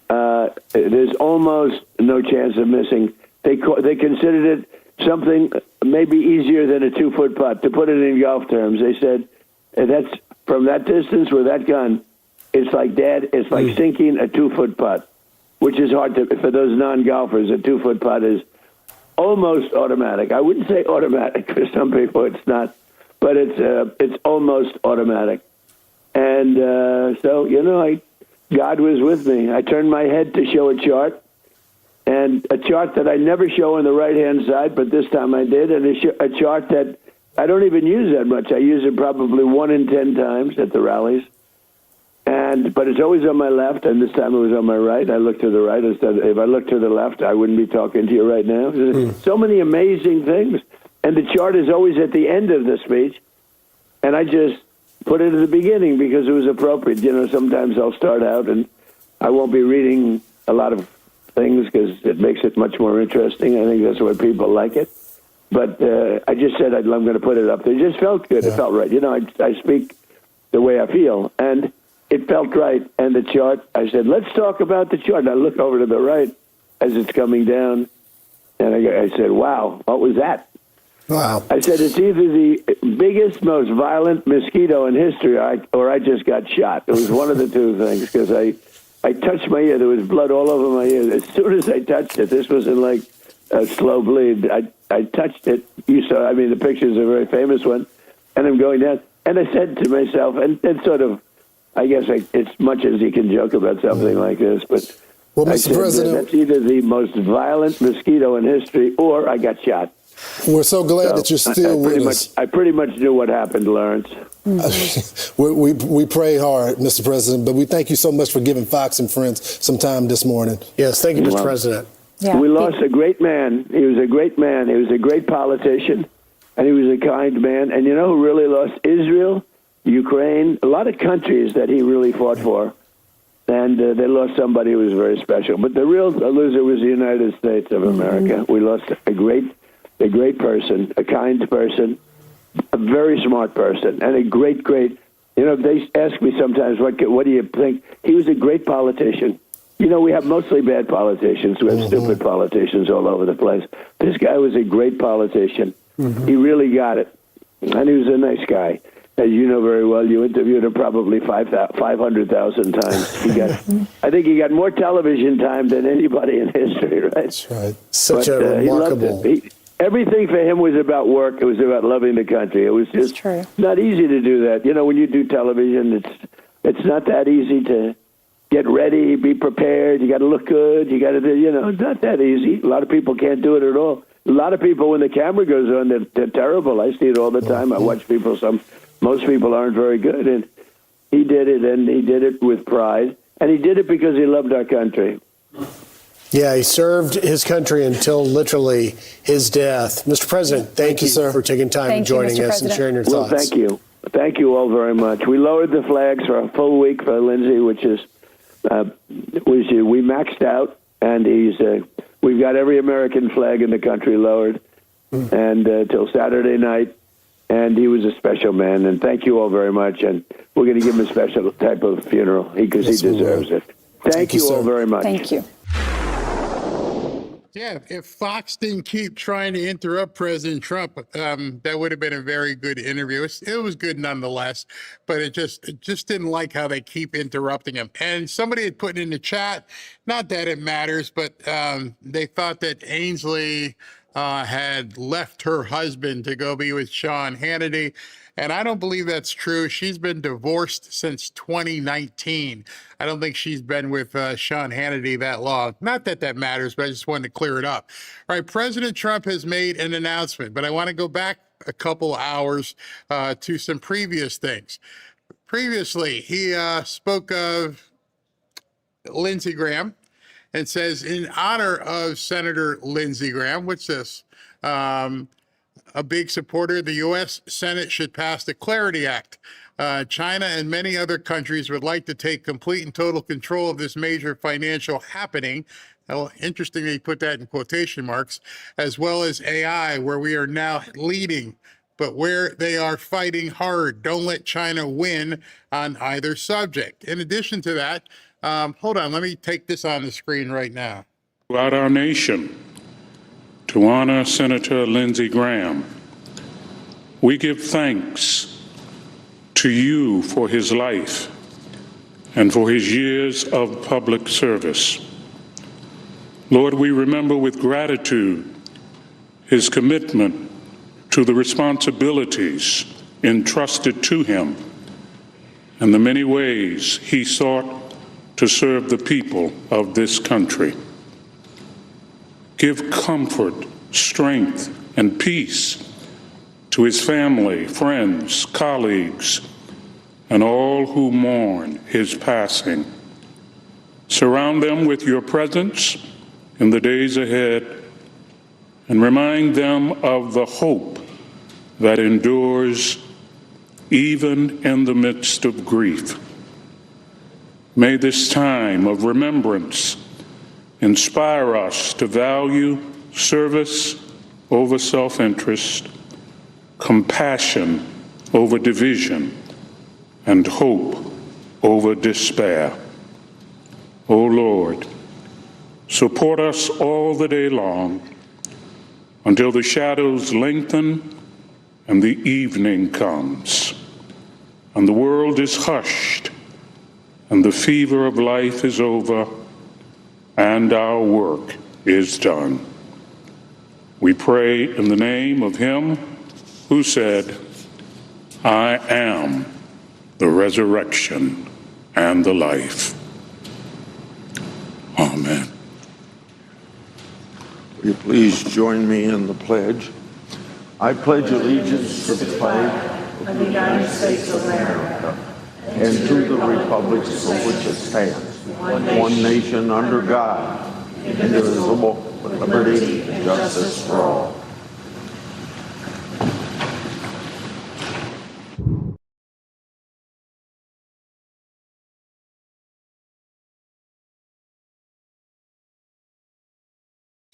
there's almost no chance of missing. They considered it something maybe easier than a 2-foot putt. To put it in golf terms, they said that's from that distance with that gun. It's like sinking a 2-foot putt, which is hard for those non-golfers. A 2-foot putt is almost automatic. I wouldn't say automatic for some people. It's not, but it's almost automatic. And God was with me. I turned my head to show a chart. And a chart that I never show on the right-hand side, but this time I did, and a chart that I don't even use that much. I use it probably 1 in 10 times at the rallies. But it's always on my left, and this time it was on my right. I looked to the right instead. If I looked to the left, I wouldn't be talking to you right now. So many amazing things. And the chart is always at the end of the speech, and I just put it at the beginning because it was appropriate. Sometimes I'll start out, and I won't be reading a lot of things because it makes it much more interesting. I think that's why people like it. But I just said I'm going to put it up there. It just felt good. Yeah. It felt right. I speak the way I feel, and it felt right. And the chart, I said, let's talk about the chart. And I look over to the right as it's coming down, and I said, wow, what was that? Wow. I said, it's either the biggest, most violent mosquito in history, or I just got shot. It was one of the two things, because I touched my ear. There was blood all over my ear. As soon as I touched it, this wasn't like a slow bleed. I touched it. You saw, the picture's a very famous one. And I'm going down. And I said to myself, and sort of, I guess it's much as you can joke about something like this, but well, Mr. President, that's either the most violent mosquito in history or I got shot. We're so glad that you're still with us. I pretty much knew what happened, Lawrence. We pray hard, Mr. President, but we thank you so much for giving Fox and Friends some time this morning. Yes, thank you, Mr. President. Yeah. We lost a great man. He was a great man. He was a great politician, and he was a kind man. And you know who really lost? Israel, Ukraine, a lot of countries that he really fought for. And they lost somebody who was very special. But the real loser was the United States of America. We lost a great person, a kind person, a very smart person, and a great, they ask me sometimes, what do you think? He was a great politician. You know, we have mostly bad politicians. We have stupid politicians all over the place. This guy was a great politician. He really got it. And he was a nice guy. As you know very well, you interviewed him probably 500,000 times. I think he got more television time than anybody in history, right? That's right. Such a remarkable... Everything for him was about work. It was about loving the country. It was just not easy to do that. You know, when you do television, it's not that easy to get ready, be prepared. You got to look good. You got to, it's not that easy. A lot of people can't do it at all. A lot of people, when the camera goes on, they're terrible. I see it all the time. I watch people. Most people aren't very good, and he did it, and he did it with pride, and he did it because he loved our country. Yeah, he served his country until literally his death. Mr. President, thank you, sir, for taking time and joining us and sharing your thoughts. Well, thank you. Thank you all very much. We lowered the flags for a full week for Lindsay, which is we maxed out, and we've got every American flag in the country lowered, and till Saturday night. And he was a special man, and thank you all very much. And we're going to give him a special type of funeral because he deserves it. Thank you all very much. Thank you. Yeah, if Fox didn't keep trying to interrupt President Trump, that would have been a very good interview. It was good nonetheless, but it just didn't like how they keep interrupting him. And somebody had put in the chat, not that it matters, but they thought that Ainsley had left her husband to go be with Sean Hannity. And I don't believe that's true. She's been divorced since 2019. I don't think she's been with Sean Hannity that long. Not that that matters, but I just wanted to clear it up. All right, President Trump has made an announcement, but I want to go back a couple hours to some previous things. Previously, he spoke of Lindsey Graham and says, in honor of Senator Lindsey Graham, what's this? A big supporter, the U.S. Senate should pass the Clarity Act. China and many other countries would like to take complete and total control of this major financial happening. Well, interesting that you put that in quotation marks, as well as AI, where we are now leading, but where they are fighting hard. Don't let China win on either subject. In addition to that, hold on, let me take this on the screen right now. Throughout our nation, to honor Senator Lindsey Graham, we give thanks to you for his life and for his years of public service. Lord, we remember with gratitude his commitment to the responsibilities entrusted to him and the many ways he sought to serve the people of this country. Give comfort, strength, and peace to his family, friends, colleagues, and all who mourn his passing. Surround them with your presence in the days ahead and remind them of the hope that endures even in the midst of grief. May this time of remembrance inspire us to value service over self-interest, compassion over division, and hope over despair. O Lord, support us all the day long until the shadows lengthen and the evening comes, and the world is hushed, and the fever of life is over, and our work is done. We pray in the name of him who said, I am the resurrection and the life. Amen. Will you please join me in the pledge? I pledge allegiance to the flag of the United States of America and to the republic for which it stands, one nation under God, indivisible, with liberty and justice for all.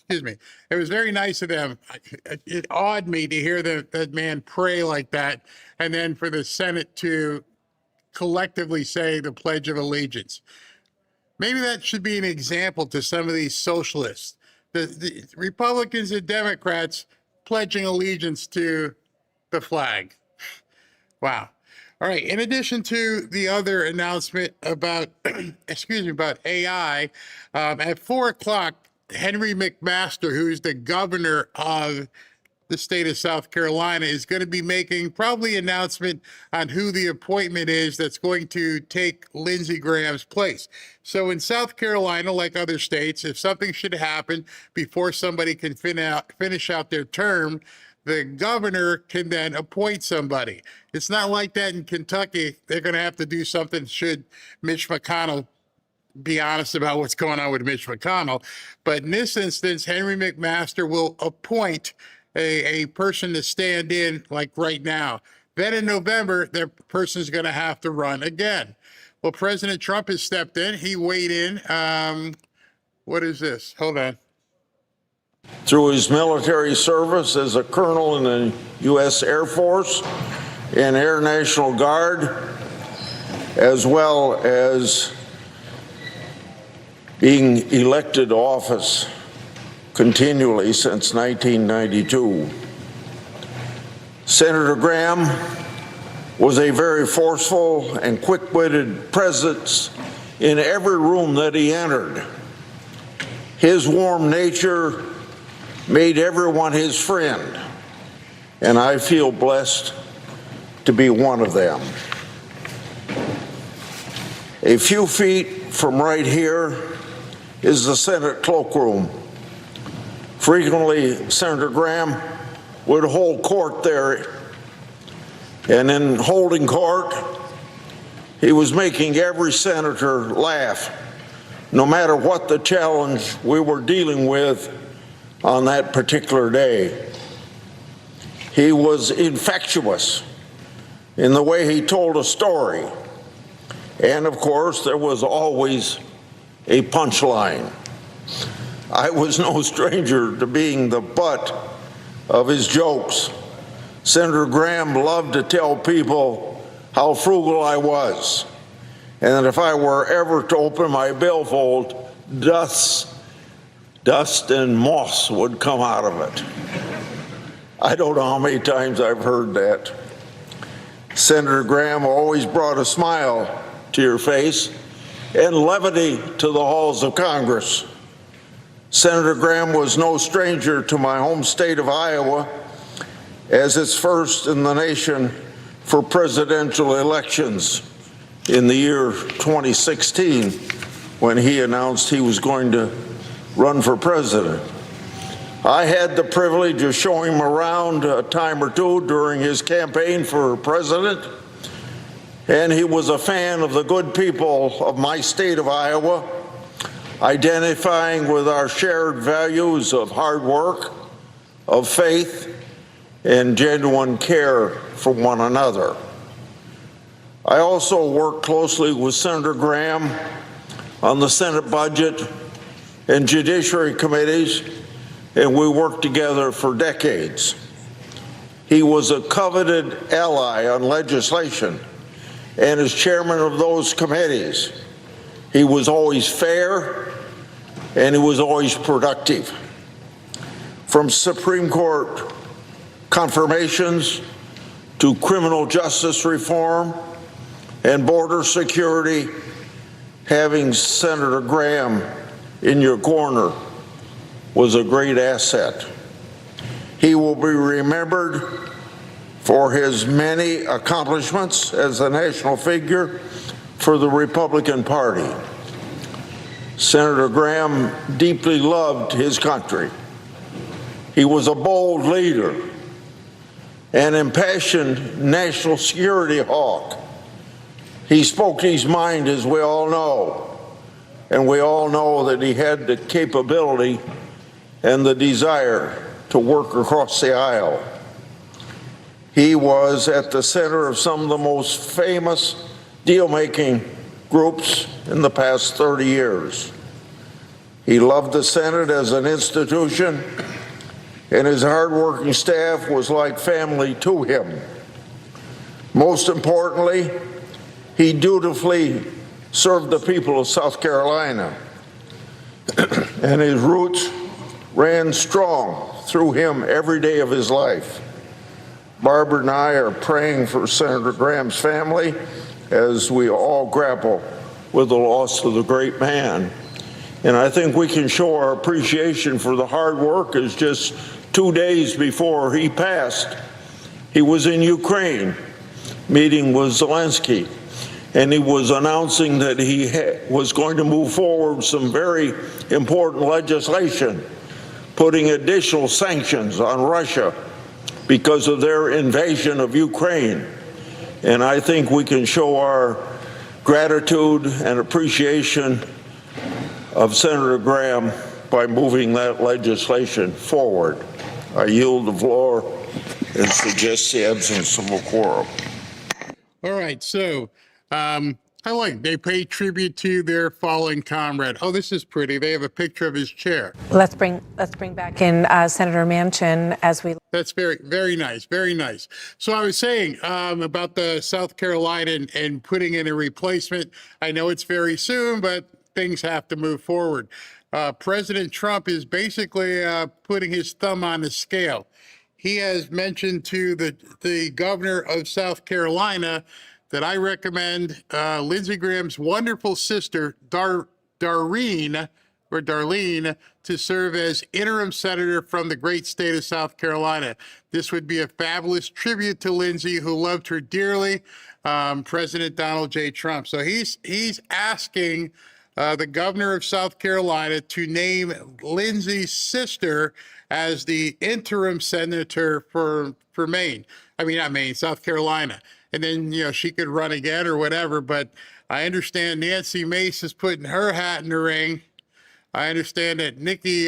Excuse me. It was very nice of them. It awed me to hear that man pray like that, and then for the Senate to collectively say the Pledge of Allegiance. Maybe that should be an example to some of these socialists. The Republicans and Democrats pledging allegiance to the flag. Wow. All right. In addition to the other announcement about, about AI, at 4 o'clock, Henry McMaster, who's the governor of the state of South Carolina, is going to be making probably an announcement on who the appointment is that's going to take Lindsey Graham's place. So in South Carolina, like other states, if something should happen before somebody can finish out their term, the governor can then appoint somebody. It's not like that in Kentucky. They're going to have to do something should Mitch McConnell be honest about what's going on with Mitch McConnell. But in this instance, Henry McMaster will appoint a person to stand in like right now. Then in November, that person's going to have to run again. Well, President Trump has stepped in. He weighed in. What is this? Hold on. Through his military service as a colonel in the U.S. Air Force and Air National Guard, as well as being elected to office continually since 1992. Senator Graham was a very forceful and quick-witted presence in every room that he entered. His warm nature made everyone his friend, and I feel blessed to be one of them. A few feet from right here is the Senate cloakroom. Frequently, Senator Graham would hold court there, and in holding court, he was making every senator laugh, no matter what the challenge we were dealing with on that particular day. He was infectious in the way he told a story, and of course, there was always a punchline. I was no stranger to being the butt of his jokes. Senator Graham loved to tell people how frugal I was, and that if I were ever to open my billfold, dust and moss would come out of it. I don't know how many times I've heard that. Senator Graham always brought a smile to your face and levity to the halls of Congress. Senator Graham was no stranger to my home state of Iowa, as its first in the nation for presidential elections in the year 2016, when he announced he was going to run for president. I had the privilege of showing him around a time or two during his campaign for president, and he was a fan of the good people of my state of Iowa, identifying with our shared values of hard work, of faith, and genuine care for one another. I also worked closely with Senator Graham on the Senate budget and judiciary committees, and we worked together for decades. He was a coveted ally on legislation, and as chairman of those committees, he was always fair and he was always productive. From Supreme Court confirmations to criminal justice reform and border security, having Senator Graham in your corner was a great asset. He will be remembered for his many accomplishments as a national figure for the Republican Party. Senator Graham deeply loved his country. He was a bold leader, an impassioned national security hawk. He spoke his mind, as we all know, and we all know that he had the capability and the desire to work across the aisle. He was at the center of some of the most famous deal-making groups in the past 30 years. He loved the Senate as an institution, and his hardworking staff was like family to him. Most importantly, he dutifully served the people of South Carolina, and his roots ran strong through him every day of his life. Barbara and I are praying for Senator Graham's family as we all grapple with the loss of the great man. And I think we can show our appreciation for the hard work as just 2 days before he passed, he was in Ukraine meeting with Zelensky, and he was announcing that he was going to move forward some very important legislation, putting additional sanctions on Russia because of their invasion of Ukraine. And I think we can show our gratitude and appreciation of Senator Graham by moving that legislation forward. I yield the floor and suggest the absence of a quorum. All right, so I like they pay tribute to their fallen comrade. Oh, this is pretty. They have a picture of his chair. Let's bring back in Senator Manchin as we. That's very, very nice, very nice. So I was saying about the South Carolina and putting in a replacement. I know it's very soon, but things have to move forward. President Trump is basically putting his thumb on the scale. He has mentioned to the governor of South Carolina that I recommend Lindsey Graham's wonderful sister, Darlene, to serve as interim senator from the great state of South Carolina. This would be a fabulous tribute to Lindsey, who loved her dearly, President Donald J. Trump. So he's asking the governor of South Carolina to name Lindsey's sister as the interim senator for Maine. I mean, not Maine, South Carolina. And then, she could run again or whatever. But I understand Nancy Mace is putting her hat in the ring. I understand that Nikki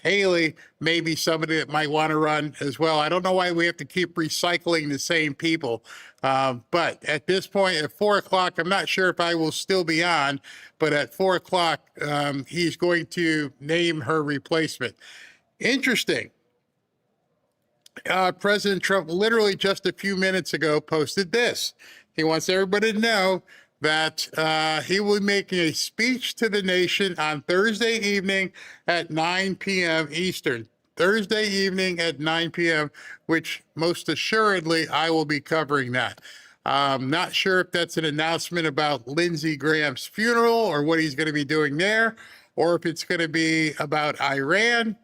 Haley may be somebody that might want to run as well. I don't know why we have to keep recycling the same people. But at this point, at 4 o'clock, I'm not sure if I will still be on, but at 4 o'clock, he's going to name her replacement. Interesting. President Trump literally just a few minutes ago posted this. He wants everybody to know that he will be making a speech to the nation on Thursday evening at 9 p.m. Eastern. Thursday evening at 9 p.m., which most assuredly I will be covering that. Not sure if that's an announcement about Lindsey Graham's funeral or what he's going to be doing there, or if it's going to be about Iran.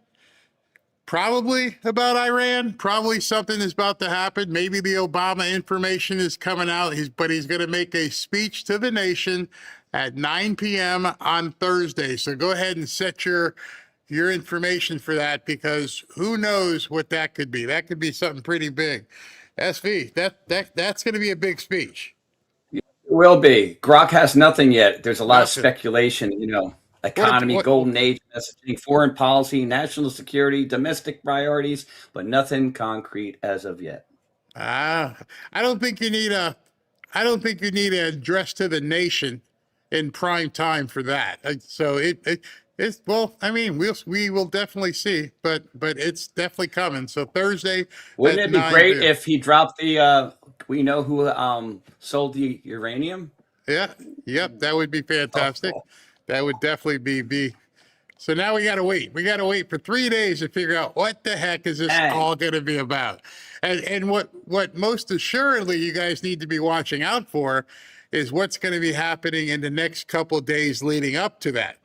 Probably about Iran. Probably something is about to happen. Maybe the Obama information is coming out, but he's going to make a speech to the nation at 9 p.m. on Thursday. So go ahead and set your information for that, because who knows what that could be. That could be something pretty big. SV, that's going to be a big speech. It will be. Grok has nothing yet. There's a lot of speculation, economy, golden age messaging, foreign policy, national security, domestic priorities, but nothing concrete as of yet. I don't think you need an address to the nation in prime time for that. So it's well, I mean, we will definitely see, but it's definitely coming. So Thursday. Wouldn't it be great if he dropped the? We know who sold the uranium. Yeah. Yep. That would be fantastic. Oh. That would definitely be. So now we got to wait. We got to wait for 3 days to figure out what the heck is this all going to be about. And what most assuredly you guys need to be watching out for is what's going to be happening in the next couple of days leading up to that.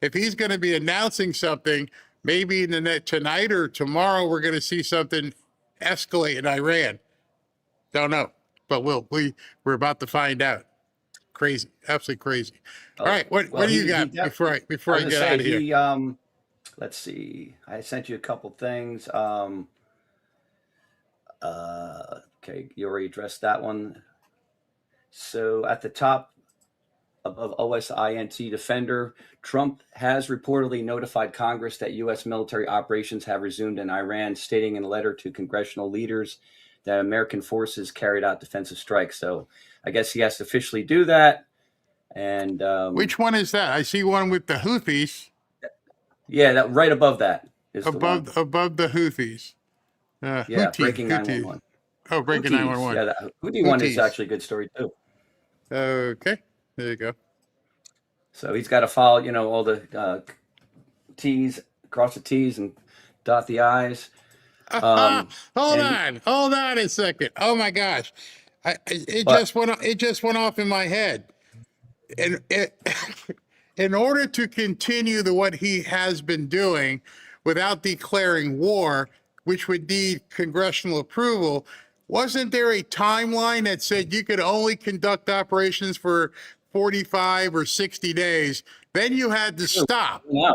If he's going to be announcing something, maybe in the tonight or tomorrow, we're going to see something escalate in Iran. Don't know, but we're about to find out. Crazy, absolutely crazy. All right, what do you got before I get out of here? Let's see. I sent you a couple things. Okay, you already addressed that one. So at the top of OSINT Defender, Trump has reportedly notified Congress that U.S. military operations have resumed in Iran, stating in a letter to congressional leaders that American forces carried out defensive strikes. So I guess he has to officially do that. And which one is that? I see one with the Houthis. Yeah, that right above that is above the Houthis. Yeah, breaking 911. Oh, breaking 911. Yeah, that Houthi one is actually a good story too. Okay, there you go. So he's got to follow, all the T's, cross the T's and dot the I's. Hold on a second. Oh my gosh, it just went off in my head. And in order to continue what he has been doing without declaring war, which would need congressional approval, wasn't there a timeline that said you could only conduct operations for 45 or 60 days? Then you had to stop. Yeah.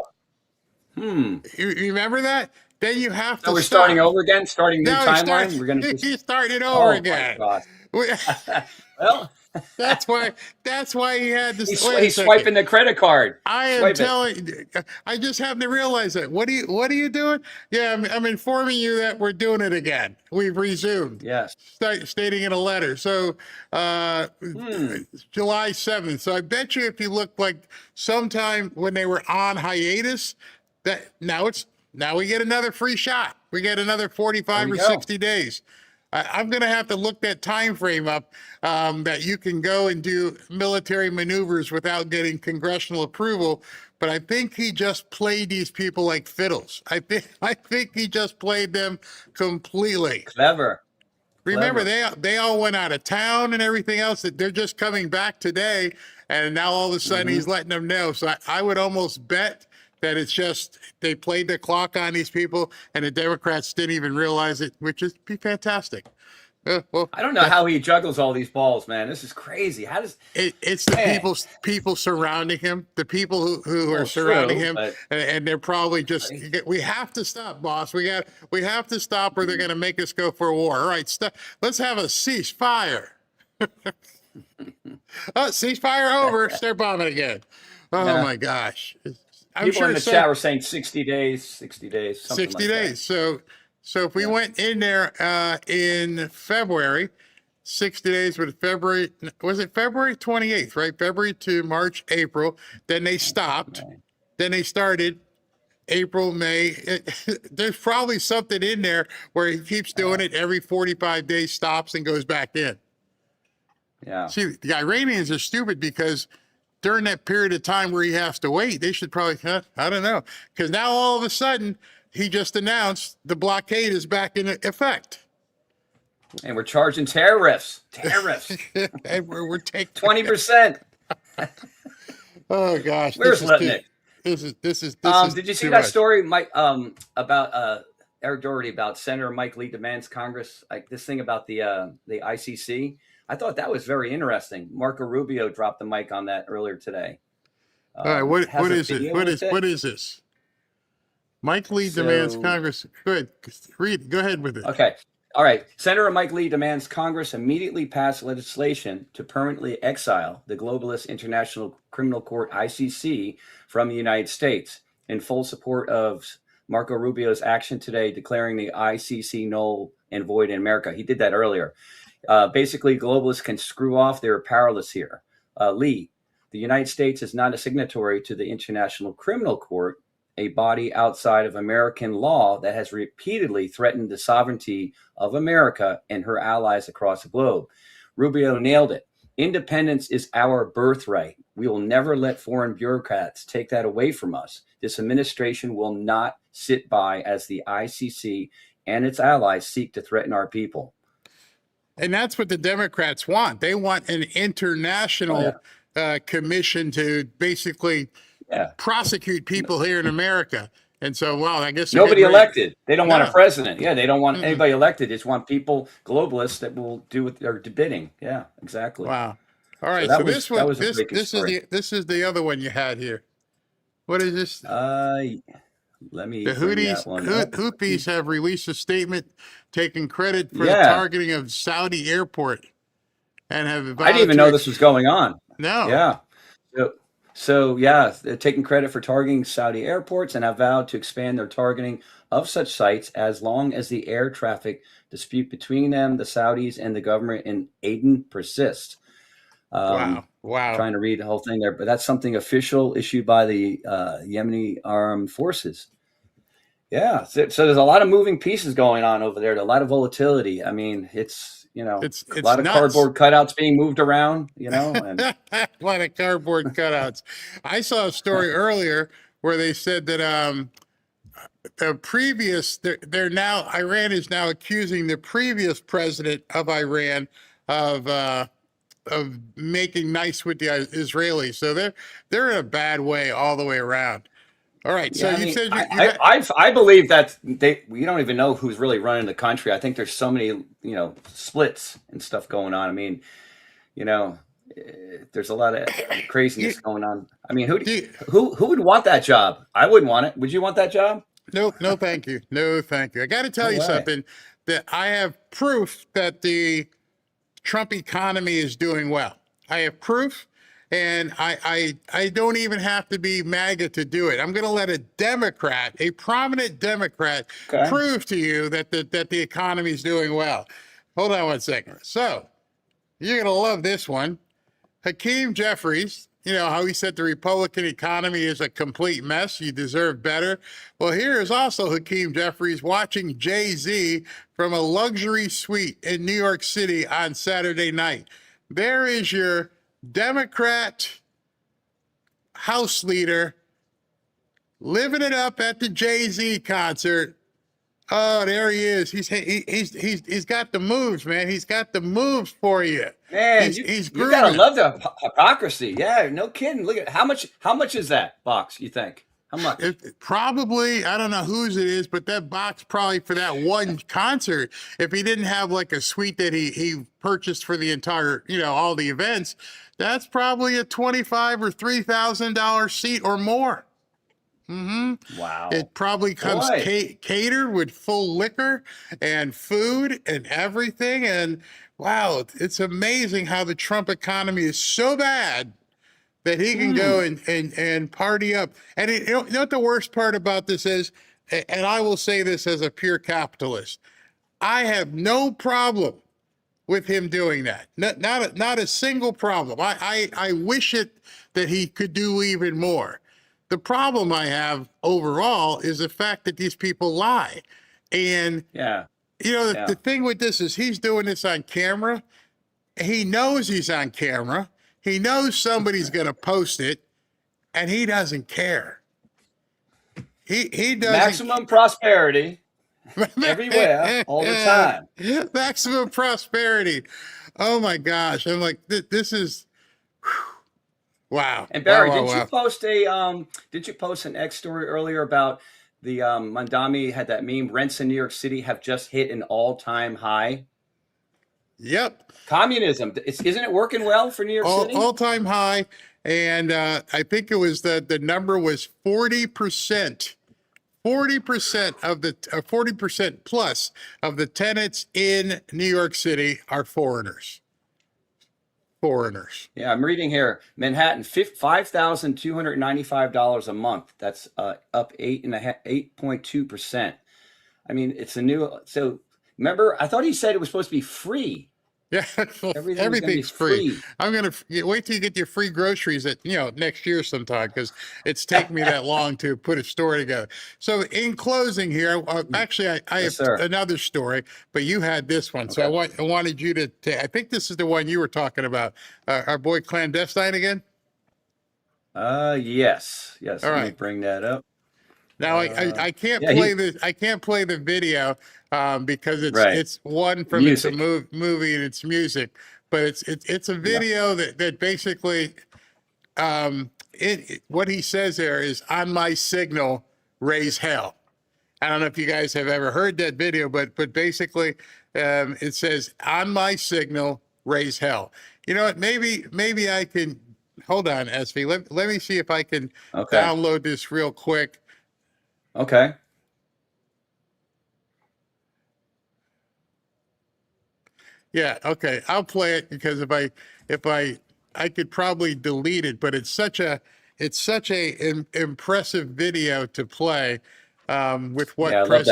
You remember that? Then you have to So we're stop. starting over again, starting new timeline. We're going to You're starting over again. Well, that's why he had to. He's swiping the credit card. I am telling you, I just happened to realize that. What are you doing? Yeah, I'm informing you that we're doing it again. We've resumed. Yes. Stating in a letter. So July 7th. So I bet you if you look like sometime when they were on hiatus, that now we get another free shot. We get another 45 or 60 days. I'm going to have to look that time frame up that you can go and do military maneuvers without getting congressional approval. But I think he just played these people like fiddles. I think he just played them completely. Clever. Remember, they all went out of town and everything else. That they're just coming back today, and now all of a sudden he's letting them know. So I would almost bet that it's just they played the clock on these people, and the Democrats didn't even realize it, which is be fantastic. Well, I don't know how he juggles all these balls, man. This is crazy. How does it's the people surrounding him, the people who are surrounding him, and they're probably just. We have to stop, boss. We have to stop, or they're going to make us go for a war. All right, stop. Let's have a ceasefire. Ceasefire over. Start bombing again. Oh my gosh. People in the chat were saying 60 days, 60 days, something 60 like days. So if we went in there in February, 60 days with February, was it February 28th, right? February to March, April. Then they stopped. Then they started April, May. There's probably something in there where he keeps doing it every 45 days, stops and goes back in. Yeah. See, the Iranians are stupid because during that period of time where he has to wait, they should probably, I don't know. Because now all of a sudden, he just announced the blockade is back in effect. And we're charging tariffs. And we're taking 20%. Oh gosh. Where's Lutnick? This is did you see that story, Mike, about Eric Doherty, about Senator Mike Lee demands Congress, like this thing about the ICC? I thought that was very interesting. Marco Rubio dropped the mic on that earlier today. All right, what is it? What is this? Mike Lee demands Congress. Good. Read. Go ahead with it. Okay. All right. Senator Mike Lee demands Congress immediately pass legislation to permanently exile the globalist International Criminal Court, ICC, from the United States, in full support of Marco Rubio's action today declaring the ICC null and void in America. He did that earlier. Basically, globalists can screw off. They're powerless here. Lee, the United States is not a signatory to the International Criminal Court, a body outside of American law that has repeatedly threatened the sovereignty of America and her allies across the globe. Rubio nailed it. Independence is our birthright. We will never let foreign bureaucrats take that away from us. This administration will not sit by as the ICC and its allies seek to threaten our people. And that's what the Democrats want. They want an international commission to basically prosecute people here in America. And so, well, I guess nobody elected. They don't want a president. Yeah, they don't want anybody elected. They just want people, globalists, that will do what they're bidding. Yeah, exactly. Wow. All right. So this is the other one you had here. What is this? Let me. The Houthis have released a statement taking credit for the targeting of Saudi airport, and have. I didn't even know this was going on. No. Yeah. So they're taking credit for targeting Saudi airports and have vowed to expand their targeting of such sites as long as the air traffic dispute between them, the Saudis, and the government in Aden persists. Wow. Trying to read the whole thing there, but that's something official issued by the Yemeni armed forces. Yeah. So there's a lot of moving pieces going on over there, a lot of volatility. I mean, it's It's a lot of nuts. cardboard cutouts being moved around, and A lot of cardboard cutouts. I saw a story earlier where they said that the previous, they're now, Iran is now accusing the previous president of Iran of making nice with the Israelis. So they're in a bad way all the way around. All right. So you said I believe that we don't even know who's really running the country. I think there's so many, splits and stuff going on. I mean, there's a lot of craziness going on. I mean, who would want that job? I wouldn't want it. Would you want that job? No, thank you. No, thank you. I got to tell you something, that I have proof that the Trump economy is doing well. I have proof, and I don't even have to be MAGA to do it. I'm going to let a Democrat, a prominent Democrat, prove to you that the economy is doing well. Hold on one second. So you're going to love this one. Hakeem Jeffries, you know how he said the Republican economy is a complete mess. You deserve better. Well, here is also Hakeem Jeffries watching Jay-Z from a luxury suite in New York City on Saturday night. There is your Democrat House leader living it up at the Jay-Z concert. Oh, there he is. He's got the moves, man. He's got the moves for you. Man, he's you gotta love the hypocrisy. Yeah, no kidding. Look at how much is that box, you think? How much? Probably, I don't know whose it is, but that box probably for that one concert, if he didn't have like a suite that he purchased for the entire, all the events, that's probably a $25,000 or $3,000 seat or more. Mm-hmm. Wow. It probably comes catered with full liquor and food and everything. And wow, it's amazing how the Trump economy is so bad that he can go and party up. And you know what the worst part about this is, and I will say this as a pure capitalist, I have no problem with him doing that. Not a single problem. I wish that he could do even more. The problem I have overall is the fact that these people lie. And, the thing with this is he's doing this on camera. He knows he's on camera. He knows somebody's going to post it, and he doesn't care. He doesn't. Maximum prosperity everywhere, all the time. Maximum prosperity. Oh, my gosh. I'm like, this is... Wow. And Barry, wow. did you post an X story earlier about the Mandami had that meme, rents in New York City have just hit an all-time high? Yep. Communism. Isn't it working well for New York City? All-time high. And I think it was the number was 40%. 40% of the 40% plus of the tenants in New York City are foreigners. Yeah, I'm reading here. Manhattan, $5,295 a month. That's up 8.2%. I mean, it's a new. So remember, I thought he said it was supposed to be free. Yeah, everything's free. I'm gonna wait till you get your free groceries at next year sometime, because it's taken me that long to put a story together. So in closing here, actually I have another story, but you had this one, so I wanted you to. I think this is the one you were talking about. Our boy Clandestine again. Yes. All Let me right. bring that up. Now I can't play I can't play the video because it's one from it's a movie and it's music, but it's a video that basically what he says there is, on my signal, raise hell. I don't know if you guys have ever heard that video, but basically it says, on my signal, raise hell. You know what? Maybe I can hold on, SV. Let me see if I can download this real quick. Okay. Yeah, okay. I'll play it, because if I could probably delete it, but it's such a impressive video to play with what I love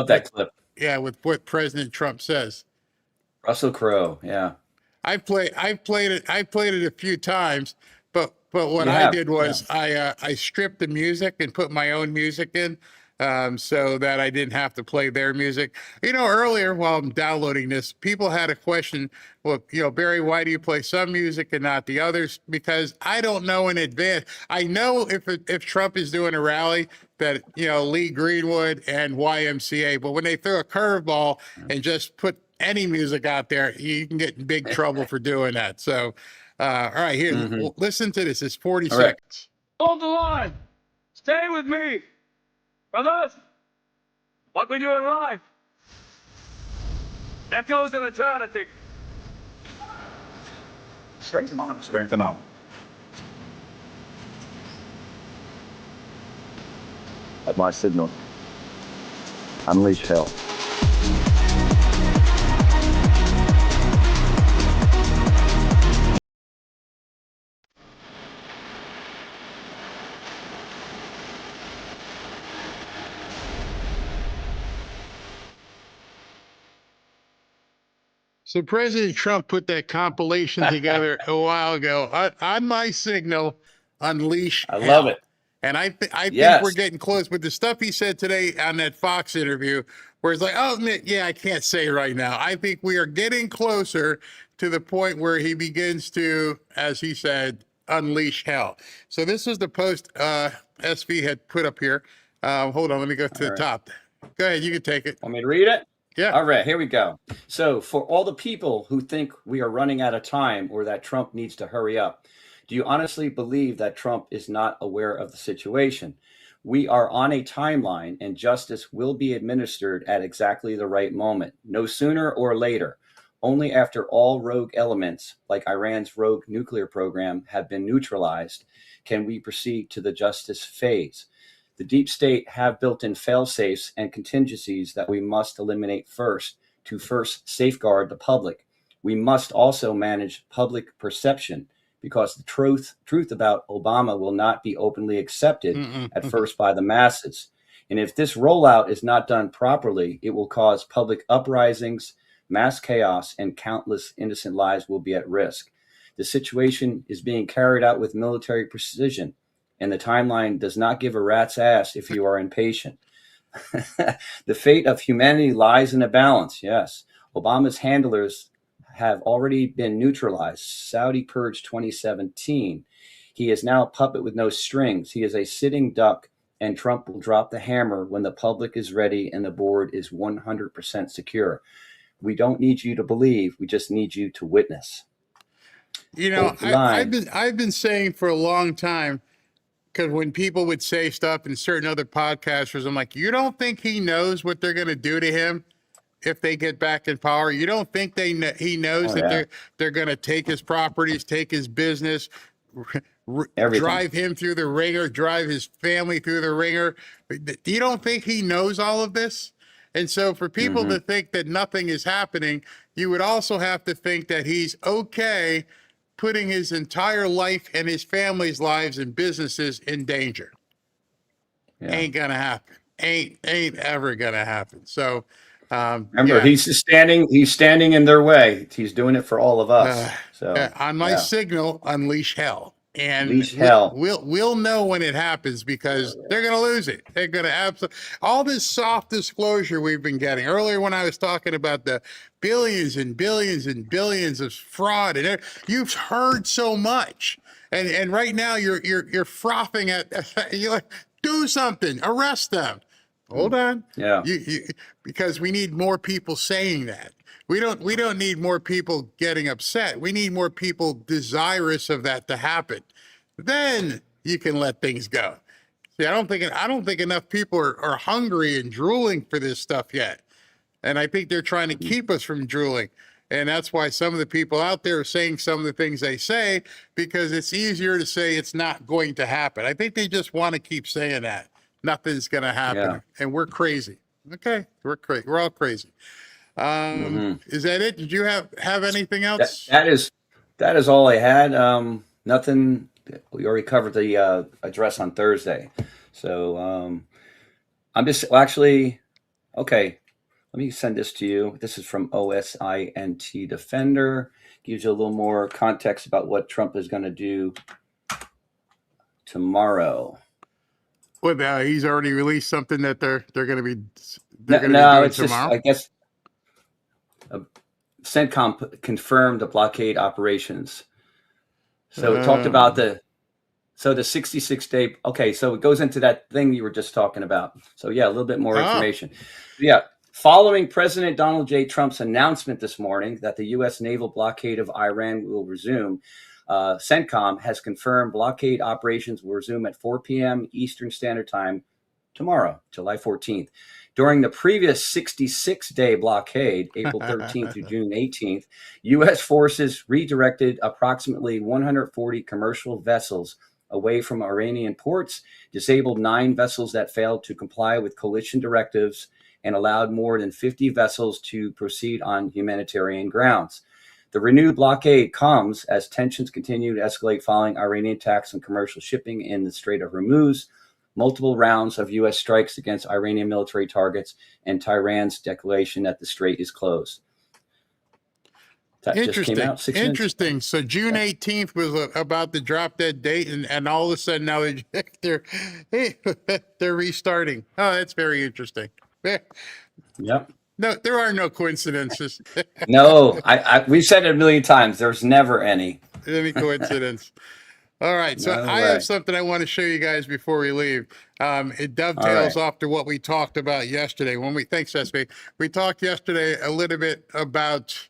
that clip. Yeah, with what President Trump says. Russell Crowe, yeah. I've played it a few times, but what I did was I stripped the music and put my own music in. so that I didn't have to play their music. Earlier while I'm downloading this, people had a question. Well, Barry, why do you play some music and not the others? Because I don't know in advance. I know if Trump is doing a rally that, Lee Greenwood and YMCA, but when they throw a curveball and just put any music out there, you can get in big trouble for doing that. So, all right, here, listen to this. It's 40 seconds. Hold the line. Stay with me. Brothers, what we do in life, that goes in eternity. Strengthen up. Strengthen up. At my signal, unleash hell. So President Trump put that compilation together a while ago. On my signal, unleash hell. I love it. And I think Yes. we're getting close. But the stuff he said today on that Fox interview, where it's like, oh, yeah, I can't say right now. I think we are getting closer to the point where he begins to, as he said, unleash hell. So this is the post SV had put up here. Hold on, let me go to the top. Go ahead, you can take it. Want me to read it? Yeah. All right, here we go. So for all the people who think we are running out of time or that Trump needs to hurry up, do you honestly believe that Trump is not aware of the situation? We are on a timeline and justice will be administered at exactly the right moment, no sooner or later. Only after all rogue elements, like Iran's rogue nuclear program, have been neutralized, can we proceed to the justice phase. The deep state have built-in fail-safes and contingencies that we must eliminate first to first safeguard the public. We must also manage public perception because the truth about Obama will not be openly accepted at first by the masses. And if this rollout is not done properly, it will cause public uprisings, mass chaos, and countless innocent lives will be at risk. The situation is being carried out with military precision, and the timeline does not give a rat's ass if you are impatient. The fate of humanity lies in a balance, yes. Obama's handlers have already been neutralized. Saudi Purge 2017. He is now a puppet with no strings. He is a sitting duck, and Trump will drop the hammer when the public is ready and the board is 100% secure. We don't need you to believe. We just need you to witness. I've been saying for a long time, because when people would say stuff and certain other podcasters, I'm like, you don't think he knows what they're going to do to him if they get back in power? You don't think he knows they're going to take his properties, take his business, drive him through the ringer, drive his family through the ringer? You don't think he knows all of this? And so for people to think that nothing is happening, you would also have to think that he's okay putting his entire life and his family's lives and businesses in danger. Ain't gonna happen. Ain't ever gonna happen. So remember, he's standing in their way. He's doing it for all of us. On my signal, unleash hell. And unleash hell. We'll know when it happens because they're going to lose it. They're going to absolutely. All this soft disclosure we've been getting earlier when I was talking about the billions and billions and billions of fraud, and you've heard so much, and right now you're frothing at. You're like, do something, arrest them. Hold on. Yeah. Because we need more people saying that. We don't need more people getting upset. We need more people desirous of that to happen. Then you can let things go. See, I don't think enough people are hungry and drooling for this stuff yet. And I think they're trying to keep us from drooling. And that's why some of the people out there are saying some of the things they say, because it's easier to say it's not going to happen. I think they just want to keep saying that. Nothing's going to happen. Yeah. And we're crazy. Okay, we're crazy. We're all crazy. Is that it? Did you have anything else? That is all I had. Nothing. We already covered the address on Thursday. So I'm just actually, okay, let me send this to you. This is from OSINT Defender. Gives you a little more context about what Trump is going to do tomorrow. Well, he's already released something that they're going to be No, doing it's just, tomorrow. I guess, CENTCOM confirmed the blockade operations. So it talked about the 66-day. Okay, so it goes into that thing you were just talking about. So yeah, a little bit more information. Yeah, following President Donald J. Trump's announcement this morning that the U.S. naval blockade of Iran will resume, CENTCOM has confirmed blockade operations will resume at 4 p.m. Eastern Standard Time tomorrow, July 14th. During the previous 66-day blockade, April 13th to June 18th, U.S. forces redirected approximately 140 commercial vessels away from Iranian ports, disabled 9 vessels that failed to comply with coalition directives, and allowed more than 50 vessels to proceed on humanitarian grounds. The renewed blockade comes as tensions continue to escalate following Iranian attacks on commercial shipping in the Strait of Hormuz, multiple rounds of U.S. strikes against Iranian military targets, and Tehran's declaration that the strait is closed. That just came out 6 minutes. Interesting. So June 18th was about the drop dead date, and all of a sudden now they're restarting. Oh, that's very interesting. Yep. No, there are no coincidences. No, we've said it a million times. There's never any. Any coincidence. All right, so I have something I want to show you guys before we leave. It dovetails off to what we talked about yesterday. Thanks, SB. We talked yesterday a little bit about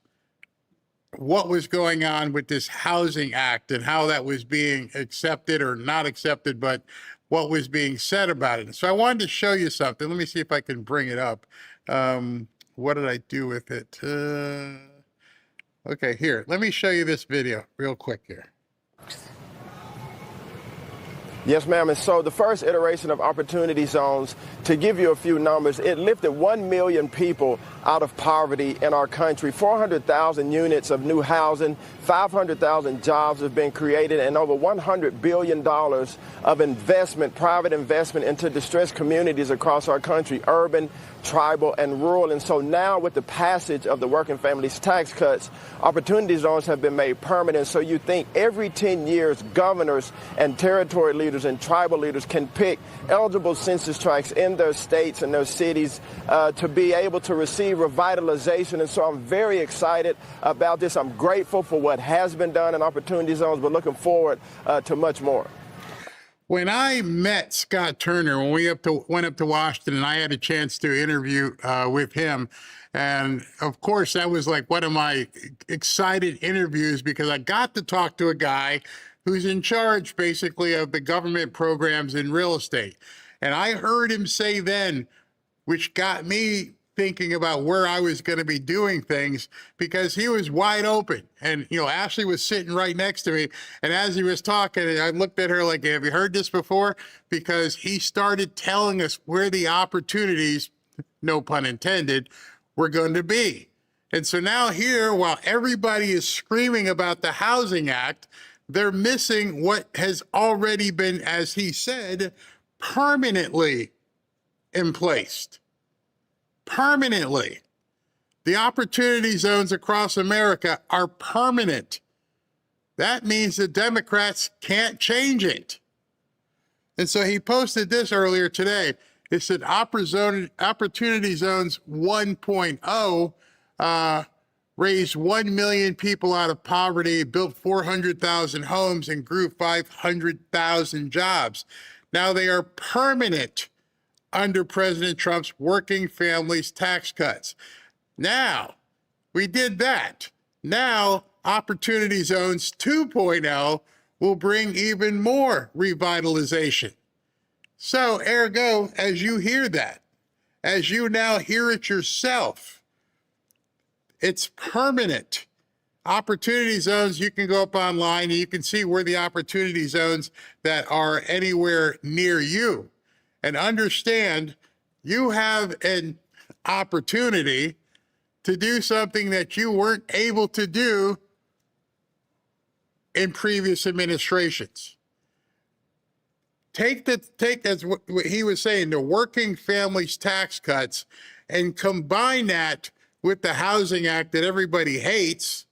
what was going on with this Housing Act and how that was being accepted or not accepted, but what was being said about it. So I wanted to show you something. Let me see if I can bring it up. What did I do with it? Okay, here. Let me show you this video real quick here. Yes, ma'am. And so the first iteration of Opportunity Zones, to give you a few numbers, it lifted 1 million people out of poverty in our country. 400,000 units of new housing, 500,000 jobs have been created, and over $100 billion of investment, private investment into distressed communities across our country, urban, tribal, and rural. And so now with the passage of the Working Families Tax Cuts, Opportunity Zones have been made permanent. So you think every 10 years, governors and territory leaders and tribal leaders can pick eligible census tracts in their states and their cities to be able to receive revitalization. And so I'm very excited about this. I'm grateful for what has been done in Opportunity Zones, but looking forward to much more. When I met Scott Turner, when we went up to Washington, and I had a chance to interview with him, and of course that was like one of my excited interviews because I got to talk to a guy who's in charge basically of the government programs in real estate. And I heard him say then, which got me thinking about where I was going to be doing things, because he was wide open. And, Ashley was sitting right next to me. And as he was talking, I looked at her like, have you heard this before? Because he started telling us where the opportunities, no pun intended, were going to be. And so now here, while everybody is screaming about the Housing Act, they're missing what has already been, as he said, permanently in place. Permanently. The opportunity zones across America are permanent. That means the Democrats can't change it. And so he posted this earlier today. It said Opportunity Zones 1.0 raised 1 million people out of poverty, built 400,000 homes, and grew 500,000 jobs. Now they are permanent under President Trump's Working Families Tax Cuts. Now, we did that. Now, Opportunity Zones 2.0 will bring even more revitalization. So, ergo, as you hear that, as you now hear it yourself, it's permanent. Opportunity zones, you can go up online and you can see where the opportunity zones that are anywhere near you. And understand, you have an opportunity to do something that you weren't able to do in previous administrations. Take as what he was saying, the Working Families Tax Cuts, and combine that with the Housing Act that everybody hates,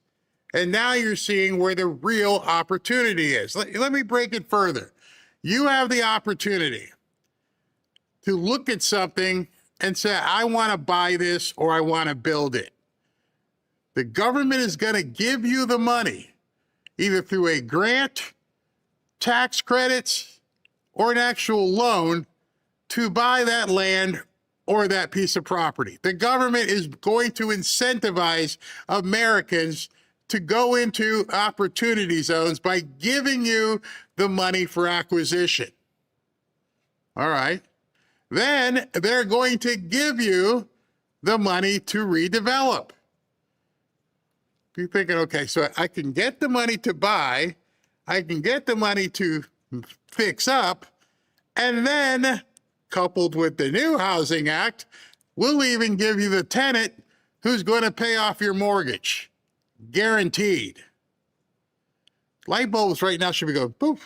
and now you're seeing where the real opportunity is. Let me break it further. You have the opportunity to look at something and say, I want to buy this or I want to build it. The government is going to give you the money, either through a grant, tax credits, or an actual loan to buy that land or that piece of property. The government is going to incentivize Americans to go into opportunity zones by giving you the money for acquisition. All right. Then they're going to give you the money to redevelop. You're thinking, okay, so I can get the money to buy, I can get the money to fix up, and then coupled with the new Housing Act, we'll even give you the tenant who's going to pay off your mortgage. Guaranteed. Light bulbs right now should be going, boop.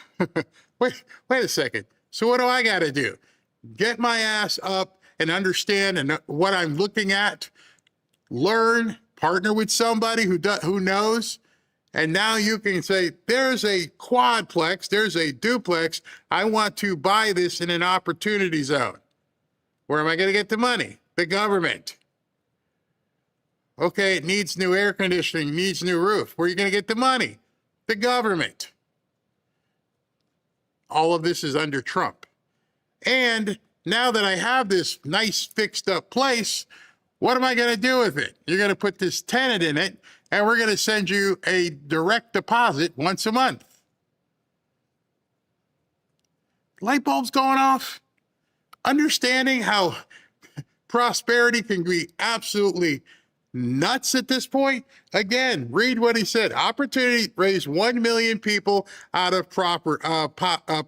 wait a second. So what do I got to do? Get my ass up and understand what I'm looking at, learn, partner with somebody who knows, and now you can say, there's a quadplex, there's a duplex, I want to buy this in an opportunity zone. Where am I going to get the money? The government. Okay, it needs new air conditioning, needs new roof. Where are you going to get the money? The government. All of this is under Trump. And now that I have this nice fixed up place, what am I going to do with it? You're going to put this tenant in it, and we're going to send you a direct deposit once a month. Light bulbs going off. Understanding how prosperity can be absolutely nuts at this point. Again, read what he said. Opportunity raised 1 million people out of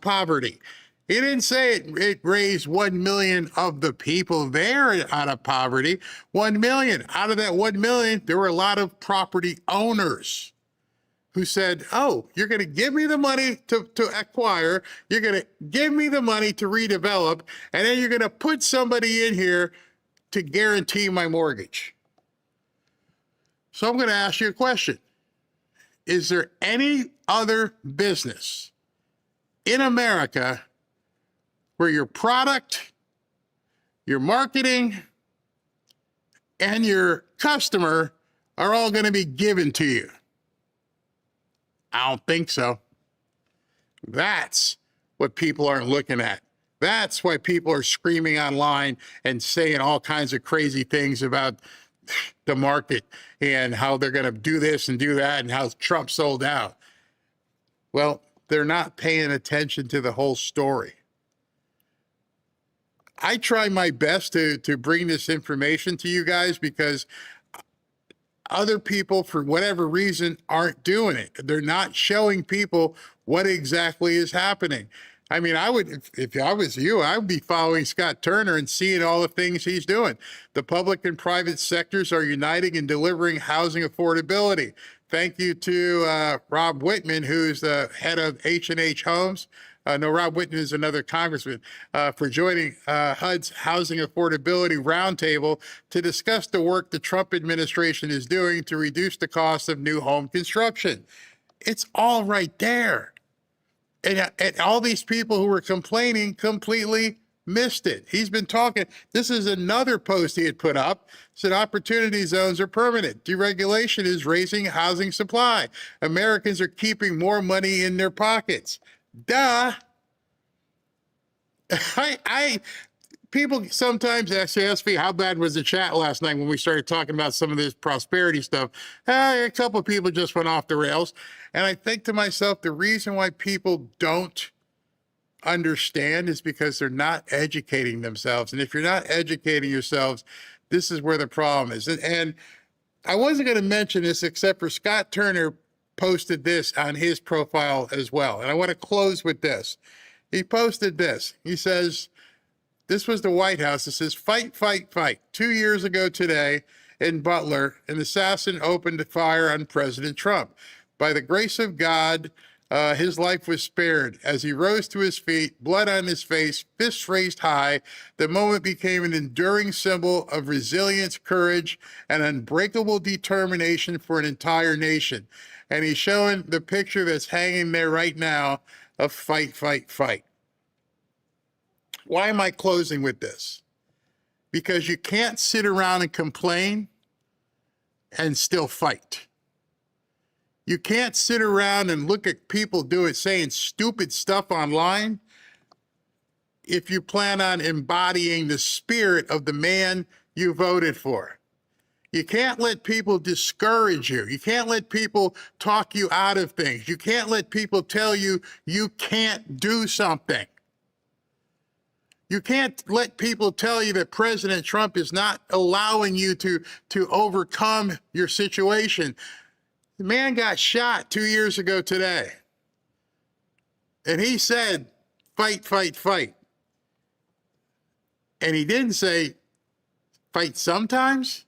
poverty. He didn't say it raised 1 million of the people there out of poverty. 1 million. Out of that 1 million, there were a lot of property owners who said, oh, you're going to give me the money to acquire, you're going to give me the money to redevelop, and then you're going to put somebody in here to guarantee my mortgage. So I'm going to ask you a question. Is there any other business in America where your product, your marketing, and your customer are all going to be given to you? I don't think so. That's what people aren't looking at. That's why people are screaming online and saying all kinds of crazy things about the market and how they're going to do this and do that and how Trump sold out. Well, they're not paying attention to the whole story. I try my best to bring this information to you guys because other people, for whatever reason, aren't doing it. They're not showing people what exactly is happening. I mean, I would, if I was you, I would be following Scott Turner and seeing all the things he's doing. The public and private sectors are uniting in delivering housing affordability. Thank you to Rob Whitman, who's the head of H&H Homes. No, Rob Whitman is another congressman, for joining HUD's Housing Affordability Roundtable to discuss the work the Trump administration is doing to reduce the cost of new home construction. It's all right there. And all these people who were complaining completely missed it. He's been talking. This is another post he had put up. Said opportunity zones are permanent. Deregulation is raising housing supply. Americans are keeping more money in their pockets. Duh. People sometimes ask me, how bad was the chat last night when we started talking about some of this prosperity stuff? A couple of people just went off the rails. And I think to myself, the reason why people don't understand is because they're not educating themselves. And if you're not educating yourselves, this is where the problem is. And I wasn't going to mention this except for Scott Turner posted this on his profile as well. And I want to close with this. He posted this. He says, this was the White House. It says, fight, fight, fight. 2 years ago today in Butler, an assassin opened fire on President Trump. By the grace of God, his life was spared. As he rose to his feet, blood on his face, fists raised high, the moment became an enduring symbol of resilience, courage, and unbreakable determination for an entire nation. And he's showing the picture that's hanging there right now of fight, fight, fight. Why am I closing with this? Because you can't sit around and complain and still fight. You can't sit around and look at people saying stupid stuff online if you plan on embodying the spirit of the man you voted for. You can't let people discourage you. You can't let people talk you out of things. You can't let people tell you you can't do something. You can't let people tell you that President Trump is not allowing you to overcome your situation. The man got shot 2 years ago today. And he said, fight, fight, fight. And he didn't say, fight sometimes.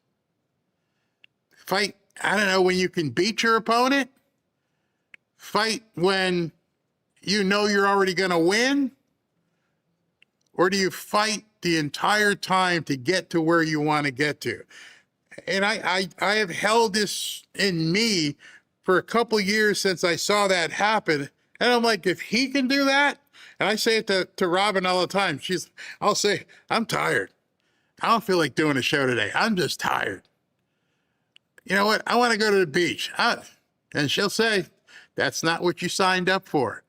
Fight, I don't know, when you can beat your opponent. Fight when you know you're already going to win. Or do you fight the entire time to get to where you want to get to? And I have held this in me for a couple years since I saw that happen. And I'm like, if he can do that, and I say it to Robin all the time, I'll say, I'm tired. I don't feel like doing a show today. I'm just tired. You know what? I want to go to the beach. And she'll say, that's not what you signed up for.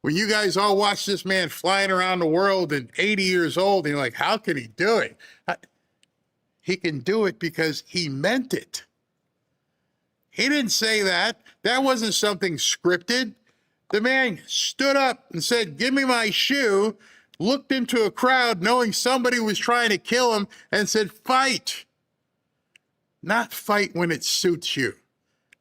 When you guys all watch this man flying around the world and 80 years old, and you're like, how can he do it? He can do it because he meant it. He didn't say that. That wasn't something scripted. The man stood up and said, give me my shoe, looked into a crowd knowing somebody was trying to kill him and said, fight. Not fight when it suits you.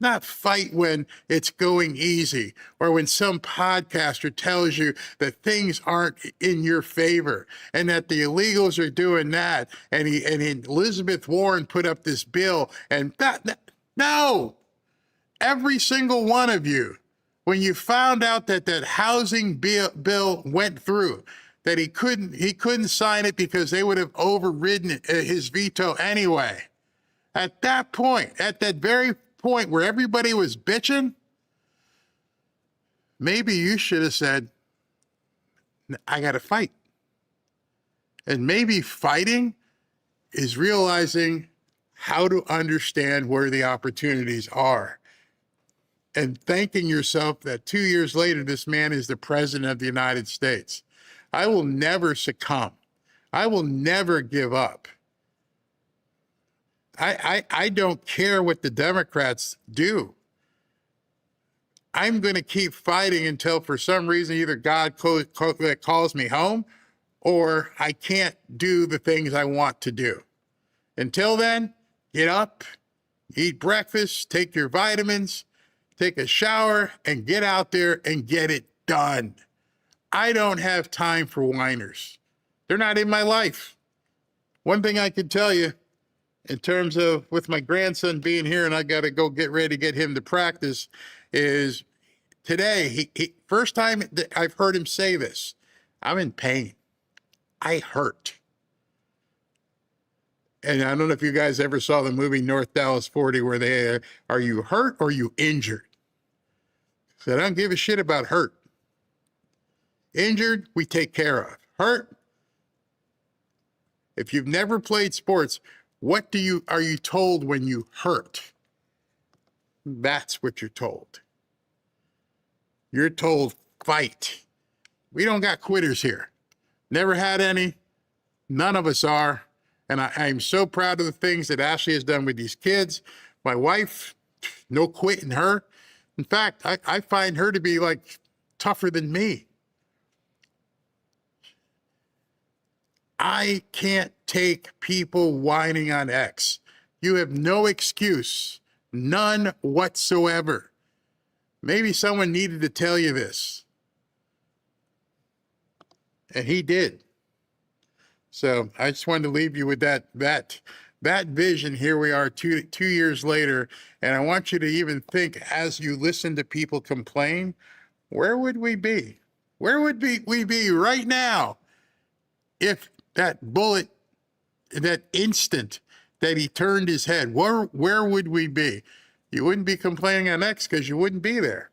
Not fight when it's going easy or when some podcaster tells you that things aren't in your favor and that the illegals are doing that. And Elizabeth Warren put up this bill and no, every single one of you, when you found out that housing bill went through, that he couldn't sign it because they would have overridden his veto anyway. At that point, at that very point where everybody was bitching, maybe you should have said, I got to fight. And maybe fighting is realizing how to understand where the opportunities are and thanking yourself that 2 years later, this man is the president of the United States. I will never succumb. I will never give up. I don't care what the Democrats do. I'm going to keep fighting until, for some reason, either God calls me home or I can't do the things I want to do. Until then, get up, eat breakfast, take your vitamins, take a shower, and get out there and get it done. I don't have time for whiners. They're not in my life. One thing I can tell you, in terms of with my grandson being here and I got to go get ready to get him to practice, is today, he first time that I've heard him say this, I'm in pain. I hurt. And I don't know if you guys ever saw the movie North Dallas 40 where they are you hurt or you injured? So I don't give a shit about hurt. Injured, we take care of. Hurt, if you've never played sports, what are you told when you hurt? That's what you're told. You're told fight. We don't got quitters here. Never had any. None of us are. And I'm so proud of the things that Ashley has done with these kids. My wife, no quitting her. In fact, I find her to be like tougher than me. I can't take people whining on X. You have no excuse, none whatsoever. Maybe someone needed to tell you this. And he did. So I just wanted to leave you with that vision. Here we are 2 years later. And I want you to even think, as you listen to people complain, where would we be? Where would we be right now if that bullet, that instant that he turned his head, where would we be? You wouldn't be complaining on X because you wouldn't be there.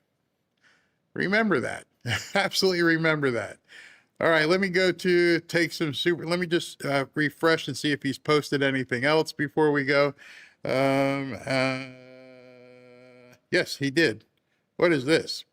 Remember that. Absolutely remember that. All right, let me go to take some super. Let me just refresh and see if he's posted anything else before we go. Yes, he did. What is this?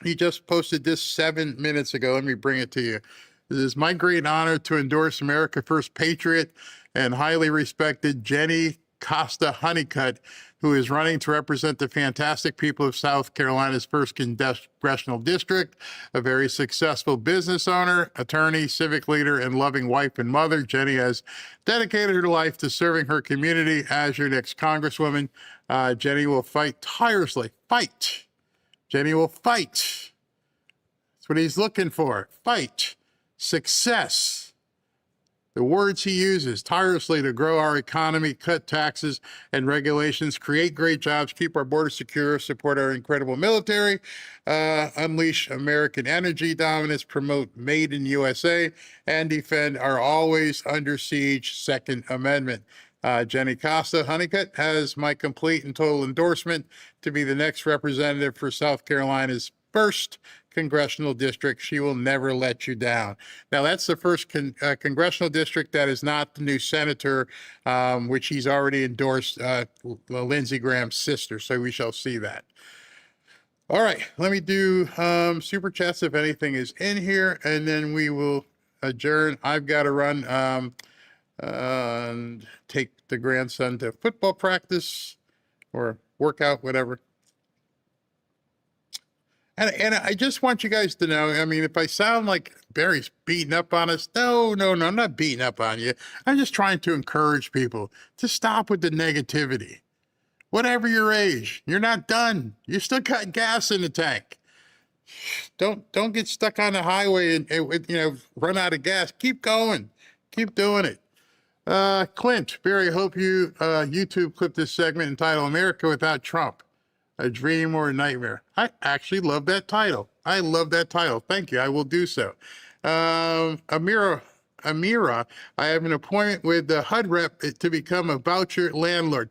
He just posted this 7 minutes ago. Let me bring it to you. It is my great honor to endorse America First Patriot and highly respected Jenny Costa Honeycutt, who is running to represent the fantastic people of South Carolina's 1st Congressional District, a very successful business owner, attorney, civic leader, and loving wife and mother. Jenny has dedicated her life to serving her community as your next Congresswoman. Jenny will fight tirelessly. Fight. Jenny will fight. That's what he's looking for. Fight. Success. The words he uses: tirelessly to grow our economy, cut taxes and regulations, create great jobs, keep our border secure, support our incredible military, unleash American energy dominance, promote Made in USA, and defend our always under siege Second Amendment. Jenny Costa Honeycutt has my complete and total endorsement to be the next representative for South Carolina's 1st Congressional District. She will never let you down. Now, that's the 1st Congressional District that is not the new senator, which he's already endorsed, Lindsey Graham's sister, so we shall see that. All right, let me do super chats if anything is in here, and then we will adjourn. I've got to run and take the grandson to football practice or workout, whatever. And I just want you guys to know, I mean, if I sound like Barry's beating up on us, no, I'm not beating up on you. I'm just trying to encourage people to stop with the negativity. Whatever your age, you're not done. You still got gas in the tank. Don't get stuck on the highway and run out of gas. Keep going. Keep doing it. Clint, Barry, hope you YouTube clip this segment entitled "America Without Trump, a Dream or a Nightmare." I actually love that title. I love that title. Thank you. I will do so. Amira, I have an appointment with the HUD rep to become a voucher landlord.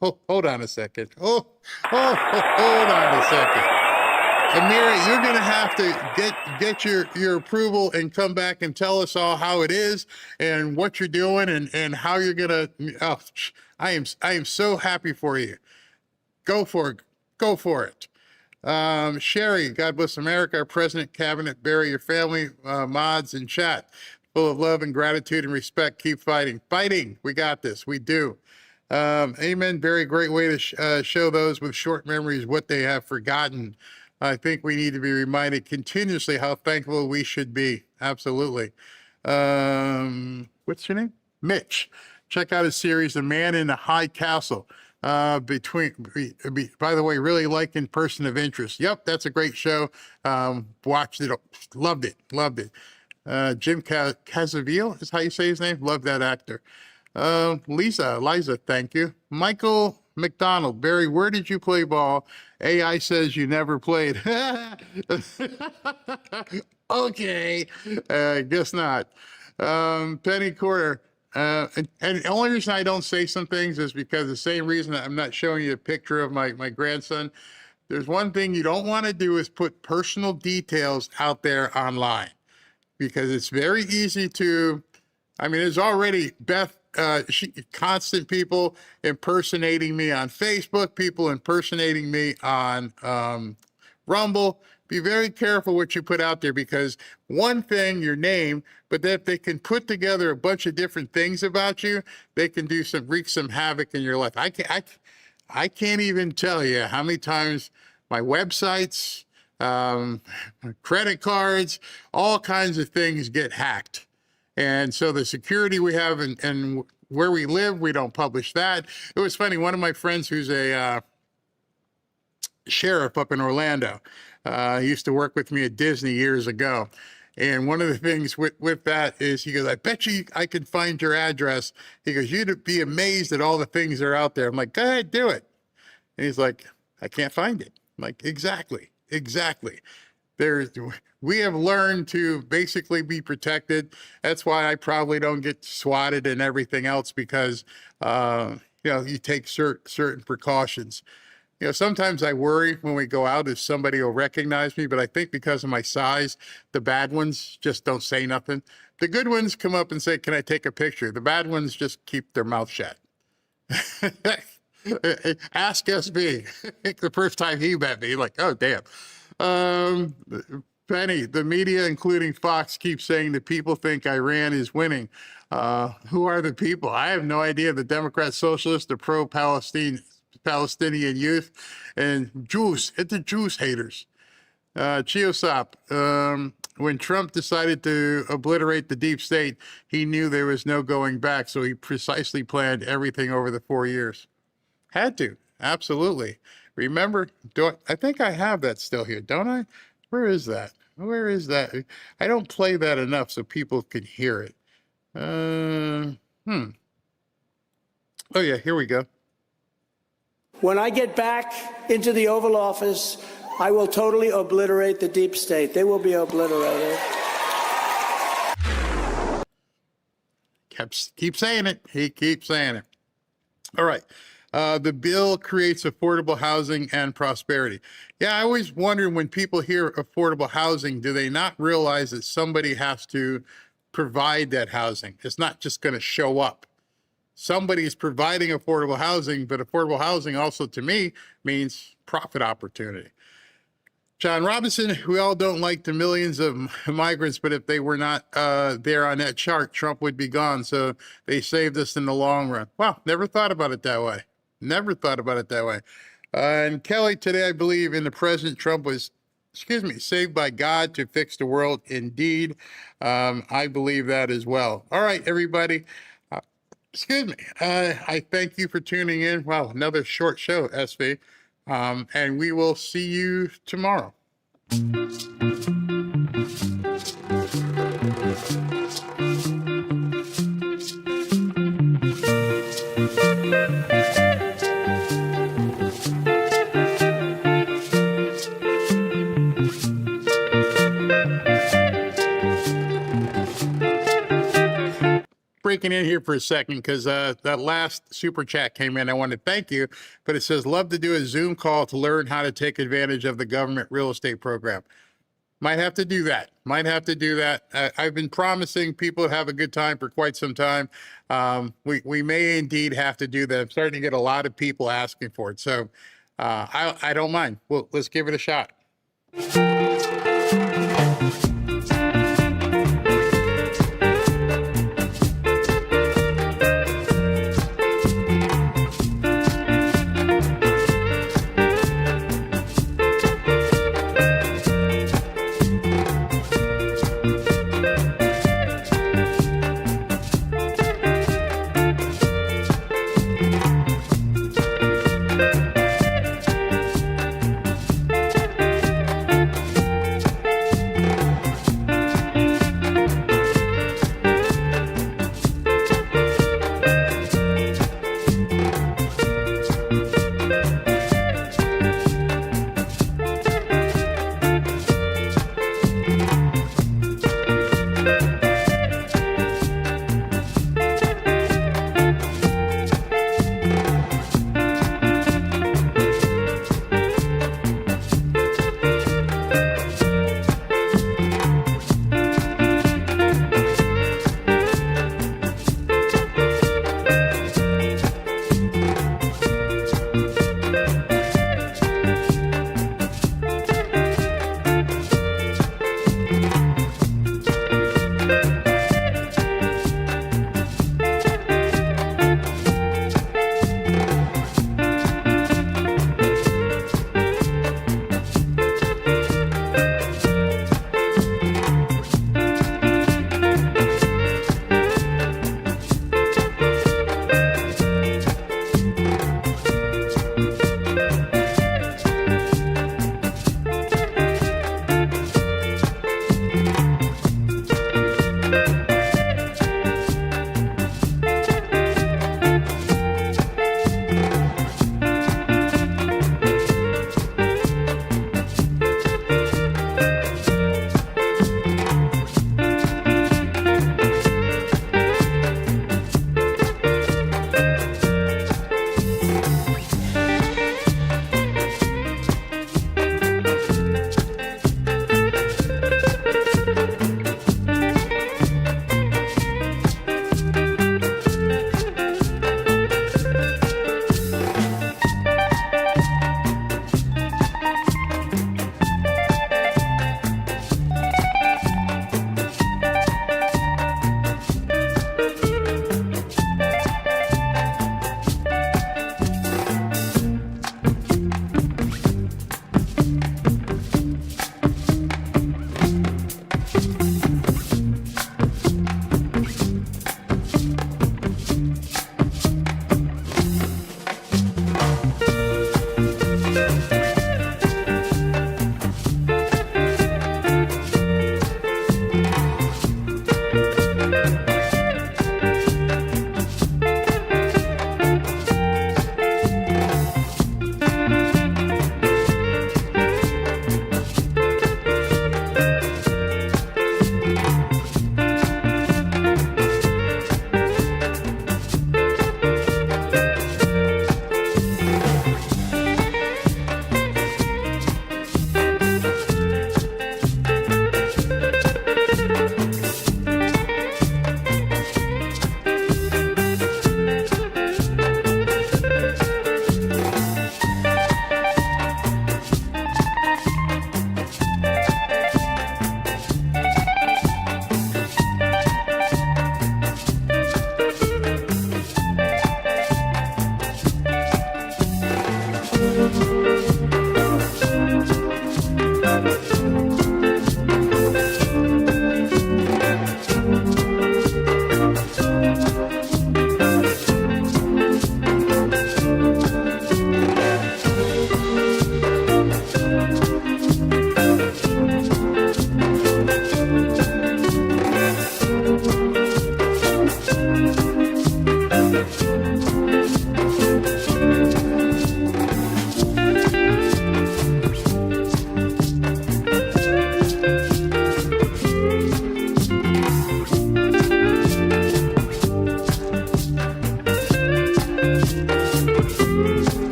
Hold on a second. Hold on a second. Amira, you're going to have to get your approval and come back and tell us all how it is and what you're doing and how you're going to. Oh, I am so happy for you. Go for it. Go for it. Sherry, God bless America, our president, cabinet, Barry, your family, mods, and chat. Full of love and gratitude and respect. Keep fighting. Fighting. We got this. We do. Amen. Very great way to show those with short memories what they have forgotten. I think we need to be reminded continuously how thankful we should be. Absolutely. What's your name? Mitch. Check out his series, The Man in the High Castle. By the way, really liking Person of Interest. Yep, that's a great show. Watched it. Loved it. Jim Cazaville is how you say his name. Love that actor. Liza, thank you. Michael McDonald, Barry, where did you play ball? AI says you never played. Okay, guess not. Penny Quarter. And the only reason I don't say some things is because the same reason I'm not showing you a picture of my grandson. There's one thing you don't want to do is put personal details out there online, because it's very easy to, I mean, there's already constant people impersonating me on Facebook, people impersonating me on Rumble. Be very careful what you put out there, because one thing, your name, but if they can put together a bunch of different things about you, they can wreak some havoc in your life. I can't even tell you how many times my websites, credit cards, all kinds of things get hacked. And so the security we have and where we live, we don't publish that. It was funny. One of my friends who's a sheriff up in Orlando, he used to work with me at Disney years ago. And one of the things with that is he goes, I bet you I can find your address. He goes, you'd be amazed at all the things that are out there. I'm like, go ahead, do it. And he's like, I can't find it. I'm like, exactly. We have learned to basically be protected. That's why I probably don't get swatted and everything else, because you take certain precautions. You know, sometimes I worry when we go out if somebody will recognize me, but I think because of my size, the bad ones just don't say nothing. The good ones come up and say, "Can I take a picture?" The bad ones just keep their mouth shut. Ask SB. The first time he met me, like, oh, damn. Penny, the media, including Fox, keeps saying that people think Iran is winning. Who are the people? I have no idea. The Democrat Socialists, the pro-Palestinian youth, and Jews. It's the Jews haters. Chiosop, when Trump decided to obliterate the deep state, he knew there was no going back, so he precisely planned everything over the 4 years. Had to, absolutely. Remember, I think I have that still here, don't I? Where is that? Where is that? I don't play that enough so people can hear it. Oh yeah, here we go. When I get back into the Oval Office, I will totally obliterate the deep state. They will be obliterated. Keep saying it. He keeps saying it. All right. The bill creates affordable housing and prosperity. Yeah, I always wonder when people hear affordable housing, do they not realize that somebody has to provide that housing? It's not just going to show up. Somebody's providing affordable housing, but affordable housing also, to me, means profit opportunity. John Robinson, we all don't like the millions of migrants, but if they were not there on that chart, Trump would be gone. So they saved us in the long run. Wow, never thought about it that way. Never thought about it that way. And Kelly, today I believe in the present, Trump was, saved by God to fix the world. Indeed, I believe that as well. All right, everybody. I thank you for tuning in. Wow, another short show, SV. And we will see you tomorrow. Breaking in here for a second because that last super chat came in. I want to thank you, but it says, love to do a Zoom call to learn how to take advantage of the government real estate program. Might have to do that. I've been promising people to have a good time for quite some time. We may indeed have to do that. I'm starting to get a lot of people asking for it. So I don't mind. Well, let's give it a shot.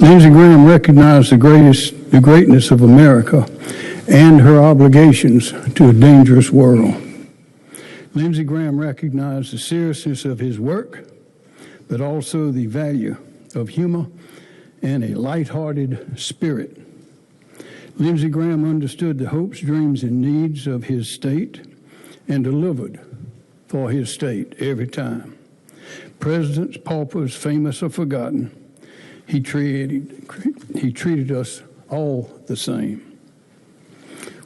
Lindsey Graham recognized the greatness of America and her obligations to a dangerous world. Lindsey Graham recognized the seriousness of his work, but also the value of humor and a lighthearted spirit. Lindsey Graham understood the hopes, dreams, and needs of his state and delivered for his state every time. Presidents, paupers, famous or forgotten, he treated us all the same.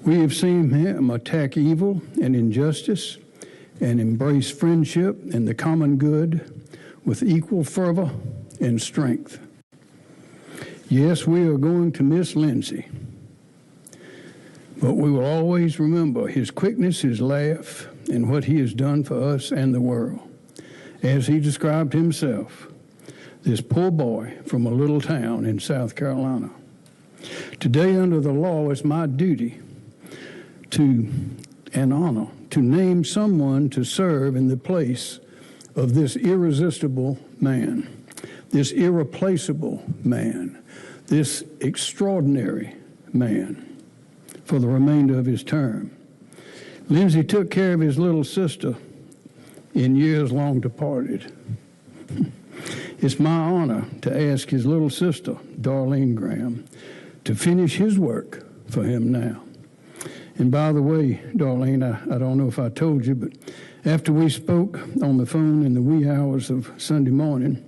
We have seen him attack evil and injustice and embrace friendship and the common good with equal fervor and strength. Yes, we are going to miss Lindsey, but we will always remember his quickness, his laugh, and what he has done for us and the world. As he described himself, this poor boy from a little town in South Carolina. Today, under the law, it's my duty and honor to name someone to serve in the place of this irresistible man, this irreplaceable man, this extraordinary man for the remainder of his term. Lindsey took care of his little sister in years long departed. It's my honor to ask his little sister, Darlene Graham, to finish his work for him now. And by the way, Darlene, I don't know if I told you, but after we spoke on the phone in the wee hours of Sunday morning,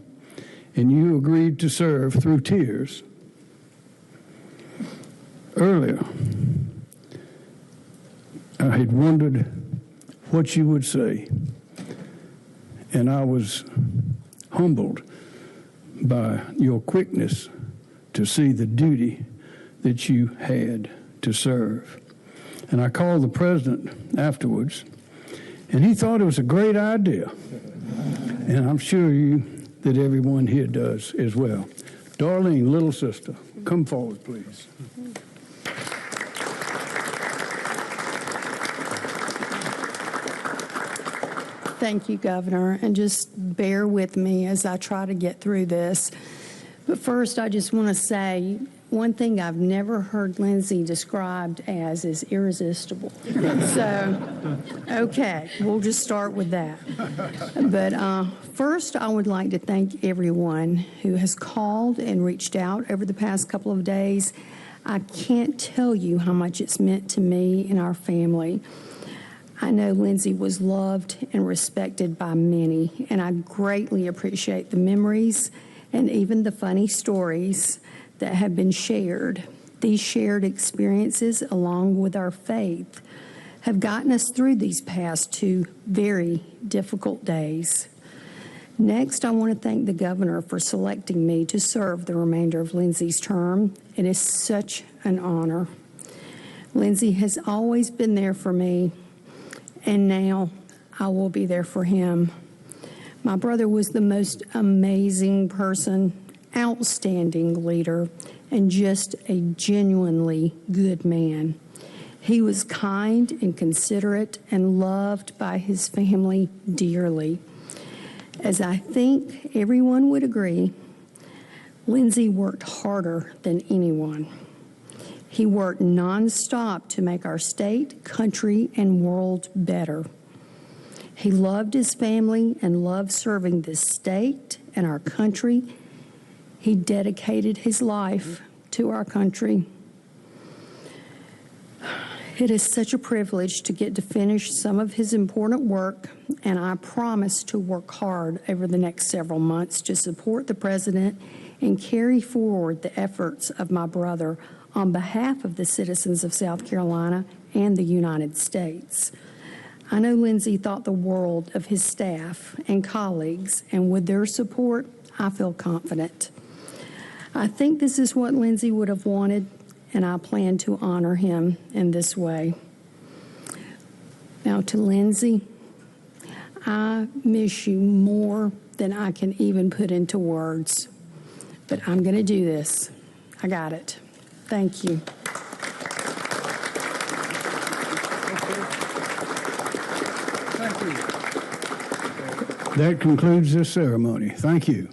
and you agreed to serve through tears, earlier, I had wondered what you would say, and I was humbled by your quickness to see the duty that you had to serve. And I called the president afterwards, and he thought it was a great idea. And I'm sure that everyone here does as well. Darlene, little sister, come forward, please. Thank you, Governor, and just bear with me as I try to get through this. But first, I just want to say one thing I've never heard Lindsey described as is irresistible. So, okay, we'll just start with that. But first, I would like to thank everyone who has called and reached out over the past couple of days. I can't tell you how much it's meant to me and our family. I know Lindsey was loved and respected by many, and I greatly appreciate the memories and even the funny stories that have been shared. These shared experiences, along with our faith, have gotten us through these past 2 very difficult days. Next, I want to thank the governor for selecting me to serve the remainder of Lindsey's term. It is such an honor. Lindsey has always been there for me, and now I will be there for him. My brother was the most amazing person, outstanding leader, and just a genuinely good man. He was kind and considerate and loved by his family dearly. As I think everyone would agree, Lindsey worked harder than anyone. He worked nonstop to make our state, country, and world better. He loved his family and loved serving this state and our country. He dedicated his life to our country. It is such a privilege to get to finish some of his important work, and I promise to work hard over the next several months to support the president and carry forward the efforts of my brother on behalf of the citizens of South Carolina and the United States. I know Lindsey thought the world of his staff and colleagues, and with their support, I feel confident. I think this is what Lindsey would have wanted, and I plan to honor him in this way. Now, to Lindsey, I miss you more than I can even put into words, but I'm going to do this. I got it. Thank you. That concludes this ceremony. Thank you.